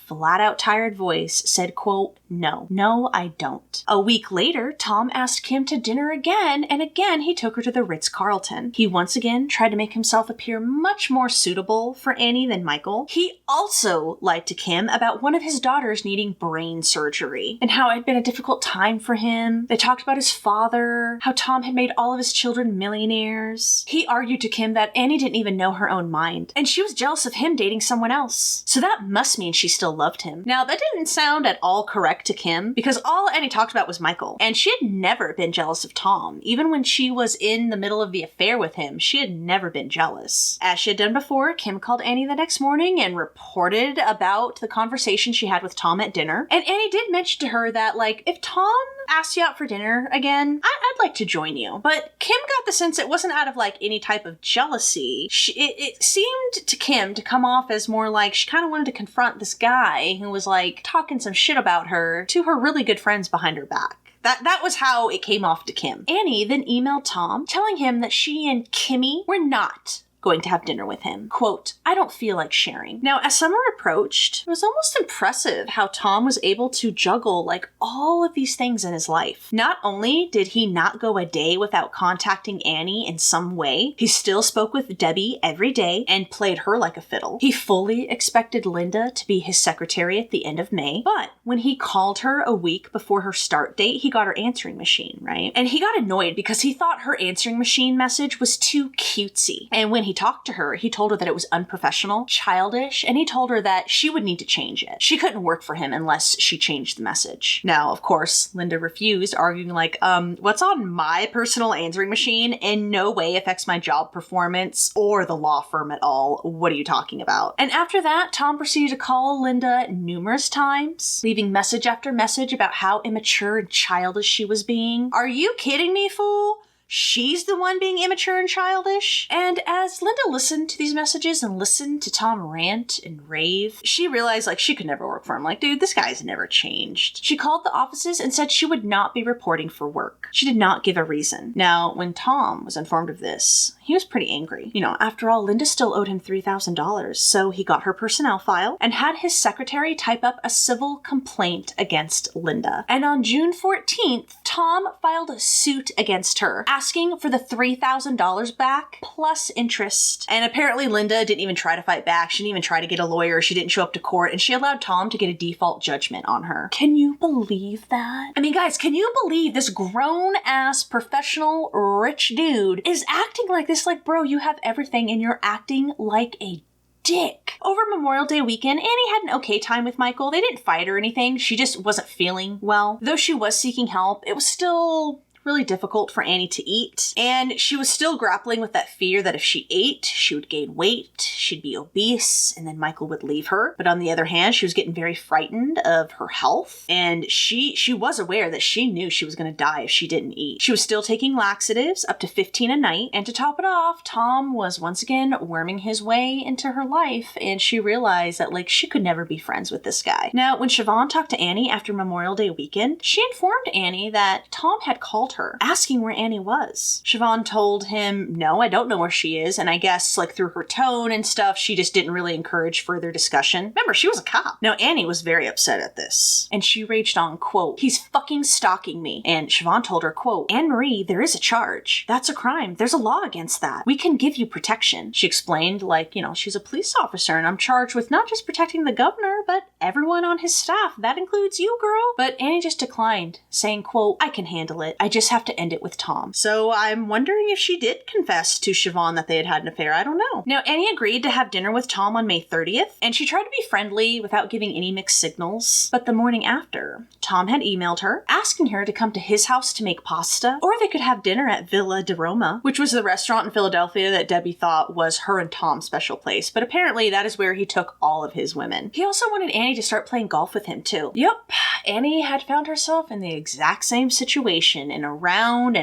flat-out tired voice, said, quote, No, I don't. A week later, Tom asked Kim to dinner again, and again he took her to the Ritz-Carlton. He once again tried to make himself appear much more suitable for Annie than Michael. He also lied to Kim about one of his daughters needing brain surgery, and how it had been a difficult time for him. They talked about his father, how Tom had made all of his children millionaires. He argued to Kim that Annie didn't even know her own mind, and she was jealous of him dating someone else. So that must mean she still loved him. Now, that didn't sound at all correct to Kim, because all Annie talked about was Michael, and she had never been jealous of Tom. Even when she was in the middle of the affair with him, she had never been jealous. As she had done before, Kim called Annie the next morning and reported about the conversation she had with Tom at dinner. And Annie did mention to her that, if Tom asked you out for dinner again, I'd like to join you. But Kim got the sense it wasn't out of any type of jealousy. It seemed to Kim to come off as more like she kind of wanted to confront this guy who was talking some shit about her to her really good friends behind her back. That was how it came off to Kim. Annie then emailed Tom telling him that she and Kimmy were not going to have dinner with him. Quote, I don't feel like sharing. Now, as summer approached, it was almost impressive how Tom was able to juggle all of these things in his life. Not only did he not go a day without contacting Annie in some way, he still spoke with Debbie every day and played her like a fiddle. He fully expected Linda to be his secretary at the end of May, but when he called her a week before her start date, he got her answering machine, right? And he got annoyed because he thought her answering machine message was too cutesy. And when he talked to her, he told her that it was unprofessional, childish, and he told her that she would need to change it. She couldn't work for him unless she changed the message. Now, of course, Linda refused, arguing like, what's on my personal answering machine in no way affects my job performance or the law firm at all. What are you talking about? And after that, Tom proceeded to call Linda numerous times, leaving message after message about how immature and childish she was being. Are you kidding me, fool? She's the one being immature and childish? And as Linda listened to these messages and listened to Tom rant and rave, she realized like she could never work for him. Like, dude, this guy's never changed. She called the offices and said she would not be reporting for work. She did not give a reason. Now, when Tom was informed of this, he was pretty angry. You know, after all, Linda still owed him $3,000, so he got her personnel file and had his secretary type up a civil complaint against Linda. And on June 14th, Tom filed a suit against her, asking for the $3,000 back plus interest. And apparently Linda didn't even try to fight back. She didn't even try to get a lawyer. She didn't show up to court, and she allowed Tom to get a default judgment on her. Can you believe that? I mean, guys, can you believe this grown-ass, professional, rich dude is acting like this? Like, bro, you have everything and you're acting like a dick. Over Memorial Day weekend, Annie had an okay time with Michael. They didn't fight or anything. She just wasn't feeling well. Though she was seeking help, it was still really difficult for Annie to eat, and she was still grappling with that fear that if she ate, she would gain weight, she'd be obese, and then Michael would leave her. But on the other hand, she was getting very frightened of her health, and she was aware that she knew she was going to die if she didn't eat. She was still taking laxatives, up to 15 a night, and to top it off, Tom was once again worming his way into her life, and she realized that, like, she could never be friends with this guy. Now, when Siobhan talked to Annie after Memorial Day weekend, she informed Annie that Tom had called her, asking where Annie was. Siobhan told him, no, I don't know where she is, and I guess, like, through her tone and stuff, she just didn't really encourage further discussion. Remember, she was a cop. Now, Annie was very upset at this, and she raged on, quote, he's fucking stalking me. And Siobhan told her, quote, Anne-Marie, there is a charge. That's a crime. There's a law against that. We can give you protection. She explained, like, you know, she's a police officer, and I'm charged with not just protecting the governor, but everyone on his staff. That includes you, girl. But Annie just declined, saying, quote, I can handle it. I just have to end it with Tom. So I'm wondering if she did confess to Siobhan that they had an affair. I don't know. Now, Annie agreed to have dinner with Tom on May 30th, and she tried to be friendly without giving any mixed signals. But the morning after, Tom had emailed her, asking her to come to his house to make pasta, or they could have dinner at Villa di Roma, which was the restaurant in Philadelphia that Debbie thought was her and Tom's special place. But apparently that is where he took all of his women. He also wanted Annie to start playing golf with him too. Yep, Annie had found herself in the exact same situation, and around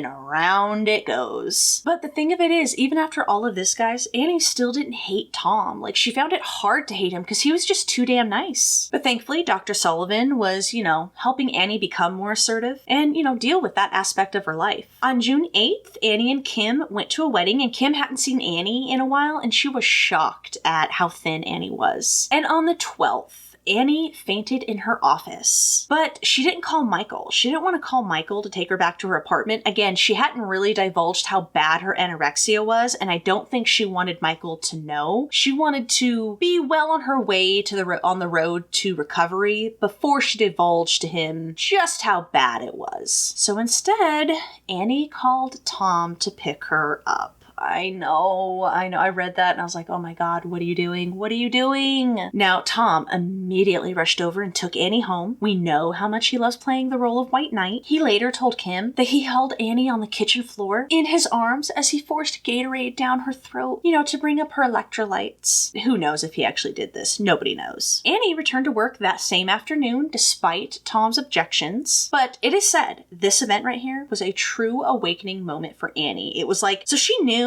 it goes. But the thing of it is, even after all of this, guys, Annie still didn't hate Tom. Like, she found it hard to hate him because he was just too damn nice. But thankfully, Dr. Sullivan was, you know, helping Annie become more assertive and, you know, deal with that aspect of her life. On June 8th, Annie and Kim went to a wedding, and Kim hadn't seen Annie in a while, and she was shocked at how thin Annie was. And on the 12th, Annie fainted in her office, but she didn't call Michael. She didn't want to call Michael to take her back to her apartment. Again, she hadn't really divulged how bad her anorexia was, and I don't think she wanted Michael to know. She wanted to be well on her way to on the road to recovery before she divulged to him just how bad it was. So instead, Annie called Tom to pick her up. I know. I read that and I was like, oh my God, what are you doing? What are you doing? Now, Tom immediately rushed over and took Annie home. We know how much he loves playing the role of White Knight. He later told Kim that he held Annie on the kitchen floor in his arms as he forced Gatorade down her throat, you know, to bring up her electrolytes. Who knows if he actually did this? Nobody knows. Annie returned to work that same afternoon despite Tom's objections, but it is said this event right here was a true awakening moment for Annie. It was like, so she knew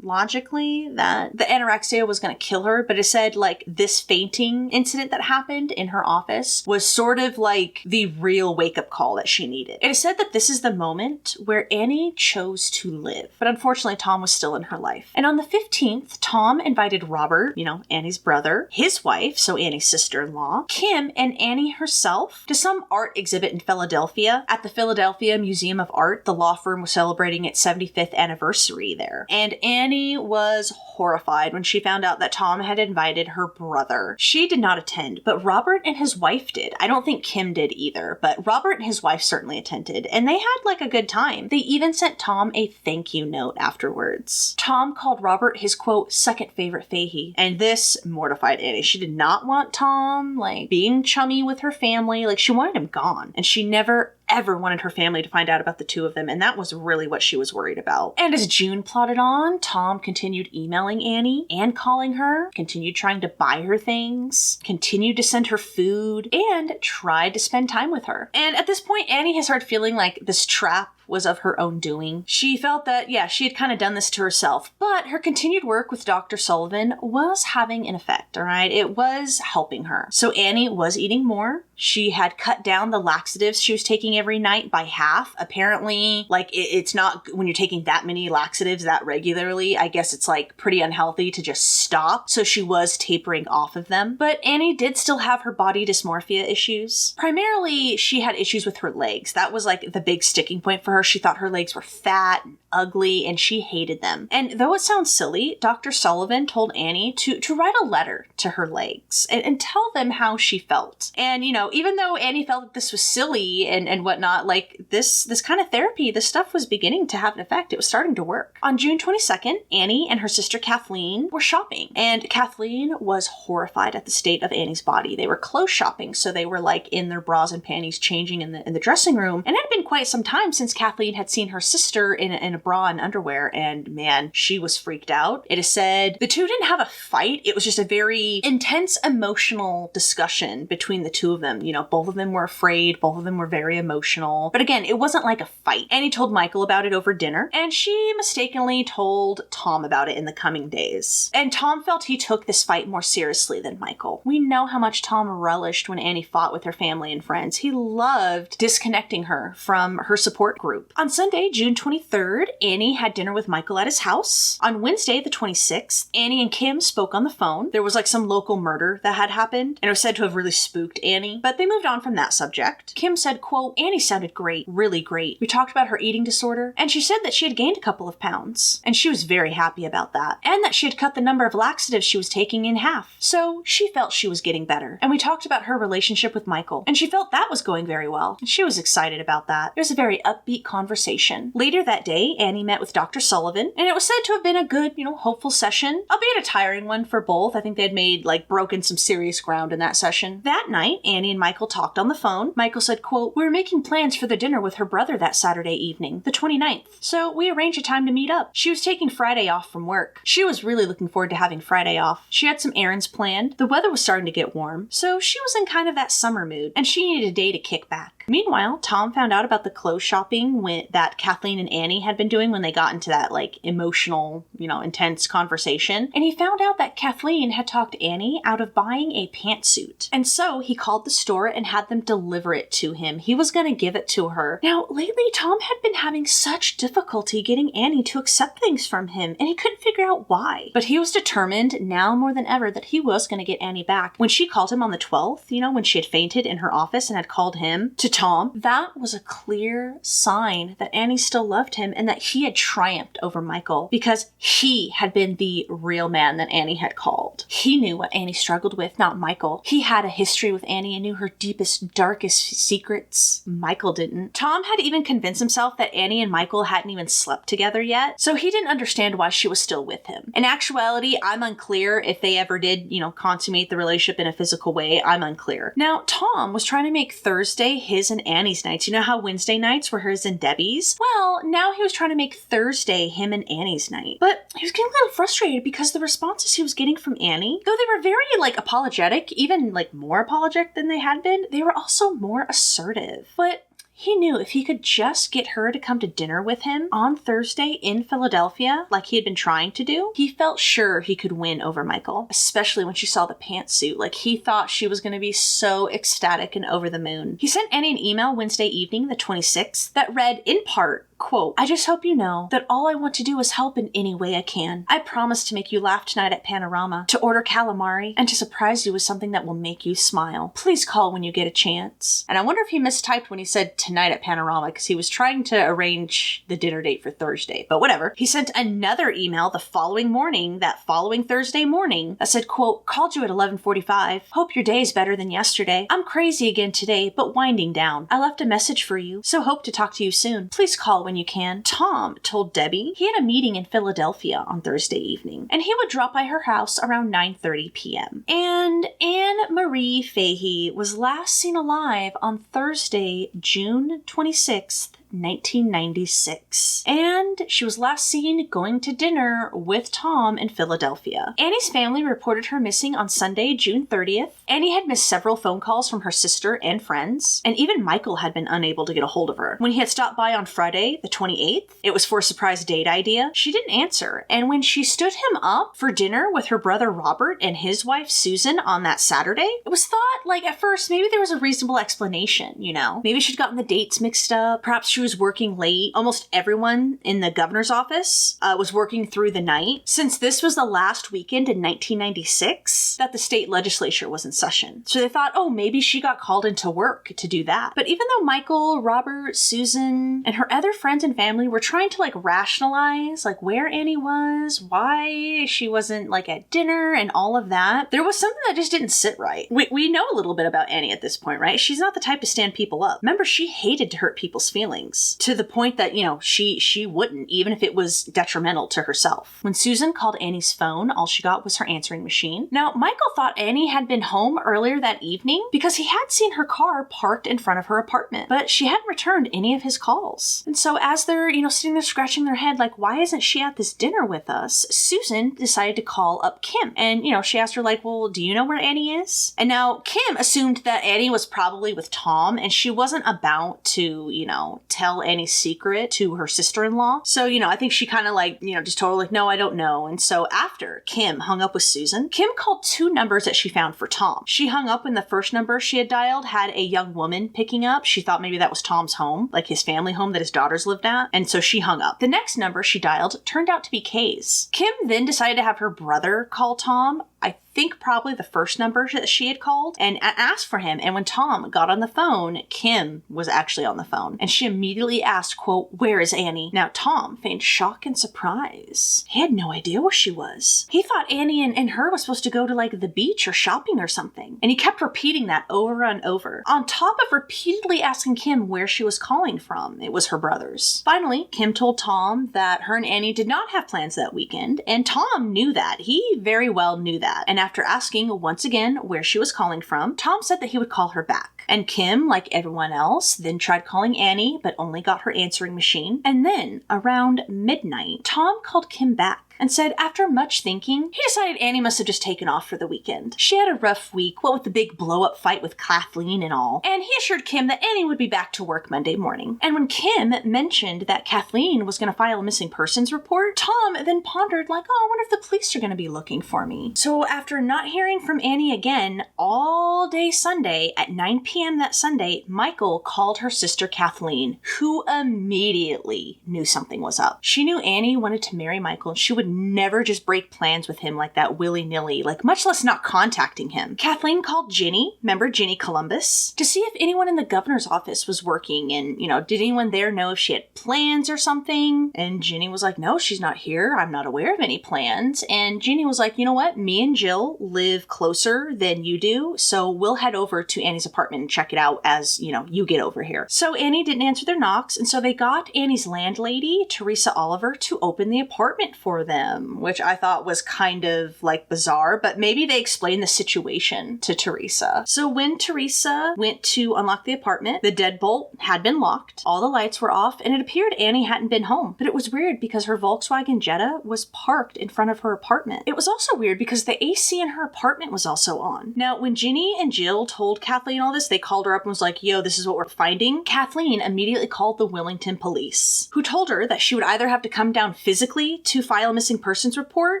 logically that the anorexia was going to kill her, but it said like this fainting incident that happened in her office was sort of like the real wake-up call that she needed. It is said that this is the moment where Annie chose to live, but unfortunately Tom was still in her life. And on the 15th, Tom invited Robert, you know, Annie's brother, his wife, so Annie's sister-in-law, Kim, and Annie herself to some art exhibit in Philadelphia. At the Philadelphia Museum of Art, the law firm was celebrating its 75th anniversary there. And Annie Annie was horrified when she found out that Tom had invited her brother. She did not attend, but Robert and his wife did. I don't think Kim did either, but Robert and his wife certainly attended, and they had like a good time. They even sent Tom a thank you note afterwards. Tom called Robert his, quote, second favorite Fahey, and this mortified Annie. She did not want Tom, like, being chummy with her family. Like, she wanted him gone, and she never ever wanted her family to find out about the two of them, and that was really what she was worried about. And as June plodded on, Tom continued emailing Annie and calling her, continued trying to buy her things, continued to send her food, and tried to spend time with her. And at this point, Annie has started feeling like this trap was of her own doing. She felt that, yeah, she had kind of done this to herself, but her continued work with Dr. Sullivan was having an effect, all right? It was helping her. So Annie was eating more. She had cut down the laxatives she was taking every night by half. Apparently, like, it's not, when you're taking that many laxatives that regularly, I guess it's like pretty unhealthy to just stop. So she was tapering off of them. But Annie did still have her body dysmorphia issues. Primarily, she had issues with her legs. That was like the big sticking point for her. She thought her legs were fat and ugly, and she hated them. And though it sounds silly, Dr. Sullivan told Annie to write a letter to her legs and tell them how she felt. And, you know, even though Annie felt that this was silly and whatnot, like this kind of therapy, this stuff was beginning to have an effect. It was starting to work. On June 22nd, Annie and her sister Kathleen were shopping, and Kathleen was horrified at the state of Annie's body. They were clothes shopping, so they were like in their bras and panties changing in the dressing room, and it had been quite some time since Kathleen had seen her sister in a bra and underwear, and man, she was freaked out. It is said the two didn't have a fight. It was just a very intense emotional discussion between the two of them. You know, both of them were afraid, both of them were very emotional. But again, it wasn't like a fight. Annie told Michael about it over dinner, and she mistakenly told Tom about it in the coming days. And Tom felt he took this fight more seriously than Michael. We know how much Tom relished when Annie fought with her family and friends. He loved disconnecting her from her support group. On Sunday, June 23rd, Annie had dinner with Michael at his house. On Wednesday, the 26th, Annie and Kim spoke on the phone. There was like some local murder that had happened, and it was said to have really spooked Annie, but they moved on from that subject. Kim said, quote, Annie sounded great, really great. We talked about her eating disorder, and she said that she had gained a couple of pounds, and she was very happy about that, and that she had cut the number of laxatives she was taking in half. So she felt she was getting better. And we talked about her relationship with Michael, and she felt that was going very well, and she was excited about that. It was a very upbeat conversation. Later that day, Annie met with Dr. Sullivan, and it was said to have been a good, hopeful session, albeit a tiring one for both. I think they had broken some serious ground in that session. That night, Annie and Michael talked on the phone. Michael said, quote, we were making plans for the dinner with her brother that Saturday evening, the 29th. So we arranged a time to meet up. She was taking Friday off from work. She was really looking forward to having Friday off. She had some errands planned. The weather was starting to get warm, so she was in kind of that summer mood, and she needed a day to kick back. Meanwhile, Tom found out about the clothes shopping that Kathleen and Annie had been doing when they got into that emotional, intense conversation. And he found out that Kathleen had talked Annie out of buying a pantsuit. And so he called the store and had them deliver it to him. He was going to give it to her. Now, lately, Tom had been having such difficulty getting Annie to accept things from him, and he couldn't figure out why. But he was determined now more than ever that he was going to get Annie back. When she called him on the 12th, when she had fainted in her office and had called him to Tom, that was a clear sign that Annie still loved him and that he had triumphed over Michael because he had been the real man that Annie had called. He knew what Annie struggled with, not Michael. He had a history with Annie and knew her deepest, darkest secrets. Michael didn't. Tom had even convinced himself that Annie and Michael hadn't even slept together yet, so he didn't understand why she was still with him. In actuality, I'm unclear if they ever did, consummate the relationship in a physical way. I'm unclear. Now, Tom was trying to make Thursday his and Annie's nights. You know how Wednesday nights were hers and Debbie's? Well, now he was trying to make Thursday him and Annie's night. But he was getting a little frustrated because the responses he was getting from Annie, though they were very, apologetic, even, more apologetic than they had been, they were also more assertive. But he knew if he could just get her to come to dinner with him on Thursday in Philadelphia, like he had been trying to do, he felt sure he could win over Michael, especially when she saw the pantsuit. He thought she was going to be so ecstatic and over the moon. He sent Annie an email Wednesday evening, the 26th, that read, in part, quote, "I just hope you know that all I want to do is help in any way I can. I promise to make you laugh tonight at Panorama, to order calamari, and to surprise you with something that will make you smile. Please call when you get a chance." And I wonder if he mistyped when he said tonight at Panorama, because he was trying to arrange the dinner date for Thursday, but whatever. He sent another email the following morning, that following Thursday morning, that said, quote, "Called you at 11:45. Hope your day's better than yesterday. I'm crazy again today, but winding down. I left a message for you, so hope to talk to you soon. Please call when you can." Tom told Debbie he had a meeting in Philadelphia on Thursday evening, and he would drop by her house around 9:30 p.m. And Anne Marie Fahey was last seen alive on Thursday, June 26th, 1996. And she was last seen going to dinner with Tom in Philadelphia. Annie's family reported her missing on Sunday, June 30th. Annie had missed several phone calls from her sister and friends, and even Michael had been unable to get a hold of her. When he had stopped by on Friday, the 28th, it was for a surprise date idea, she didn't answer. And when she stood him up for dinner with her brother Robert and his wife Susan on that Saturday, it was thought, like, at first, maybe there was a reasonable explanation, you know? Maybe she'd gotten the dates mixed up, perhaps she was working late. Almost everyone in the governor's office was working through the night, since this was the last weekend in 1996 that the state legislature was in session. So they thought, oh, maybe she got called into work to do that. But even though Michael, Robert, Susan, and her other friends and family were trying to like rationalize like where Annie was, why she wasn't like at dinner and all of that, there was something that just didn't sit right. We know a little bit about Annie at this point, right? She's not the type to stand people up. Remember, she hated to hurt people's feelings, to the point that, you know, she wouldn't, even if it was detrimental to herself. When Susan called Annie's phone, all she got was her answering machine. Now, Michael thought Annie had been home earlier that evening because he had seen her car parked in front of her apartment, but she hadn't returned any of his calls. And so as they're, you know, sitting there scratching their head, like, why isn't she at this dinner with us? Susan decided to call up Kim. And, you know, she asked her, like, well, do you know where Annie is? And now Kim assumed that Annie was probably with Tom, and she wasn't about to, you know, tell Annie's secret to her sister-in-law. So, you know, I think she kind of like, you know, just told her, like, no, I don't know. And so after Kim hung up with Susan, Kim called two numbers that she found for Tom. She hung up when the first number she had dialed had a young woman picking up. She thought maybe that was Tom's home, like his family home that his daughters lived at. And so she hung up. The next number she dialed turned out to be Kay's. Kim then decided to have her brother call Tom. I think probably the first number that she had called, and asked for him. And when Tom got on the phone, Kim was actually on the phone, and she immediately asked, quote, "Where is Annie?" Now, Tom feigned shock and surprise. He had no idea where she was. He thought Annie and her was supposed to go to like the beach or shopping or something. And he kept repeating that over and over, on top of repeatedly asking Kim where she was calling from. It was her brother's. Finally, Kim told Tom that her and Annie did not have plans that weekend, and Tom knew that. He very well knew that. And after asking once again where she was calling from, Tom said that he would call her back. And Kim, like everyone else, then tried calling Annie, but only got her answering machine. And then, around midnight, Tom called Kim back and said after much thinking, he decided Annie must have just taken off for the weekend. She had a rough week, what with the big blow-up fight with Kathleen and all, and he assured Kim that Annie would be back to work Monday morning. And when Kim mentioned that Kathleen was going to file a missing persons report, Tom then pondered like, oh, I wonder if the police are going to be looking for me. So after not hearing from Annie again all day Sunday, at 9 p.m. that Sunday, Michael called her sister Kathleen, who immediately knew something was up. She knew Annie wanted to marry Michael, and she would never just break plans with him like that willy-nilly, like much less not contacting him. Kathleen called Ginny, remember Ginny Columbus, to see if anyone in the governor's office was working, and, you know, did anyone there know if she had plans or something? And Ginny was like, no, she's not here. I'm not aware of any plans. And Ginny was like, you know what? Me and Jill live closer than you do, so we'll head over to Annie's apartment and check it out as, you know, you get over here. So Annie didn't answer their knocks, and so they got Annie's landlady, Teresa Oliver, to open the apartment for them, which I thought was kind of like bizarre, but maybe they explained the situation to Teresa. So when Teresa went to unlock the apartment, the deadbolt had been locked, all the lights were off, and it appeared Annie hadn't been home. But it was weird because her Volkswagen Jetta was parked in front of her apartment. It was also weird because the AC in her apartment was also on. Now, when Ginny and Jill told Kathleen all this, they called her up and was like, yo, this is what we're finding. Kathleen immediately called the Willington police, who told her that she would either have to come down physically to file a missing persons report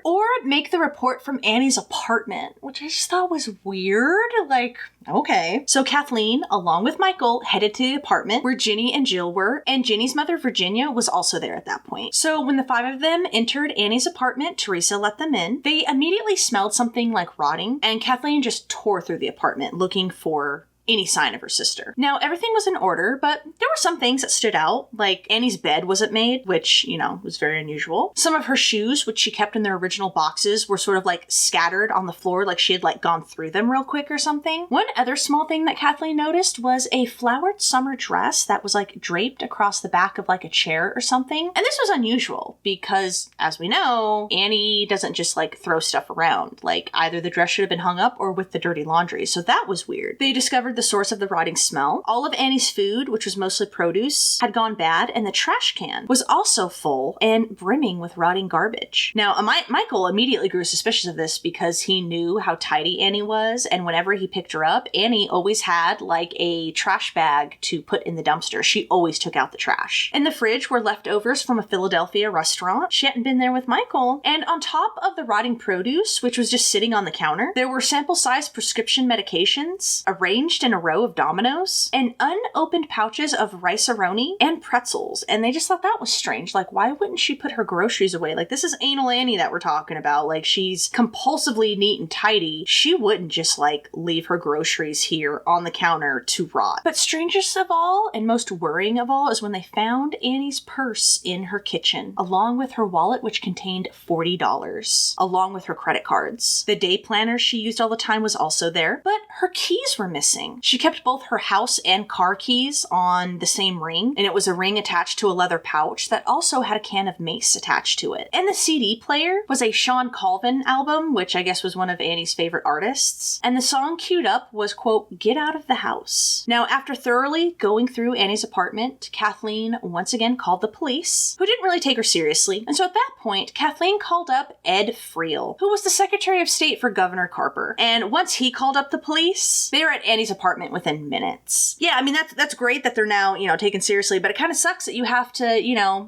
or make the report from Annie's apartment, which I just thought was weird. Like, okay. So Kathleen, along with Michael, headed to the apartment where Ginny and Jill were, and Ginny's mother, Virginia, was also there at that point. So when the 5 of them entered Annie's apartment, Teresa let them in. They immediately smelled something like rotting, and Kathleen just tore through the apartment looking for any sign of her sister. Now, everything was in order, but there were some things that stood out, like Annie's bed wasn't made, which, was very unusual. Some of her shoes, which she kept in their original boxes, were sort of like scattered on the floor, like she had like gone through them real quick or something. One other small thing that Kathleen noticed was a flowered summer dress that was like draped across the back of like a chair or something. And this was unusual because, as we know, Annie doesn't just like throw stuff around. Like either the dress should have been hung up or with the dirty laundry. So that was weird. They discovered the source of the rotting smell. All of Annie's food, which was mostly produce, had gone bad, and the trash can was also full and brimming with rotting garbage. Now, Michael immediately grew suspicious of this because he knew how tidy Annie was, and whenever he picked her up, Annie always had like a trash bag to put in the dumpster. She always took out the trash. In the fridge were leftovers from a Philadelphia restaurant. She hadn't been there with Michael. And on top of the rotting produce, which was just sitting on the counter, there were sample-sized prescription medications arranged in a row of dominoes and unopened pouches of rice-a-roni and pretzels. And they just thought that was strange. Like, why wouldn't she put her groceries away? Like, this is Anal Annie that we're talking about. Like, she's compulsively neat and tidy. She wouldn't just, like, leave her groceries here on the counter to rot. But strangest of all, and most worrying of all, is when they found Annie's purse in her kitchen, along with her wallet, which contained $40, along with her credit cards. The day planner she used all the time was also there, but her keys were missing. She kept both her house and car keys on the same ring, and it was a ring attached to a leather pouch that also had a can of mace attached to it. And the CD player was a Sean Colvin album, which I guess was one of Annie's favorite artists, and the song queued up was, quote, "Get Out of the House." Now, after thoroughly going through Annie's apartment, Kathleen once again called the police, who didn't really take her seriously, and so at that point, Kathleen called up Ed Friel, who was the Secretary of State for Governor Carper, and once he called up the police, they were at Annie's apartment within minutes. Yeah, I mean, that's great that they're now, taken seriously, but it kind of sucks that you have to,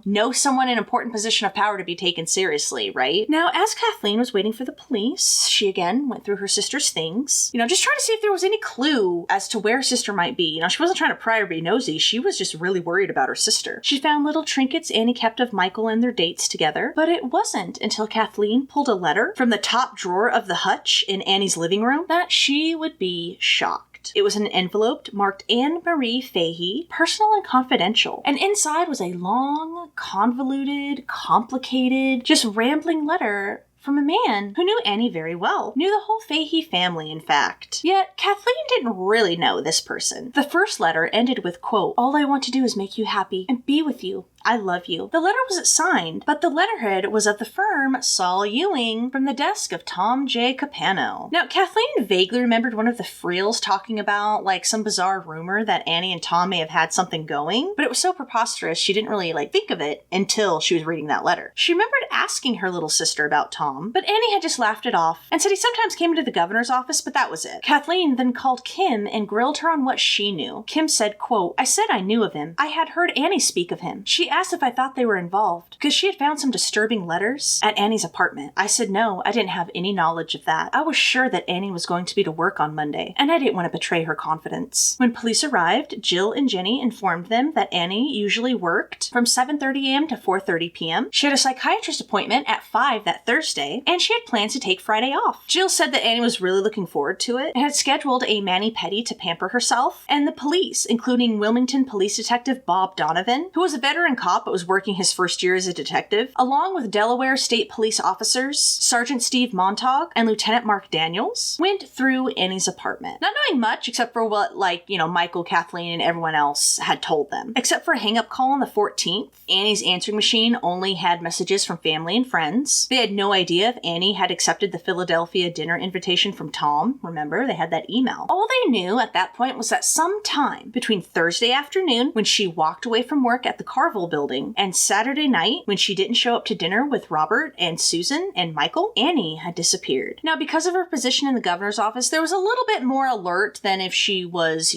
know someone in an important position of power to be taken seriously, right? Now, as Kathleen was waiting for the police, she again went through her sister's things, just trying to see if there was any clue as to where her sister might be. She wasn't trying to pry or be nosy, she was just really worried about her sister. She found little trinkets Annie kept of Michael and their dates together, but it wasn't until Kathleen pulled a letter from the top drawer of the hutch in Annie's living room that she would be shocked. It was an envelope marked Anne Marie Fahey, personal and confidential. And inside was a long, convoluted, complicated, just rambling letter from a man who knew Annie very well. Knew the whole Fahey family, in fact. Yet, Kathleen didn't really know this person. The first letter ended with, quote, "All I want to do is make you happy and be with you. I love you." The letter wasn't signed, but the letterhead was of the firm Saul Ewing from the desk of Tom J. Capano. Now, Kathleen vaguely remembered one of the Friels talking about, like, some bizarre rumor that Annie and Tom may have had something going, but it was so preposterous she didn't really, think of it until she was reading that letter. She remembered asking her little sister about Tom, but Annie had just laughed it off and said he sometimes came into the governor's office, but that was it. Kathleen then called Kim and grilled her on what she knew. Kim said, quote, "I said I knew of him. I had heard Annie speak of him. She asked if I thought they were involved, because she had found some disturbing letters at Annie's apartment. I said no, I didn't have any knowledge of that. I was sure that Annie was going to be to work on Monday, and I didn't want to betray her confidence." When police arrived, Jill and Jenny informed them that Annie usually worked from 7:30 a.m. to 4:30 p.m. She had a psychiatrist appointment at 5 that Thursday, and she had plans to take Friday off. Jill said that Annie was really looking forward to it and had scheduled a mani-pedi to pamper herself, and the police, including Wilmington Police Detective Bob Donovan, who was a veteran cop but was working his first year as a detective, along with Delaware State Police officers Sergeant Steve Montag and Lieutenant Mark Daniels, went through Annie's apartment. Not knowing much except for what, Michael, Kathleen, and everyone else had told them. Except for a hang-up call on the 14th, Annie's answering machine only had messages from family and friends. They had no idea if Annie had accepted the Philadelphia dinner invitation from Tom. Remember, they had that email. All they knew at that point was that sometime between Thursday afternoon, when she walked away from work at the Carville building, and Saturday night, when she didn't show up to dinner with Robert and Susan and Michael, Annie had disappeared. Now, because of her position in the governor's office, there was a little bit more alert than if she was,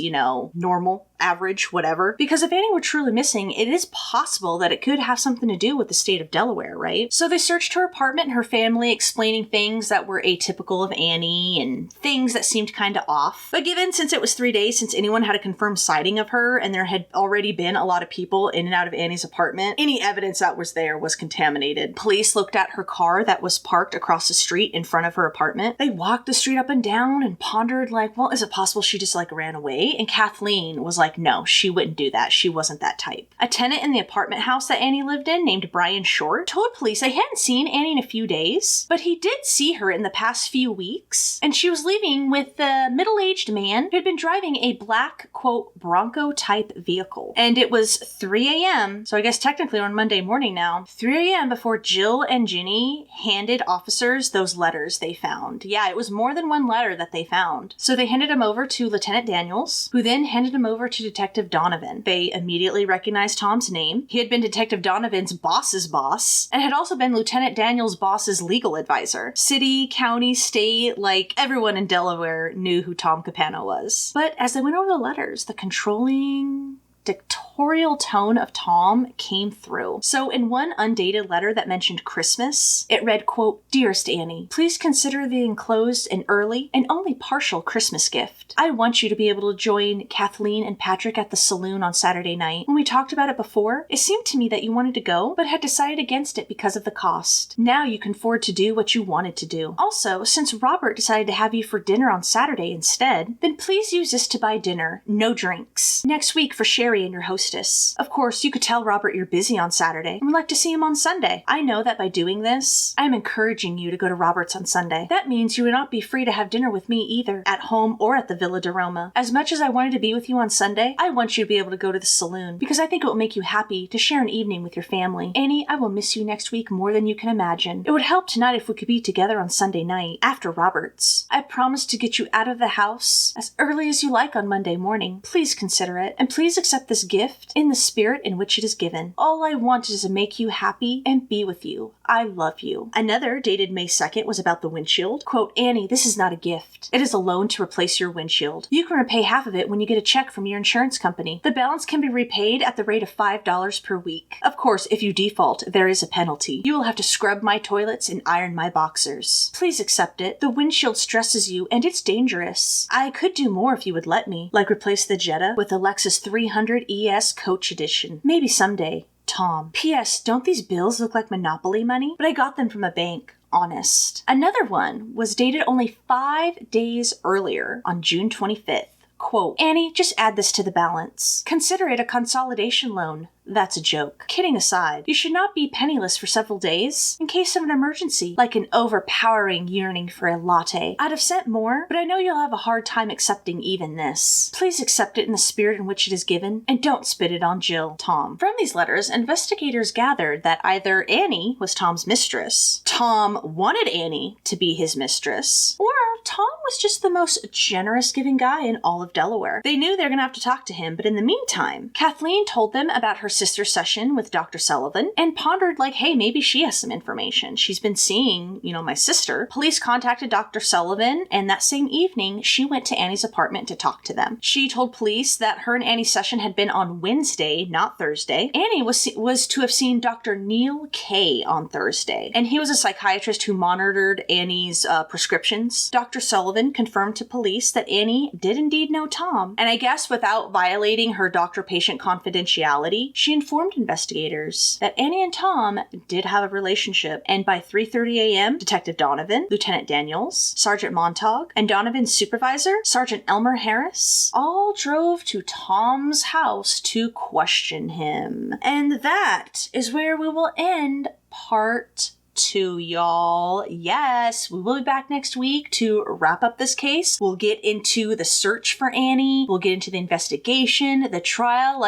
normal average, whatever. Because if Annie were truly missing, it is possible that it could have something to do with the state of Delaware, right? So they searched her apartment and her family, explaining things that were atypical of Annie and things that seemed kind of off. But given since it was 3 days since anyone had a confirmed sighting of her and there had already been a lot of people in and out of Annie's apartment, any evidence that was there was contaminated. Police looked at her car that was parked across the street in front of her apartment. They walked the street up and down and pondered like, well, is it possible she just like ran away? And Kathleen was like, no, she wouldn't do that. She wasn't that type. A tenant in the apartment house that Annie lived in, named Brian Short, told police they hadn't seen Annie in a few days, but he did see her in the past few weeks, and she was leaving with a middle-aged man who had been driving a black, quote, Bronco-type vehicle. And it was 3 a.m., so I guess technically on Monday morning now, 3 a.m. before Jill and Ginny handed officers those letters they found. Yeah, it was more than one letter that they found. So they handed him over to Lieutenant Daniels, who then handed him over to Detective Donovan. They immediately recognized Tom's name. He had been Detective Donovan's boss's boss, and had also been Lieutenant Daniels' boss's legal advisor. City, county, state, like everyone in Delaware knew who Tom Capano was. But as they went over the letters, the controlling, dictatorial tone of Tom came through. So in one undated letter that mentioned Christmas, it read, quote, Dearest Annie, please consider the enclosed an early and only partial Christmas gift. I want you to be able to join Kathleen and Patrick at the saloon on Saturday night. When we talked about it before, it seemed to me that you wanted to go, but had decided against it because of the cost. Now you can afford to do what you wanted to do. Also, since Robert decided to have you for dinner on Saturday instead, then please use this to buy dinner, no drinks. Next week for Sherry and your hostess. Of course, you could tell Robert you're busy on Saturday and would like to see him on Sunday. I know that by doing this, I am encouraging you to go to Robert's on Sunday. That means you would not be free to have dinner with me either, at home or at the Villa de Roma. As much as I wanted to be with you on Sunday, I want you to be able to go to the saloon, because I think it will make you happy to share an evening with your family. Annie, I will miss you next week more than you can imagine. It would help tonight if we could be together on Sunday night, after Robert's. I promise to get you out of the house as early as you like on Monday morning. Please consider it, and please accept this gift in the spirit in which it is given. All I want is to make you happy and be with you. I love you. Another, dated May 2nd, was about the windshield. Quote, Annie, this is not a gift. It is a loan to replace your windshield. You can repay half of it when you get a check from your insurance company. The balance can be repaid at the rate of $5 per week. Of course, if you default, there is a penalty. You will have to scrub my toilets and iron my boxers. Please accept it. The windshield stresses you and it's dangerous. I could do more if you would let me, like replace the Jetta with a Lexus 300 ES Coach Edition. Maybe someday. Tom. P.S. Don't these bills look like Monopoly money? But I got them from a bank. Honest. Another one was dated only 5 days earlier on June 25th. Quote, Annie, just add this to the balance. Consider it a consolidation loan. That's a joke. Kidding aside, you should not be penniless for several days in case of an emergency, like an overpowering yearning for a latte. I'd have sent more, but I know you'll have a hard time accepting even this. Please accept it in the spirit in which it is given, and don't spit it on Jill. Tom. From these letters, investigators gathered that either Annie was Tom's mistress, Tom wanted Annie to be his mistress, or Tom was just the most generous giving guy in all of Delaware. They knew they were going to have to talk to him, but in the meantime, Kathleen told them about her sister's session with Dr. Sullivan and pondered like, hey, maybe she has some information. She's been seeing, my sister. Police contacted Dr. Sullivan, and that same evening, she went to Annie's apartment to talk to them. She told police that her and Annie's session had been on Wednesday, not Thursday. Annie was to have seen Dr. Neil Kay on Thursday, and he was a psychiatrist who monitored Annie's prescriptions. Dr. Sullivan confirmed to police that Annie did indeed know Tom, and I guess without violating her doctor-patient confidentiality, she informed investigators that Annie and Tom did have a relationship, and by 3:30 a.m., Detective Donovan, Lieutenant Daniels, Sergeant Montague, and Donovan's supervisor, Sergeant Elmer Harris, all drove to Tom's house to question him. And that is where we will end part 2, y'all. Yes, we will be back next week to wrap up this case. We'll get into the search for Annie. We'll get into the investigation, the trial.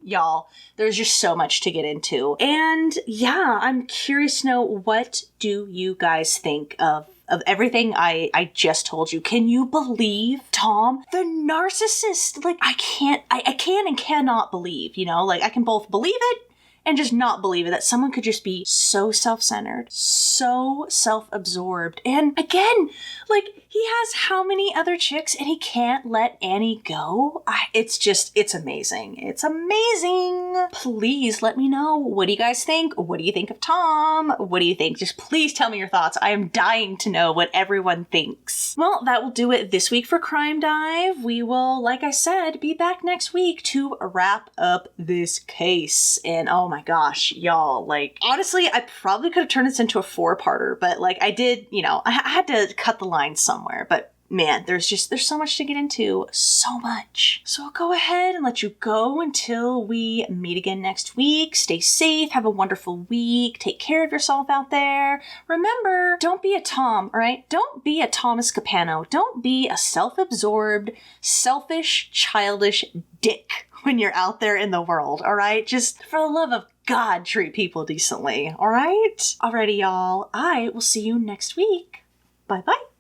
Y'all, there's just so much to get into. And yeah, I'm curious to know, what do you guys think of everything I just told you? Can you believe Tom, the narcissist? I can and cannot believe, I can both believe it and just not believe it, that someone could just be so self-centered, so self-absorbed. And again, like, he has how many other chicks and he can't let Annie go? It's amazing. It's amazing. Please let me know. What do you guys think? What do you think of Tom? What do you think? Just please tell me your thoughts. I am dying to know what everyone thinks. Well, that will do it this week for Crime Dive. We will, like I said, be back next week to wrap up this case. And oh my gosh, y'all, like, honestly, I probably could have turned this into a 4-parter, but like I did, you know, I had to cut the line somewhere, but man, there's so much to get into, so much. So I'll go ahead and let you go until we meet again next week. Stay safe, have a wonderful week, take care of yourself out there. Remember, don't be a Tom, all right? Don't be a Thomas Capano. Don't be a self-absorbed, selfish, childish dick when you're out there in the world, all right? Just for the love of God, treat people decently, all right? Alrighty, y'all. I will see you next week. Bye-bye.